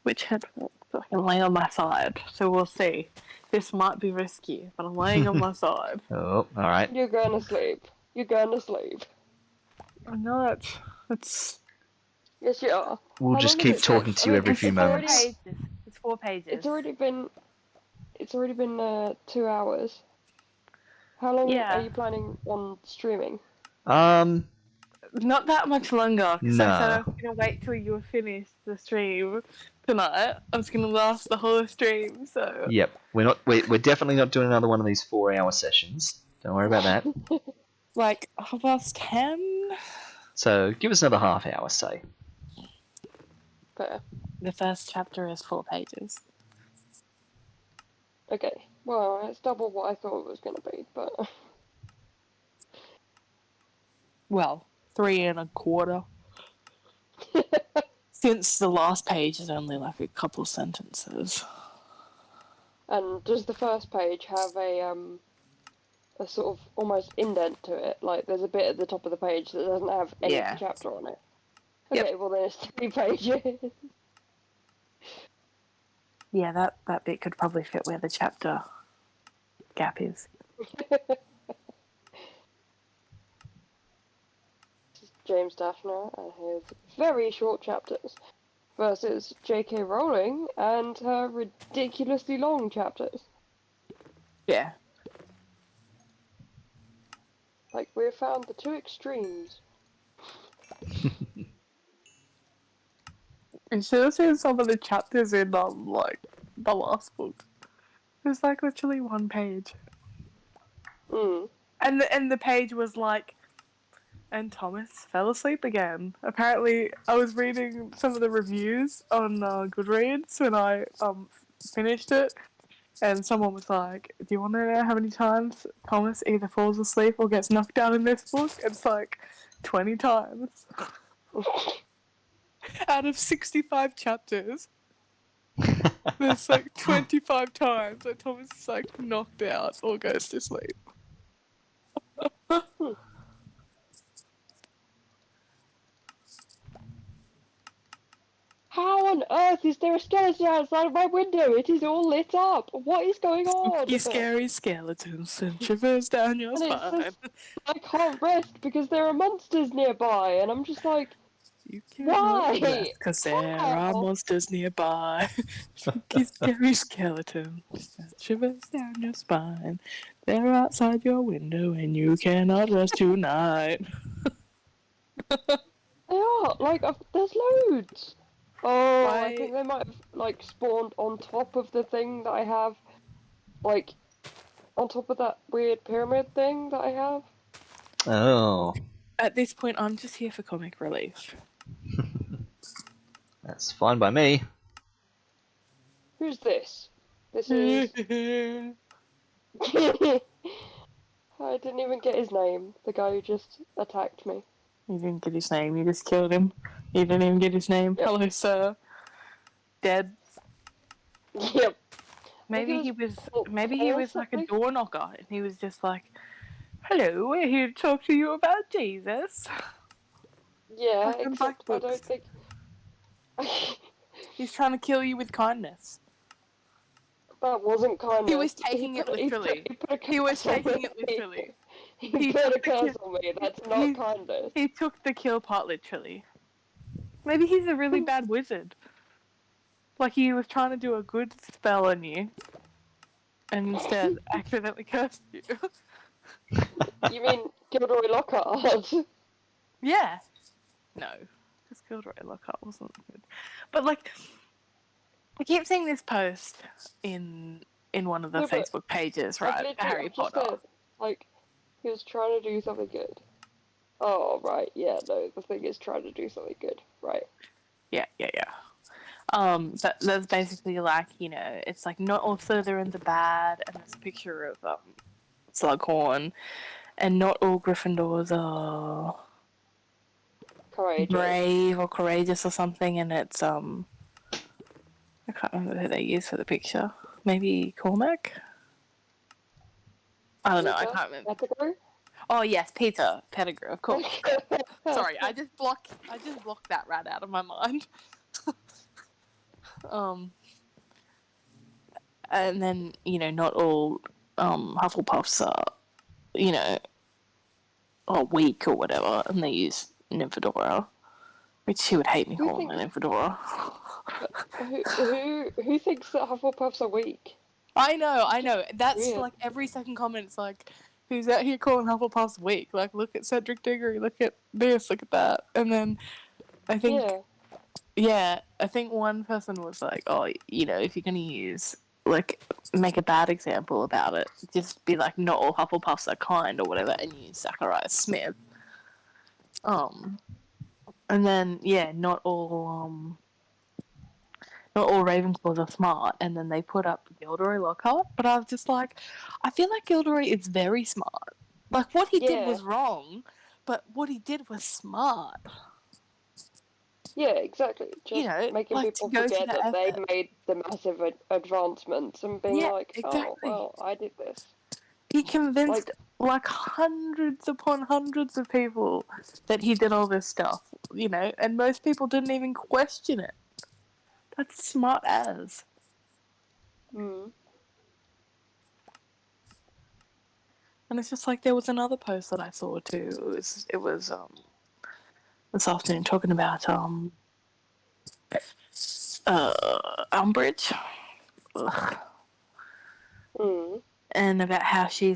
switch headphones so I can lay on my side. So we'll see. This might be risky, but I'm laying on my side. Oh, alright. You're going to sleep. You're going to sleep. I know it's Yes, you are. We'll How just long does keep it talking take? to you every it's few already- moments. It's 4 pages. It's already been 2 hours. How long Yeah. are you planning on streaming? Not that much longer, because I said I No. was going to wait till you were finished the stream tonight. I was going to last the whole stream, so... Yep. We're definitely not doing another one of these 4-hour sessions. Don't worry about that. Like, 10:30? So give us another half hour, say. Fair. The first chapter is 4 pages. Okay. Well, it's double what I thought it was going to be, but... Well, 3 1/4. Since the last page is only like a couple sentences. And does the first page have a sort of almost indent to it? Like, there's a bit at the top of the page that doesn't have any Yeah. chapter on it. Yep. Okay, well then it's 3 pages. Yeah, that bit could probably fit where the chapter gap is. James Daphner and his very short chapters versus J.K. Rowling and her ridiculously long chapters. Yeah. Like, we have found the 2 extremes. You should have seen some of the chapters in like the last book. It was like literally 1 page. Mm. And the page was like, and Thomas fell asleep again. Apparently, I was reading some of the reviews on Goodreads when I finished it, and someone was like, "Do you want to know how many times Thomas either falls asleep or gets knocked down in this book?" It's like 20 times out of 65 chapters. There's like 25 times that Thomas is like knocked out or goes to sleep. How on earth is there a skeleton outside of my window? It is all lit up. What is going on? Spooky, scary skeletons and shivers down your And it spine. says I can't rest because there are monsters nearby, and I'm just like, You can't why? rest because there are How? monsters nearby. Spooky, scary skeletons and shivers down your spine. They're outside your window and you cannot rest tonight. They are like there's loads. Oh, I I- think they might have like spawned on top of the thing that I have, like on top of that weird pyramid thing that I have. Oh, At this point, I'm just here for comic relief. that's fine by me. Who's this? This is. I didn't even get his name. The guy who just attacked me. You didn't get his name, you just killed him. You didn't even get his name. Yep. Hello, sir. Dead. Yep. Maybe he was like a something. door knocker and he was just like, hello, we're here to talk to you about Jesus. Yeah, Fucking except I black don't books. think. He's trying to kill you with kindness. That wasn't kindness. He was taking it literally. He was taking it literally. He put a curse on me. That's not kindness. He took the kill part literally. Maybe he's a really bad wizard. Like he was trying to do a good spell on you, and instead accidentally cursed you. You mean Gilderoy Lockhart? Yeah. No. Because Gilderoy Lockhart wasn't good. But like, I keep seeing this post in one of the No, but Facebook pages, I've right? literally- Harry I've just Potter. said, like, he was trying to do something good. Oh, right, yeah, no, the thing is trying to do something good, right. Yeah. That's basically like, you know, it's like not all Slytherins are bad, and there's a picture of Slughorn, and not all Gryffindors are Courageous. brave or courageous or something, and it's I can't remember who they used for the picture. Maybe Cormac? I don't know, I can't remember. Pettigrew? Oh yes, Peter Pettigrew, of course. Sorry, I just blocked that rat out of my mind. And then, you know, not all Hufflepuffs are, you know, are weak or whatever, and they use Nymphadora, which she would hate me calling her Nymphadora. Who thinks that Hufflepuffs are weak? I know. That's Weird. like every second comment's like, who's out here calling Hufflepuffs weak? Like, look at Cedric Diggory, look at this, look at that. And then I think, I think one person was like, oh, you know, if you're going to use, like, make a bad example about it, just be like, not all Hufflepuffs are kind or whatever, and use Zachariah Smith. And then, yeah, not all Ravenclaws are smart, and then they put up Gilderoy Lockhart, but I was just like, I feel like Gilderoy is very smart. Like, what he did was wrong, but what he did was smart. Yeah, exactly. Just You know, making like, people to go to forget the that they effort. made the massive advancements and being like, exactly. oh, well, I did this. He convinced, like hundreds upon hundreds of people that he did all this stuff, you know, and most people didn't even question it. That's smart as. Mm. And it's just like there was another post that I saw too. It was this afternoon talking about Umbridge. Ugh. Mm. And about how she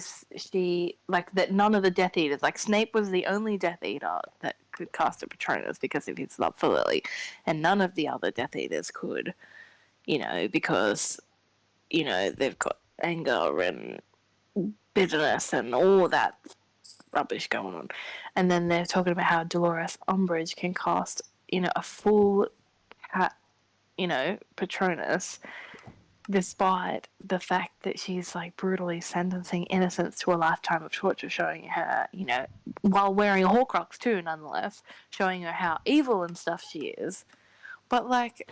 like that none of the Death Eaters, like Snape was the only Death Eater that could cast a Patronus because of his love for Lily, and none of the other Death Eaters could, you know, because, you know, they've got anger and bitterness and all that rubbish going on. And then they're talking about how Dolores Umbridge can cast, you know, a full cat, you know, Patronus, despite the fact that she's like brutally sentencing innocents to a lifetime of torture, showing her, you know, while wearing a Horcrux too, nonetheless, showing her how evil and stuff she is. But like,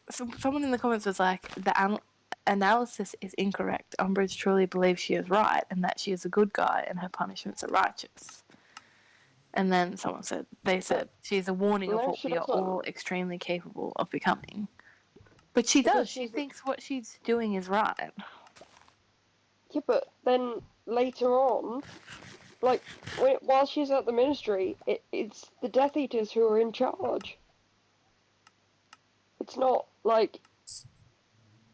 someone in the comments was like, the analysis is incorrect. Umbridge truly believes she is right and that she is a good guy and her punishments are righteous. And then someone said, she's a warning of No, what she we are doesn't. all extremely capable of becoming. But she Because does. She thinks what she's doing is right. Yeah, but then later on, like, while she's at the Ministry, it's the Death Eaters who are in charge. It's not, like...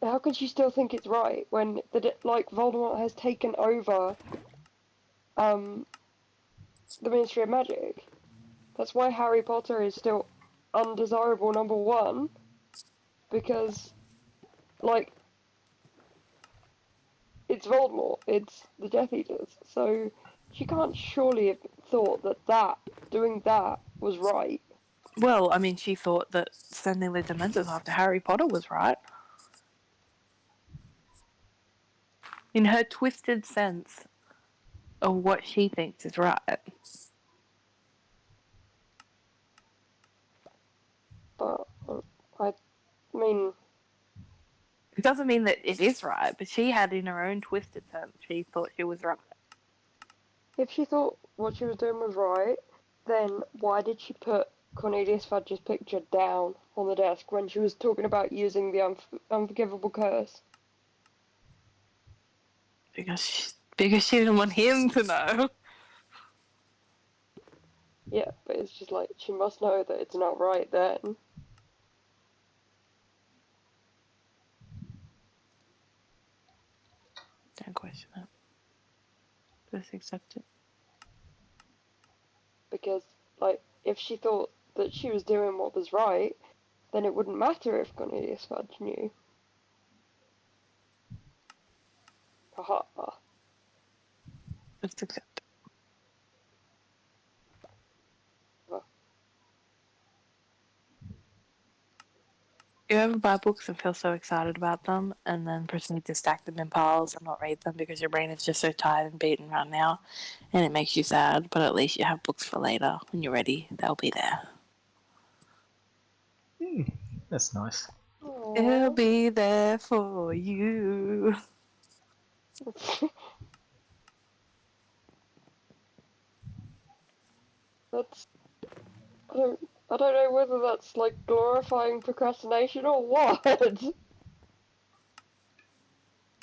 How can she still think it's right when, Voldemort has taken over, the Ministry of Magic? That's why Harry Potter is still undesirable number one, because, like, it's Voldemort, it's the Death Eaters, so she can't surely have thought that doing that was right. Well, I mean, she thought that sending the Dementors after Harry Potter was right. In her twisted sense of what she thinks is right. But, I mean... It doesn't mean that it is right, but she had in her own twisted sense, she thought she was right. If she thought what she was doing was right, then why did she put Cornelius Fudge's picture down on the desk when she was talking about using the unforgivable curse? Because she didn't want him to know. Yeah, but it's just like, she must know that it's not right then. Don't question it. Just accept it. Because, like, if she thought that she was doing what was right, then it wouldn't matter if Cornelius Fudge knew. Haha. Just accept it. You ever buy books and feel so excited about them and then proceed to stack them in piles and not read them because your brain is just so tired and beaten right now and it makes you sad, but at least you have books for later. When you're ready, they'll be there. That's nice. They'll be there for you. That's... I don't know whether that's, like, glorifying procrastination or what.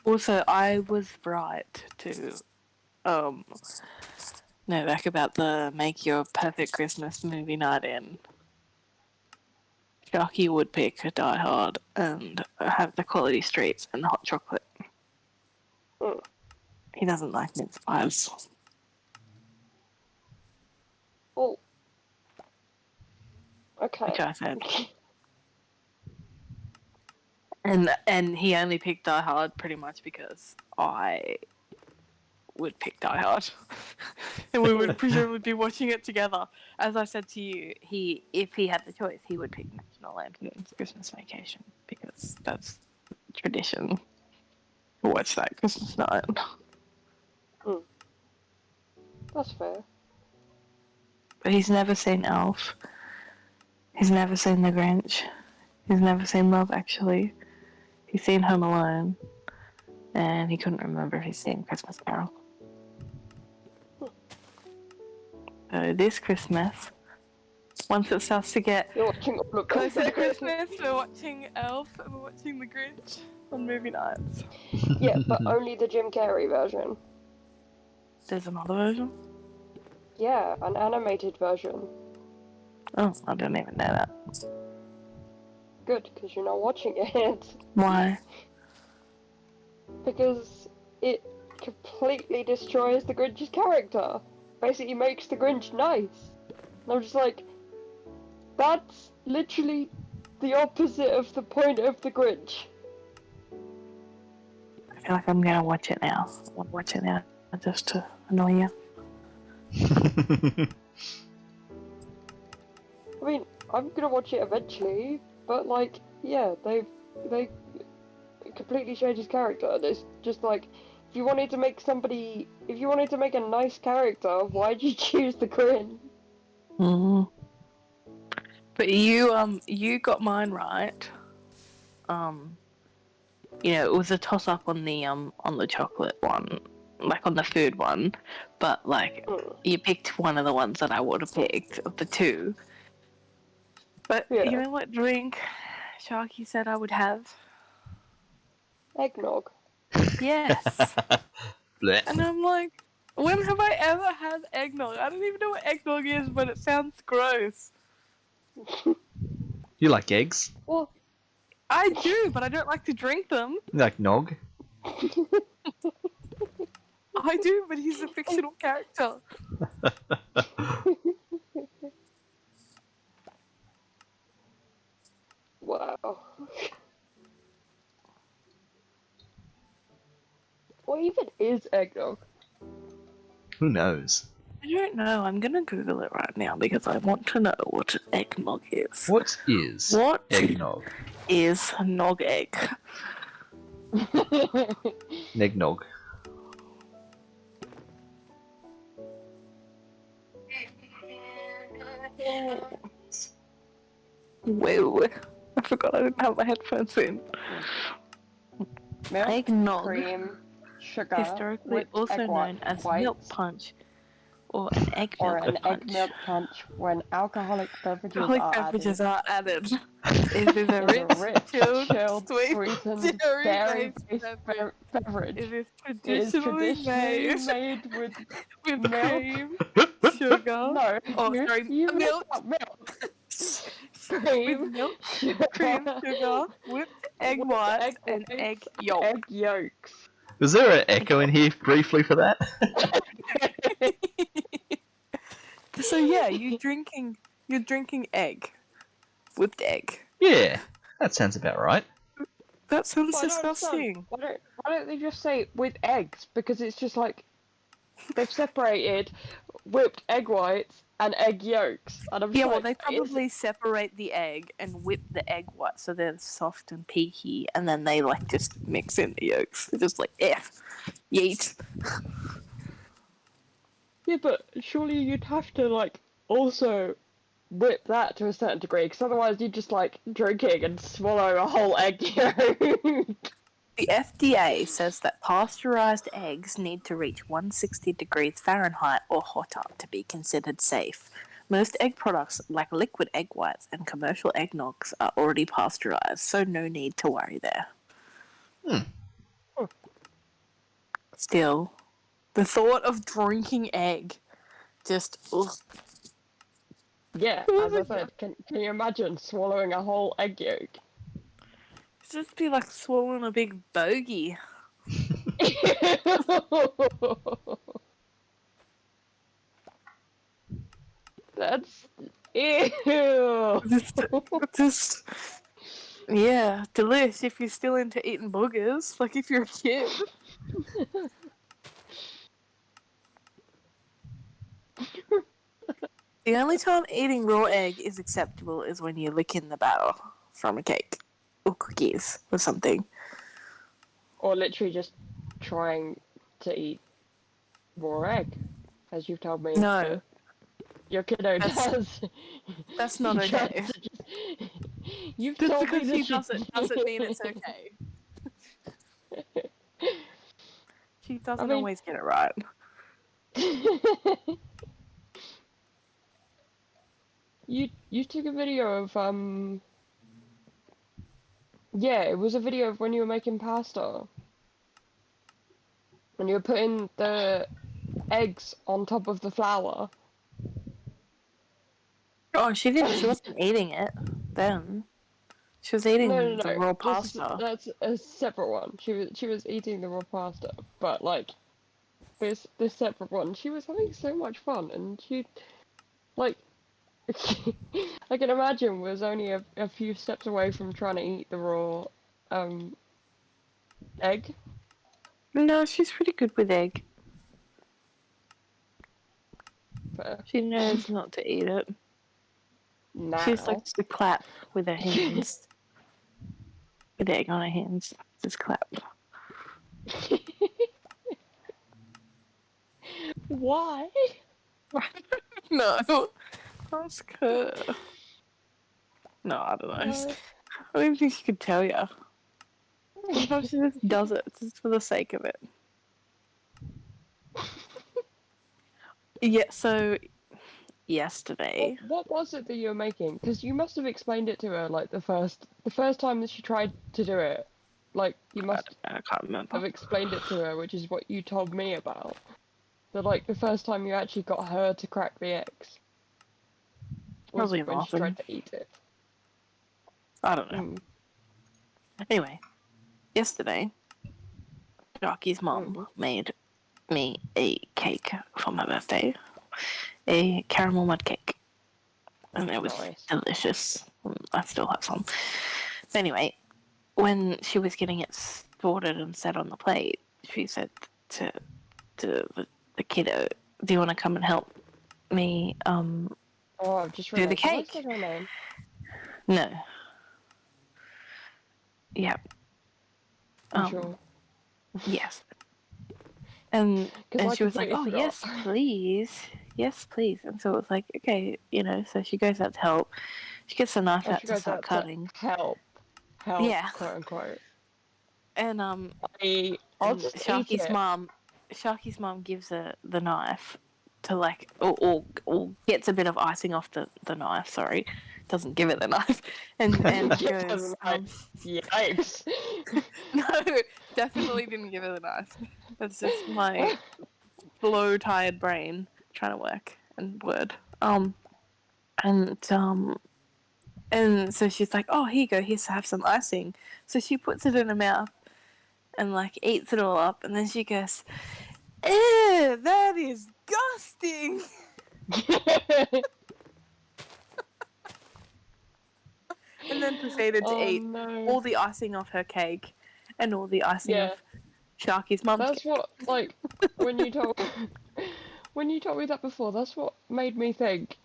Also, I was right to know back about the Make Your Perfect Christmas movie night in. Sharky would pick Die Hard and have the quality streets and the hot chocolate. Mm. He doesn't like mince pies. Well, okay. Which I said. And he only picked Die Hard pretty much because I would pick Die Hard. And we would presumably be watching it together. As I said to you, if he had the choice, he would pick National Lampoon's Christmas Vacation because that's tradition. Watch that Christmas night. Mm. That's fair. But he's never seen Elf. He's never seen The Grinch. He's never seen Love Actually. He's seen Home Alone. And he couldn't remember if he's seen Christmas Carol. So this Christmas, once it starts to get You're watching closer to Christmas, we're watching Elf and we're watching The Grinch on movie nights. Yeah, but only the Jim Carrey version. There's another version? Yeah, an animated version. Oh, I didn't even know that. Good, because you're not watching it. Why? Because it completely destroys the Grinch's character. Basically makes the Grinch nice. And I'm just like, that's literally the opposite of the point of the Grinch. I feel like I'm gonna watch it now. I want to watch it now just to annoy you. I mean, I'm gonna watch it eventually, but like, yeah, they completely changed his character. It's just like, if you wanted to make a nice character, why'd you choose the Grinch? Mm. But you got mine right. it was a toss up on the chocolate one, like on the food one, but like you picked one of the ones that I would have picked of the two. But Yeah. you know what drink Sharky said I would have? Eggnog. Yes. Blech. And I'm like, when have I ever had eggnog? I don't even know what eggnog is, but it sounds gross. You like eggs? Well, I do, but I don't like to drink them. You like nog? I do, but he's a fictional character. wow. What even is eggnog? Who knows? I don't know. I'm gonna Google it right now because I want to know what an eggnog is. What is What eggnog? is nog egg? Negnog. Whoa. I forgot I didn't have my headphones in. Milk, Eggnog. cream, sugar, Historically whipped also egg known as whites, milk punch or an egg or milk an punch. egg milk punch when alcoholic beverages Alcoholic are beverages added. are added. It is a Is rich, chilled, sweet, sweetened dairy-based dairy-based beverage. beverage. It is It is traditionally traditionally made made with with milk. cream, sugar, No, sorry, you milk, mixed up milk, with cream, milk, sugar, cream, sugar, whipped egg whipped whites, egg and whites, egg yolk. egg yolks. Was there an echo in here briefly for that? So yeah, you're drinking egg, whipped egg. Yeah, that sounds about right. That sounds But I don't understand. disgusting. Why don't they just say with eggs? Because it's just like they've separated whipped egg whites and egg yolks. And I'm just Yeah, well, like, they probably separate the egg and whip the egg white so they're soft and peaky, and then they like just mix in the yolks. They're just like, yeet. yeah, but surely you'd have to like also whip that to a certain degree, because otherwise you'd just like drinking and swallow a whole egg yolk. The FDA says that pasteurized eggs need to reach 160 degrees Fahrenheit or hotter to be considered safe. Most egg products, like liquid egg whites and commercial eggnogs, are already pasteurized, so no need to worry there. Still, the thought of drinking egg just. Ugh. Yeah, as I said, can you imagine swallowing a whole egg yolk? Just be like swallowing a big bogey. That's ew. Just yeah, delish if you're still into eating boogers. Like if you're a kid. The only time eating raw egg is acceptable is when you're licking the batter from a cake or cookies or something. Or literally just trying to eat raw egg, as you've told me. No. that your kiddo does. That's not She tries okay. to just- You've Just told me because that she doesn't mean it's okay. She doesn't always get it right. You took a video of yeah, it was a video of when you were making pasta. And you were putting the eggs on top of the flour. Oh, she didn't. She wasn't eating it then. She was eating No. the raw pasta. That's a separate one. She was eating the raw pasta, but like this separate one, she was having so much fun, and she like I can imagine was only a few steps away from trying to eat the raw egg. No, she's pretty good with egg. But She knows not to eat it. now, She just likes to clap with her hands. With egg on her hands. Just clap. why? No. Ask her. No, I don't know. don't even think she could tell you. Sometimes she just does it just for the sake of it. Yeah, so yesterday. What was it that you were making? Because you must have explained it to her like the first time that she tried to do it. Like you must I can't remember. have explained it to her, which is what you told me about. That like the first time you actually got her to crack the eggs was Probably when she nothing. tried to eat it. I don't know. Mm. Anyway, yesterday, Sharky's mum made me a cake for my birthday. A caramel mud cake. And it was Nice. delicious. I still have some. But anyway, when she was getting it sorted and set on the plate, she said to the kiddo, "Do you want to come and help me Oh, I've just do the realised. Have I cake?" said her name? No. Yeah. You sure? Yes. And I she was like, completely "Oh, forgot. yes, please. Yes, please." And so it was like, okay, so she goes out to help. She gets the knife Oh, out she to goes start out to cutting. help, Yeah. quote unquote. And I'll and just eat it. Sharky's mom gives her the knife to like, or gets a bit of icing off the knife. Sorry, doesn't give it the knife, and goes, Yikes! no, definitely didn't give her the knife. That's just my slow, tired brain trying to work and word. And so she's like, "Oh, here you go. Here's to have some icing." So she puts it in her mouth and like eats it all up, and then she goes, "Ew, that is disgusting." And then proceeded to eat all the icing off her cake and all the icing of Sharky's mum's That's cake. what, like, when you told me that before, that's what made me think.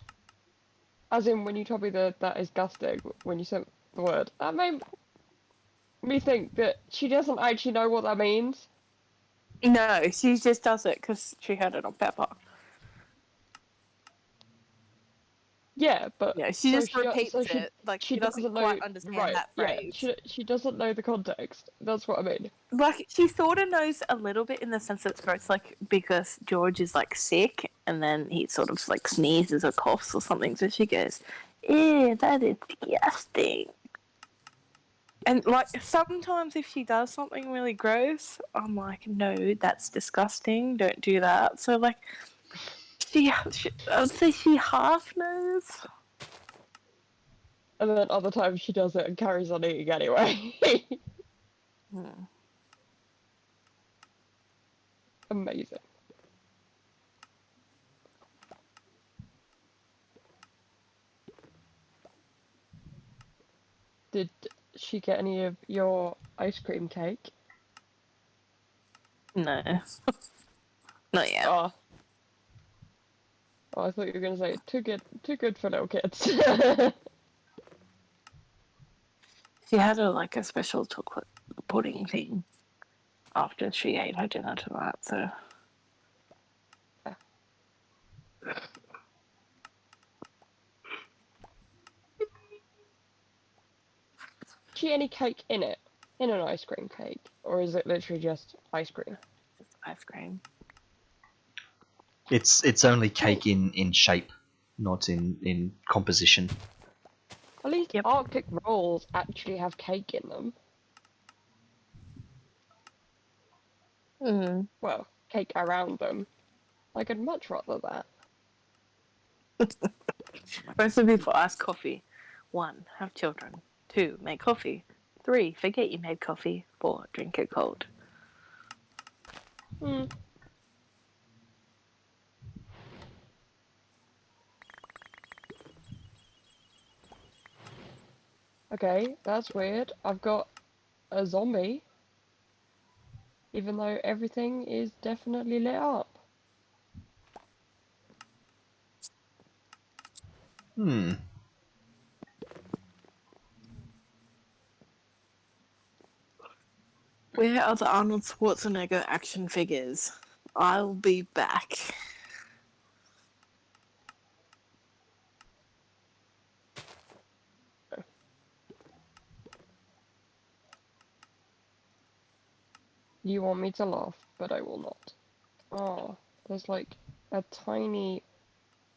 As in, when you told me that is gusting, when you said the word, that made me think that she doesn't actually know what that means. No, she just does it because she heard it on Pepper. Yeah, but Yeah, she just repeats so it. Like she doesn't doesn't quite know, understand right? that Yeah, phrase. she doesn't know the context. That's what I mean. Like she sort of knows a little bit in the sense that it's like because George is like sick and then he sort of like sneezes or coughs or something. So she goes, "Ew, that is disgusting." And like sometimes if she does something really gross, I'm like, "No, that's disgusting. Don't do that." So like, I'd say she half knows. And then other times she does it and carries on eating anyway. Amazing. Did she get any of your ice cream cake? No, not yet. Oh, I thought you were gonna say too good for little kids. She had a special chocolate pudding thing after she ate her dinner tonight. So She any cake in it? In an ice cream cake? Or is it literally just ice cream? just ice cream. It's only cake in shape, not in composition. At least Yep. Arctic rolls actually have cake in them. Mm. Well, cake around them. Like, I'd much rather that. Recipe for iced coffee: 1. Have children. 2. Make coffee. 3. Forget you made coffee. 4. Drink it cold. Hmm. Okay, that's weird. I've got a zombie. Even though everything is definitely lit up. Hmm. Where are the Arnold Schwarzenegger action figures? I'll be back. You want me to laugh, but I will not. Oh, there's like a tiny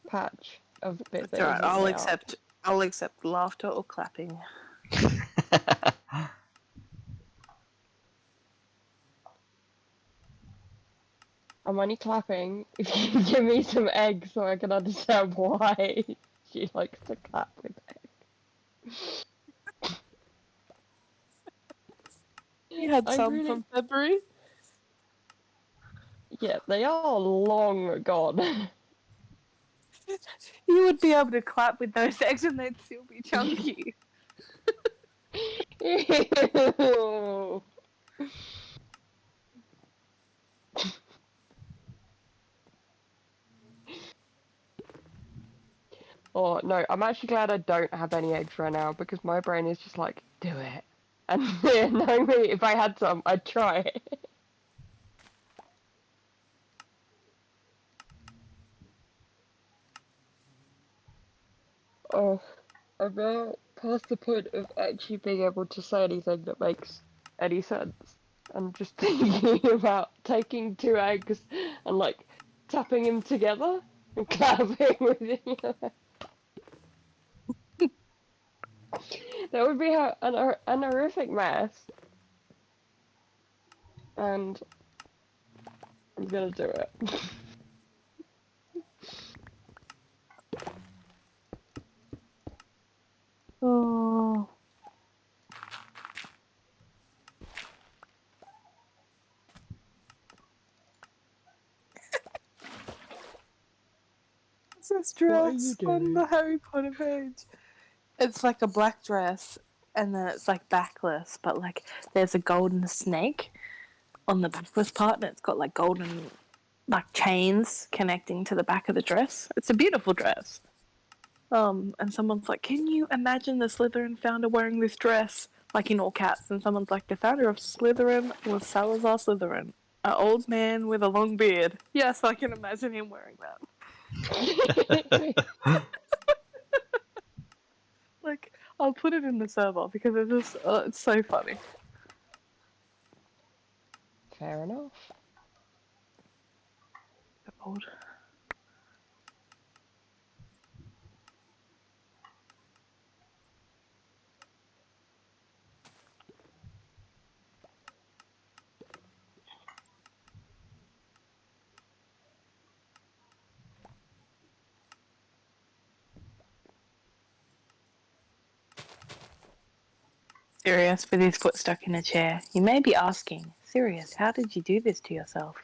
patch of bit It's that alright. isn't lit up. I'll accept laughter or clapping. I'm only clapping if you give me some eggs so I can understand why she likes to clap with eggs. You had I some really, from February. yeah, they are long gone. You would be able to clap with those eggs and they'd still be chunky. Ew. Oh no, I'm actually glad I don't have any eggs right now because my brain is just like, do it. And knowing me, if I had some, I'd try it. Oh, I'm now past the point of actually being able to say anything that makes any sense. I'm just thinking about taking two eggs and like tapping them together and clapping with each other. That would be an horrific mess. And I'm gonna do it. Oh. It's this What are you dress on doing? the Harry Potter page. It's like a black dress, and then it's like backless, but like there's a golden snake on the backless part, and it's got like golden like chains connecting to the back of the dress. It's a beautiful dress. And someone's like, "Can you imagine the Slytherin founder wearing this dress?" Like in all caps, and someone's like, "The founder of Slytherin was Salazar Slytherin, an old man with a long beard." Yes, I can imagine him wearing that. Like, I'll put it in the server because it's so funny. Fair enough. Old. Sirius, with his foot stuck in a chair. You may be asking, Sirius, how did you do this to yourself?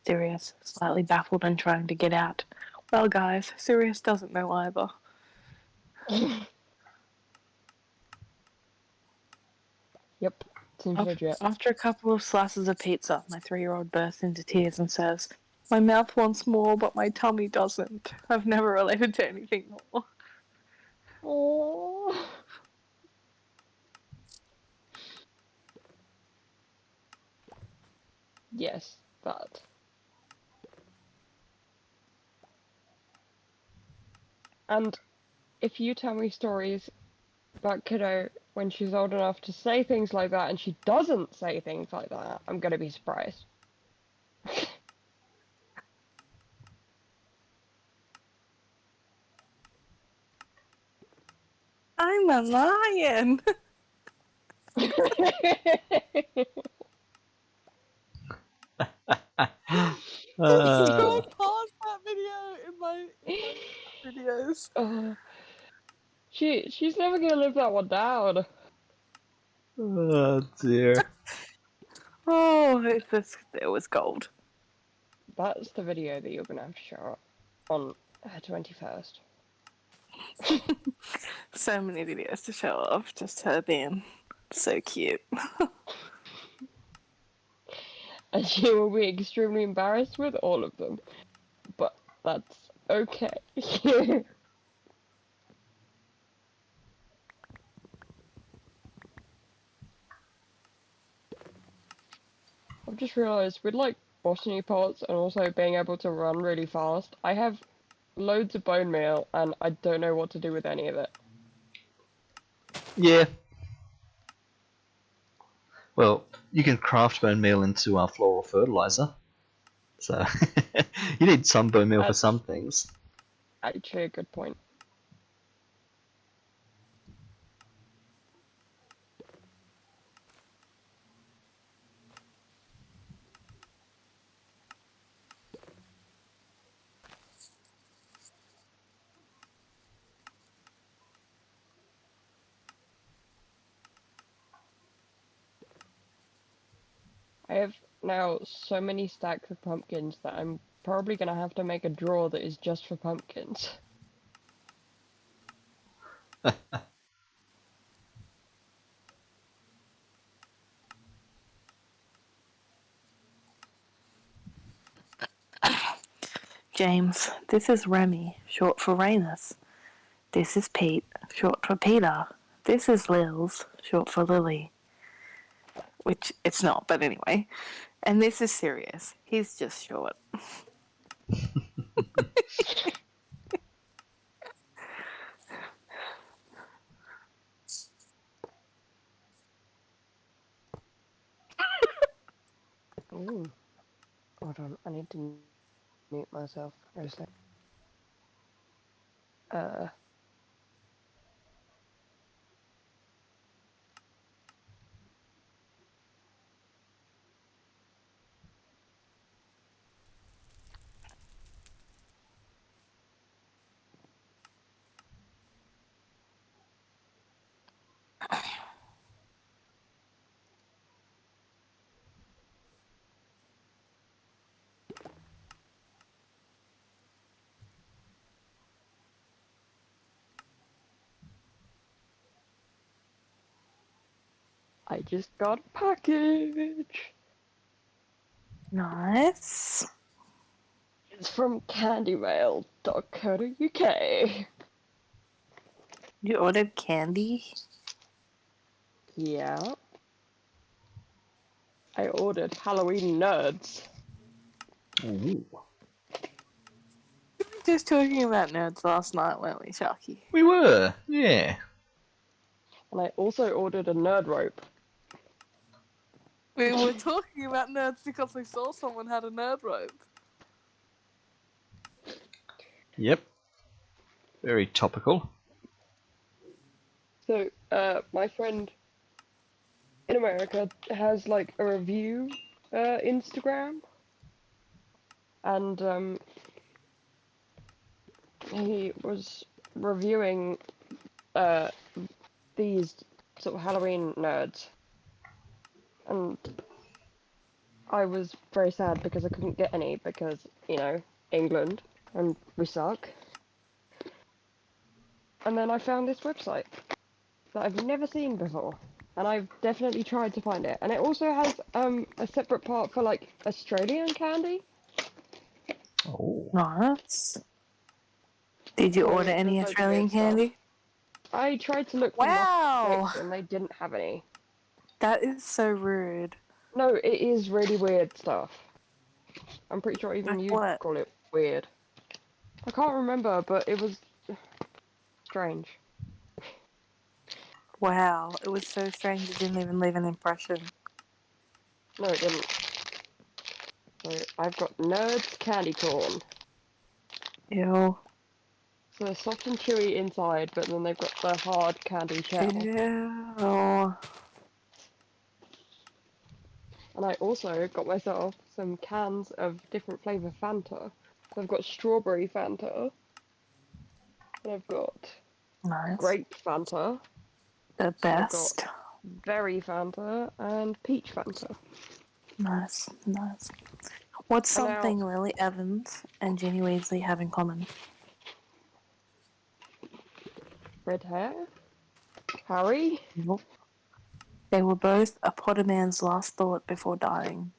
Sirius, slightly baffled and trying to get out. Well, guys, Sirius doesn't know either. Yep, seems legit. After a couple of slices of pizza, my 3-year-old bursts into tears and says, "My mouth wants more, but my tummy doesn't. I've never related to anything more." Oh. Yes, that. And if you tell me stories about Kiddo when she's old enough to say things like that and she doesn't say things like that, I'm gonna be surprised. I'm a lion! It's gone past that video in my videos. She's never gonna live that one down. Oh dear. Oh, it was gold. That's the video that you're gonna have to show on her 21st. So many videos to show off, just her being so cute. And she will be extremely embarrassed with all of them. But that's okay. I've just realised with like botany pots and also being able to run really fast, I have loads of bone meal and I don't know what to do with any of it. Yeah. Well, you can craft bone meal into our floral fertilizer. So you need some bone meal for That's some things. actually a good point. I have now so many stacks of pumpkins that I'm probably gonna have to make a drawer that is just for pumpkins. James, this is Remy, short for Rainus. This is Pete, short for Peter. This is Lils, short for Lily. Which it's not, but anyway. And this is Sirius. He's just short. Ooh. Hold on, I need to mute myself for a sec. I just got a package. Nice. It's from candymail.co.uk. You ordered candy? Yeah. I ordered Halloween nerds. Ooh. We were just talking about nerds last night, weren't we, Sharky? We were, yeah. And I also ordered a nerd rope. We were talking about nerds because we saw someone had a nerd rope. Yep. Very topical. So, my friend in America has like a review Instagram, and he was reviewing these sort of Halloween nerds, and I was very sad because I couldn't get any because, you know, England and we suck. And then I found this website that I've never seen before, and I've definitely tried to find it. And it also has a separate part for like Australian candy. Oh. Nice. Did you So order there's any loads of Australian weird stuff. candy? I tried to look for Wow! musk and they didn't have any. That is so rude. No, it is really weird stuff. I'm pretty sure even Like you'd what? call it weird. I can't remember, but it was strange. Wow, it was so strange it didn't even leave an impression. No, it didn't. So I've got Nerds Candy Corn. Ew. So they're soft and chewy inside, but then they've got the hard candy shell. Ew. And I also got myself some cans of different flavour Fanta. So I've got strawberry Fanta, and I've got Nice. grape Fanta, The best. berry Fanta, and peach Fanta. Nice, nice. What's And now- something Lily Evans and Ginny Weasley have in common? Red hair? Harry? Nope. They were both a Potterman's last thought before dying.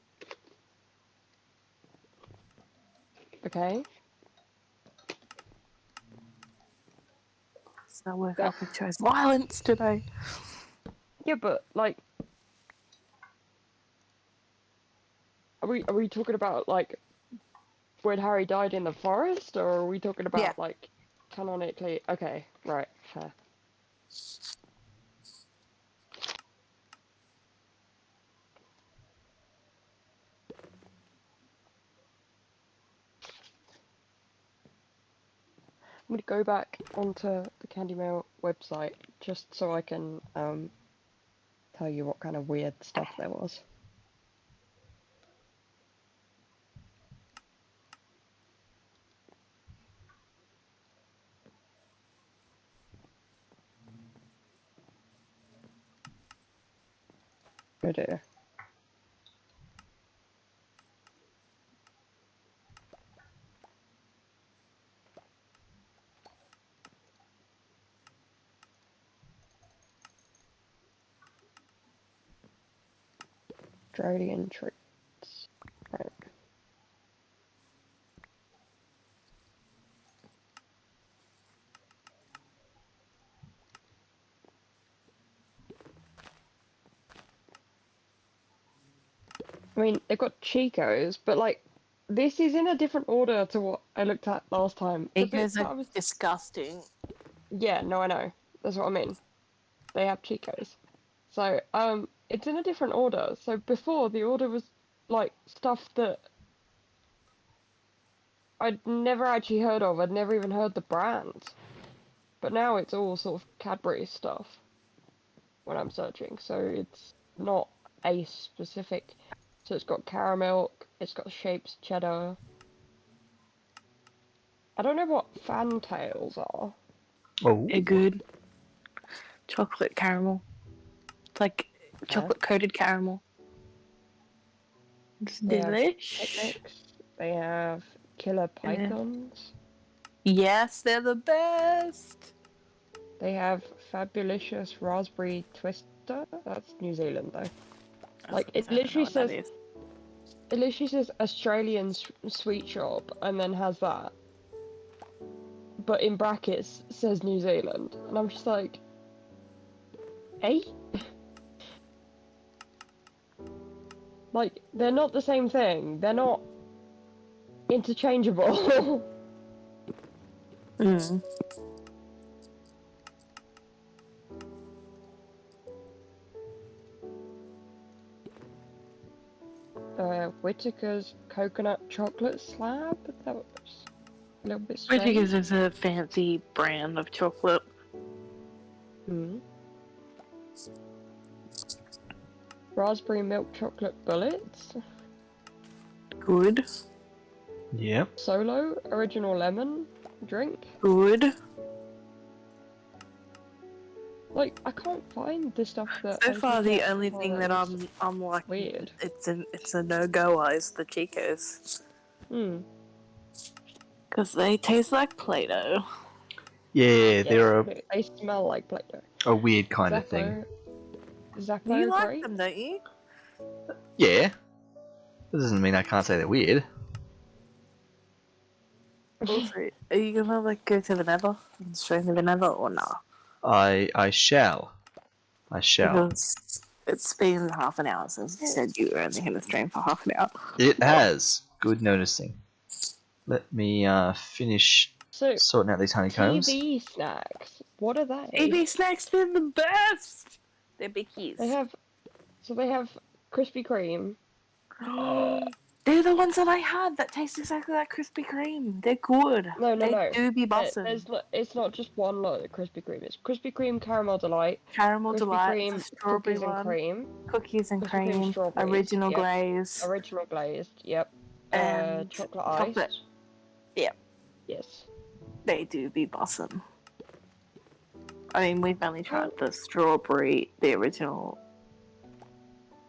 Okay. So I woke up and chose violence today. Yeah, but like, are we talking about like when Harry died in the forest, or are we talking about Yeah. like canonically? Okay, right, fair. I'm gonna go back onto the Candy Mail website just so I can tell you what kind of weird stuff there was. Oh dear. Australian treats. Right. I mean, they've got Chicos, but like, this is in a different order to what I looked at last time. The bit Because that are I was... disgusting. Yeah, no, I know. That's what I mean. They have Chicos. So, it's in a different order. So before, the order was like stuff that I'd never actually heard of. I'd never even heard the brand. But now it's all sort of Cadbury stuff when I'm searching. So it's not a specific. So it's got caramel, it's got shapes cheddar. I don't know what fantails are. Oh, They're good. Chocolate caramel. It's like chocolate coated caramel. It's They have delish. picnics. They have killer pythons. Yes, they're the best. They have fabulicious raspberry twister. That's New Zealand though. Like it literally says, Australian sweet shop and then has that. But in brackets says New Zealand, and I'm just like, eh? Like they're not the same thing. They're not interchangeable. Mm. Whittaker's coconut chocolate slab. That was a little bit strange. Whittaker's is a fancy brand of chocolate. Hmm. Raspberry milk chocolate bullets. Good. yeah. Solo original lemon drink. Good. Like I can't find the stuff that. So I far, look the at only for thing that those. I'm like Weird. it's a no goer is the Chicos Hmm. because they taste like Play-Doh. Yeah, they're They smell like Play-Doh. a weird kind of thing. Zappo You like great. them, don't you? Yeah. That doesn't mean I can't say they're weird. Also, are you gonna like go to the Nether and show me the Nether or not? I shall. I shall. Because it's been half an hour since you said you were only gonna stream for half an hour. It has. Good noticing. Let me finish So sorting out these honeycombs. TV snacks. What are they? AB snacks, they're the best. They're bickies. They have Krispy Kreme. They're the ones that I had that taste exactly like Krispy Kreme. They're good. No. They do be bussin'. It's not just one lot of Krispy Kreme. It's Krispy Kreme Caramel Delight, Caramel Krispy Delight, Kreme the strawberry cookies and one, cream, cookies and Krispy Kreme cream, strawberries, original yep. glaze, Original glazed. Yep. and Chocolate chocolate. iced. Yep. Yes. They do be bussin'. I mean, we've only tried the strawberry, the original.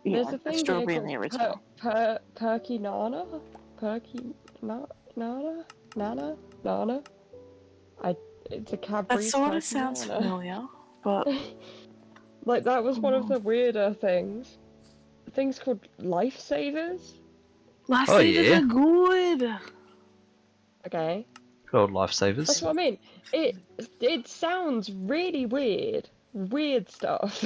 There's Yeah, a the thing strawberry here and the called original. Perky Nana. Nana. It's a Cadbury. That sort of Perky sounds Nana. familiar, but Like that was one of the weirder things. Things called lifesavers. lifesavers yeah. are good. Okay. Good old That's lifesavers. what I mean. It sounds really weird. Weird stuff.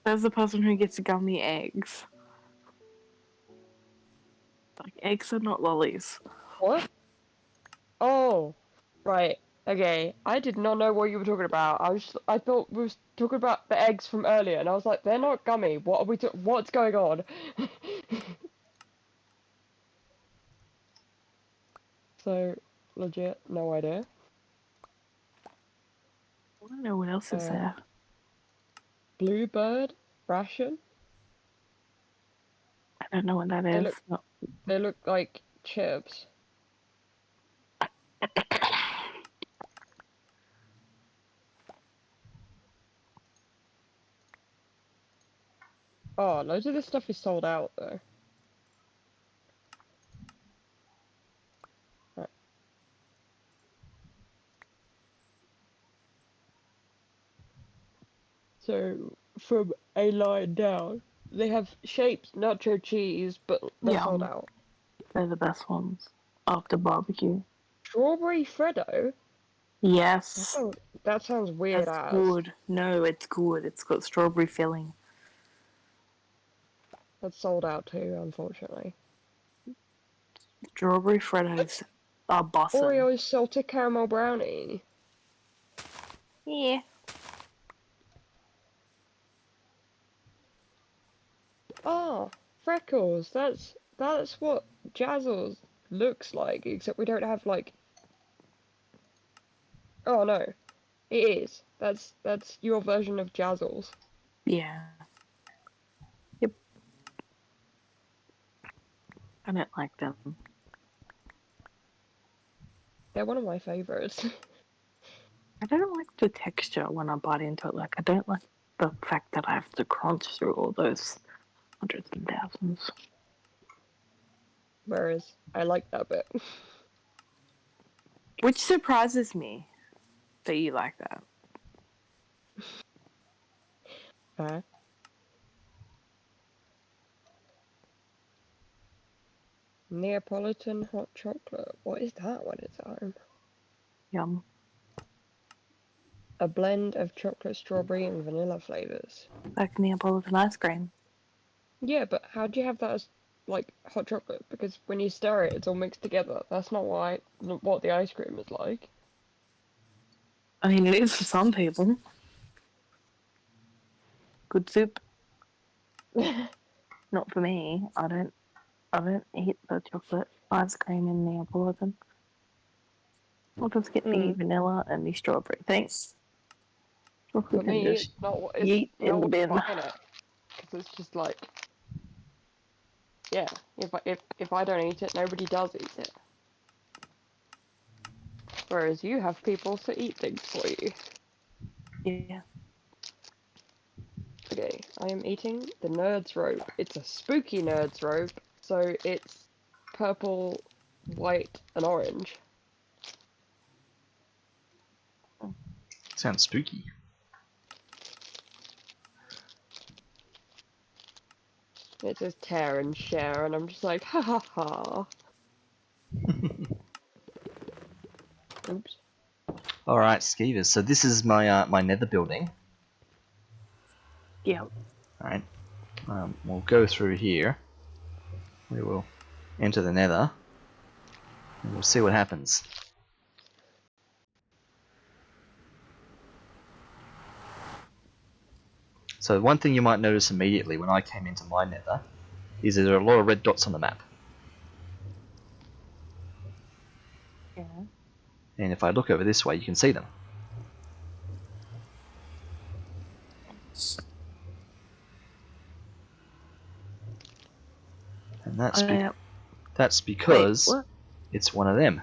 There's the person who gets gummy eggs. Like, eggs are not lollies. What? Oh, right. Okay. I did not know what you were talking about. I thought we was talking about the eggs from earlier, and I was like, they're not gummy. What are we? What's going on? So, legit no idea. I don't know what else is there. Bluebird ration. I don't know what that is. They look like chips. Oh, loads of this stuff is sold out though. Right. So from a line down, they have shaped nacho cheese, but they're sold out. They're the best ones after barbecue. Strawberry Freddo? Yes. That sounds weird That's as. good. No, it's good. It's got strawberry filling. That's sold out too, unfortunately. Strawberry Freddos are bossing. Oreo's salted caramel brownie. Yeah. Oh, freckles. That's what Jazzles looks like, except we don't have like. Oh no, it is. That's your version of Jazzles. Yeah. Yep. I don't like them. They're one of my favorites. I don't like the texture when I bite into it. Like, I don't like the fact that I have to crunch through all those hundreds and thousands. Whereas I like that bit. Which surprises me that you like that. Neapolitan hot chocolate. What is that when it's at home? Yum. A blend of chocolate, strawberry, and vanilla flavors. Like Neapolitan ice cream. Yeah, but how do you have that as like hot chocolate? Because when you stir it, it's all mixed together. That's not what the ice cream is like. I mean, it is for some people. Good soup. Not for me. I don't eat the chocolate ice cream in Neapolitan. I'll just get the vanilla and the strawberry. Thanks. For me, it's not what it's yeet in the bin. Because it's just like, yeah, if I don't eat it, nobody does eat it. Whereas you have people to eat things for you. Yeah. Okay, I am eating the Nerd's Rope. It's a spooky Nerd's Rope, so it's purple, white, and orange. Sounds spooky. It says tear and share, and I'm just like, ha ha ha. Oops. Alright, Skeevers. So this is my my nether building. Yeah. Alright. We'll go through here. We will enter the nether. And we'll see what happens. So one thing you might notice immediately when I came into my nether is there are a lot of red dots on the map. Yeah. And if I look over this way, you can see them. And that's because Wait, it's one of them.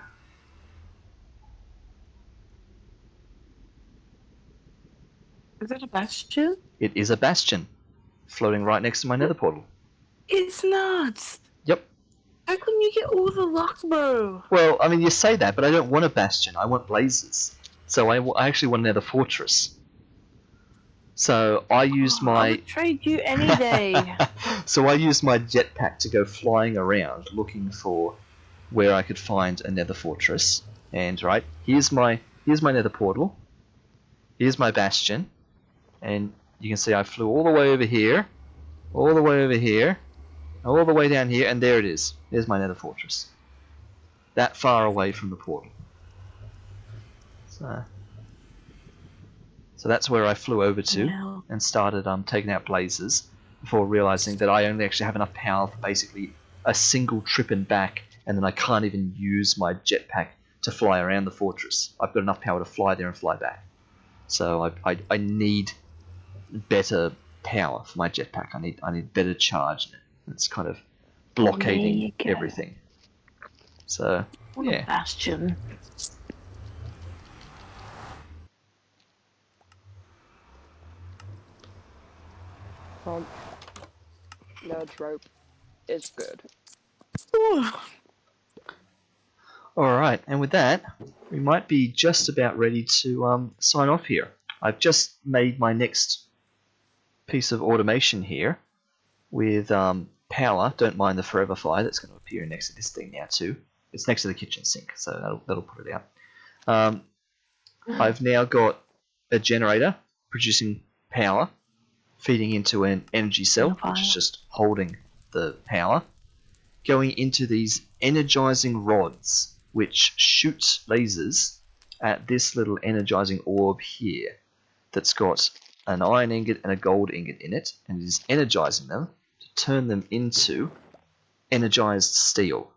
is that a bastion? It is a bastion, floating right next to my nether portal. It's nuts. Yep. How come you get all the luck, bro? Well, I mean, you say that, but I don't want a bastion. I want blazes. So I actually want another fortress. So I used my... I would trade you any day. So I used my jetpack to go flying around looking for where I could find a nether fortress. And right, here's my nether portal. Here's my bastion. And you can see I flew all the way over here, all the way over here, all the way down here, and there it is. There's my nether fortress. That far away from the portal. So that's where I flew over to and started taking out blazes before realizing that I only actually have enough power for basically a single trip and back, and then I can't even use my jetpack to fly around the fortress. I've got enough power to fly there and fly back. So I need better power for my jetpack. I need better charge in it. It's kind of blockading everything. So yeah. Bastion. Front. Nudge rope is good. Alright, and with that, we might be just about ready to sign off here. I've just made my next piece of automation here with power. Don't mind the forever fire that's going to appear next to this thing now too. It's next to the kitchen sink, so that'll put it out. I've now got a generator producing power, feeding into an energy cell, which is just holding the power, going into these energizing rods, which shoot lasers at this little energizing orb here that's got an iron ingot and a gold ingot in it, and it is energizing them to turn them into energized steel.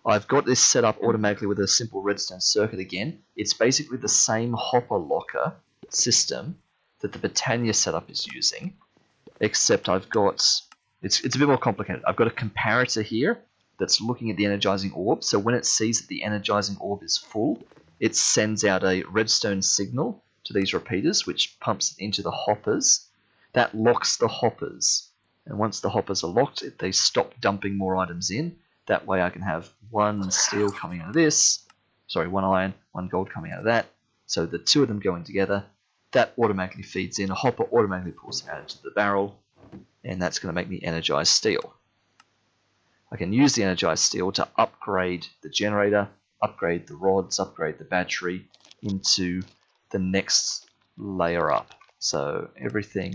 I've got this set up automatically with a simple redstone circuit again. It's basically the same hopper locker system that the Britannia setup is using, except I've got, it's a bit more complicated. I've got a comparator here that's looking at the energizing orb, so when it sees that the energizing orb is full, it sends out a redstone signal to these repeaters, which pumps it into the hoppers. That locks the hoppers, and once the hoppers are locked, they stop dumping more items in. That way I can have one steel coming out of this, one iron, one gold coming out of that, so the two of them going together, that automatically feeds in, a hopper automatically pulls them out into the barrel, and that's going to make me energized steel. I can use the energized steel to upgrade the generator, upgrade the rods, upgrade the battery into the next layer up. So everything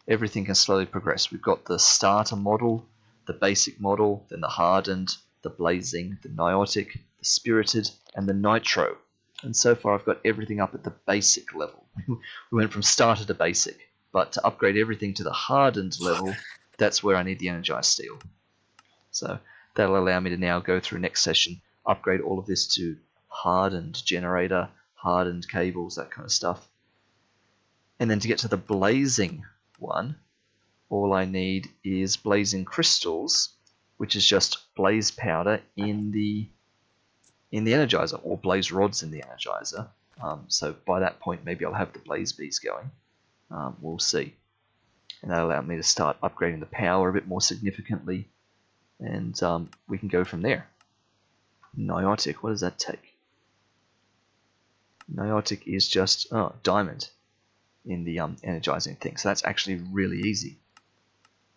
can slowly progress. We've got the starter model, the basic model, then the hardened, the blazing, the niotic, the spirited, and the nitro. And so far I've got everything up at the basic level. We went from starter to basic, but to upgrade everything to the hardened level, that's where I need the energized steel. So that'll allow me to now go through next session, upgrade all of this to hardened generator, hardened cables, that kind of stuff. And then to get to the blazing one, all I need is blazing crystals, which is just blaze powder in the energizer, or blaze rods in the energizer. So by that point, maybe I'll have the blaze bees going. We'll see. And that'll allow me to start upgrading the power a bit more significantly, and we can go from there. Niotic, what does that take? Niotic is just diamond in the energizing thing, so that's actually really easy.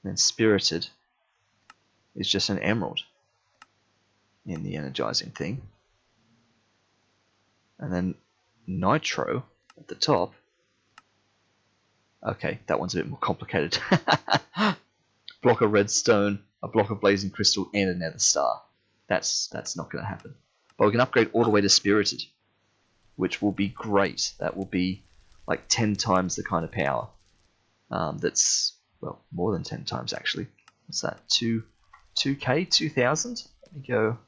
And then spirited is just an emerald in the energizing thing. And then nitro at the top. Okay, that one's a bit more complicated. Block of redstone, a block of blazing crystal, and a nether star. That's not going to happen. But we can upgrade all the way to spirited, which will be great. That will be like 10 times the kind of power. That's, well, more than 10 times actually. What's that? 2K? 2000? Let me go.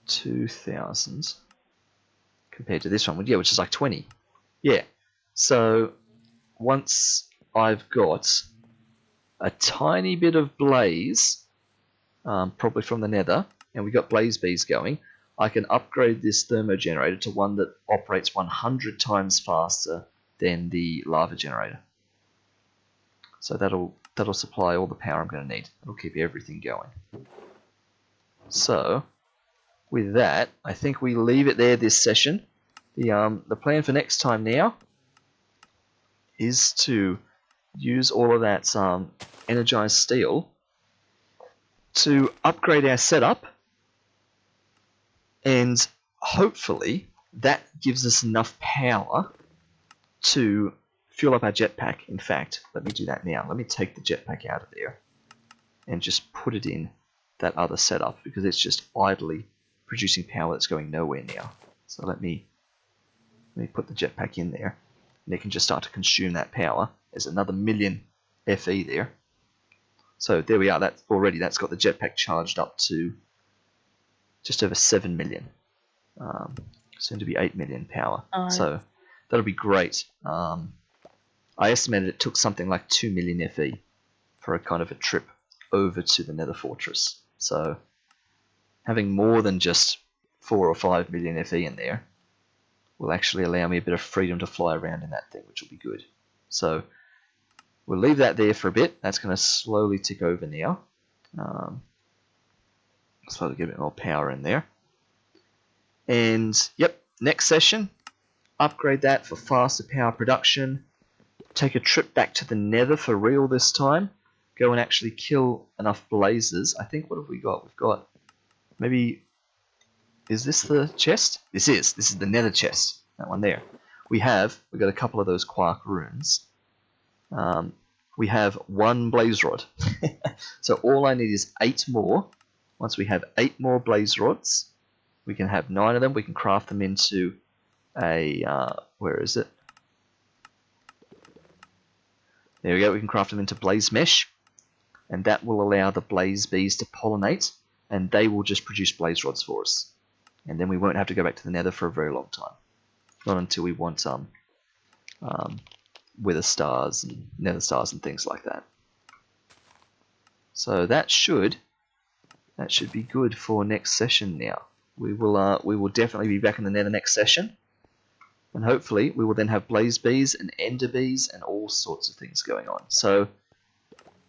2000 compared to this one, yeah, which is like 20. Yeah. So once I've got a tiny bit of blaze, probably from the nether, and we got blaze bees going, I can upgrade this thermo generator to one that operates 100 times faster than the lava generator. So that'll supply all the power I'm going to need. It'll keep everything going. So with that, I think we leave it there this session. The plan for next time now is to use all of that energized steel to upgrade our setup, and hopefully that gives us enough power to fuel up our jetpack. In fact, let me do that now. Let me take the jetpack out of there and just put it in that other setup, because it's just idly producing power that's going nowhere now. So let me put the jetpack in there, and it can just start to consume that power. There's another million FE there. So there we are. That's got the jetpack charged up to just over 7 million. Soon to be 8 million power. Nice. So that'll be great. I estimated it took something like 2 million FE for a kind of a trip over to the Nether Fortress. So having more than just 4 or 5 million FE in there will actually allow me a bit of freedom to fly around in that thing, which will be good. So we'll leave that there for a bit. That's going to slowly tick over now. Slowly get a bit more power in there. And yep, next session, upgrade that for faster power production. Take a trip back to the Nether for real this time. Go and actually kill enough blazes. I think, what have we got? We've got maybe... Is this the chest? This is the Nether chest. That one there. We've got a couple of those quark runes. We have 1 blaze rod. So all I need is 8 more. Once we have 8 more blaze rods, we can have 9 of them. We can craft them into a... where is it? There we go. We can craft them into blaze mesh. And that will allow the blaze bees to pollinate. And they will just produce blaze rods for us. And then we won't have to go back to the Nether for a very long time. Not until we want wither stars and nether stars and things like that. So that should be good for next session now. We will definitely be back in the Nether next session. And hopefully we will then have blaze bees and ender bees and all sorts of things going on. So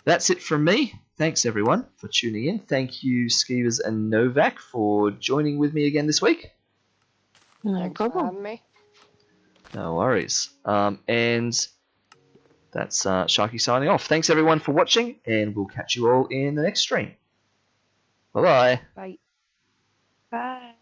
that's it from me. Thanks everyone for tuning in. Thank you Skeevers and Novak for joining with me again this week. No Thanks for problem. having me. No worries. And that's Sharky signing off. Thanks everyone for watching, and we'll catch you all in the next stream. Bye-bye. Bye. Bye.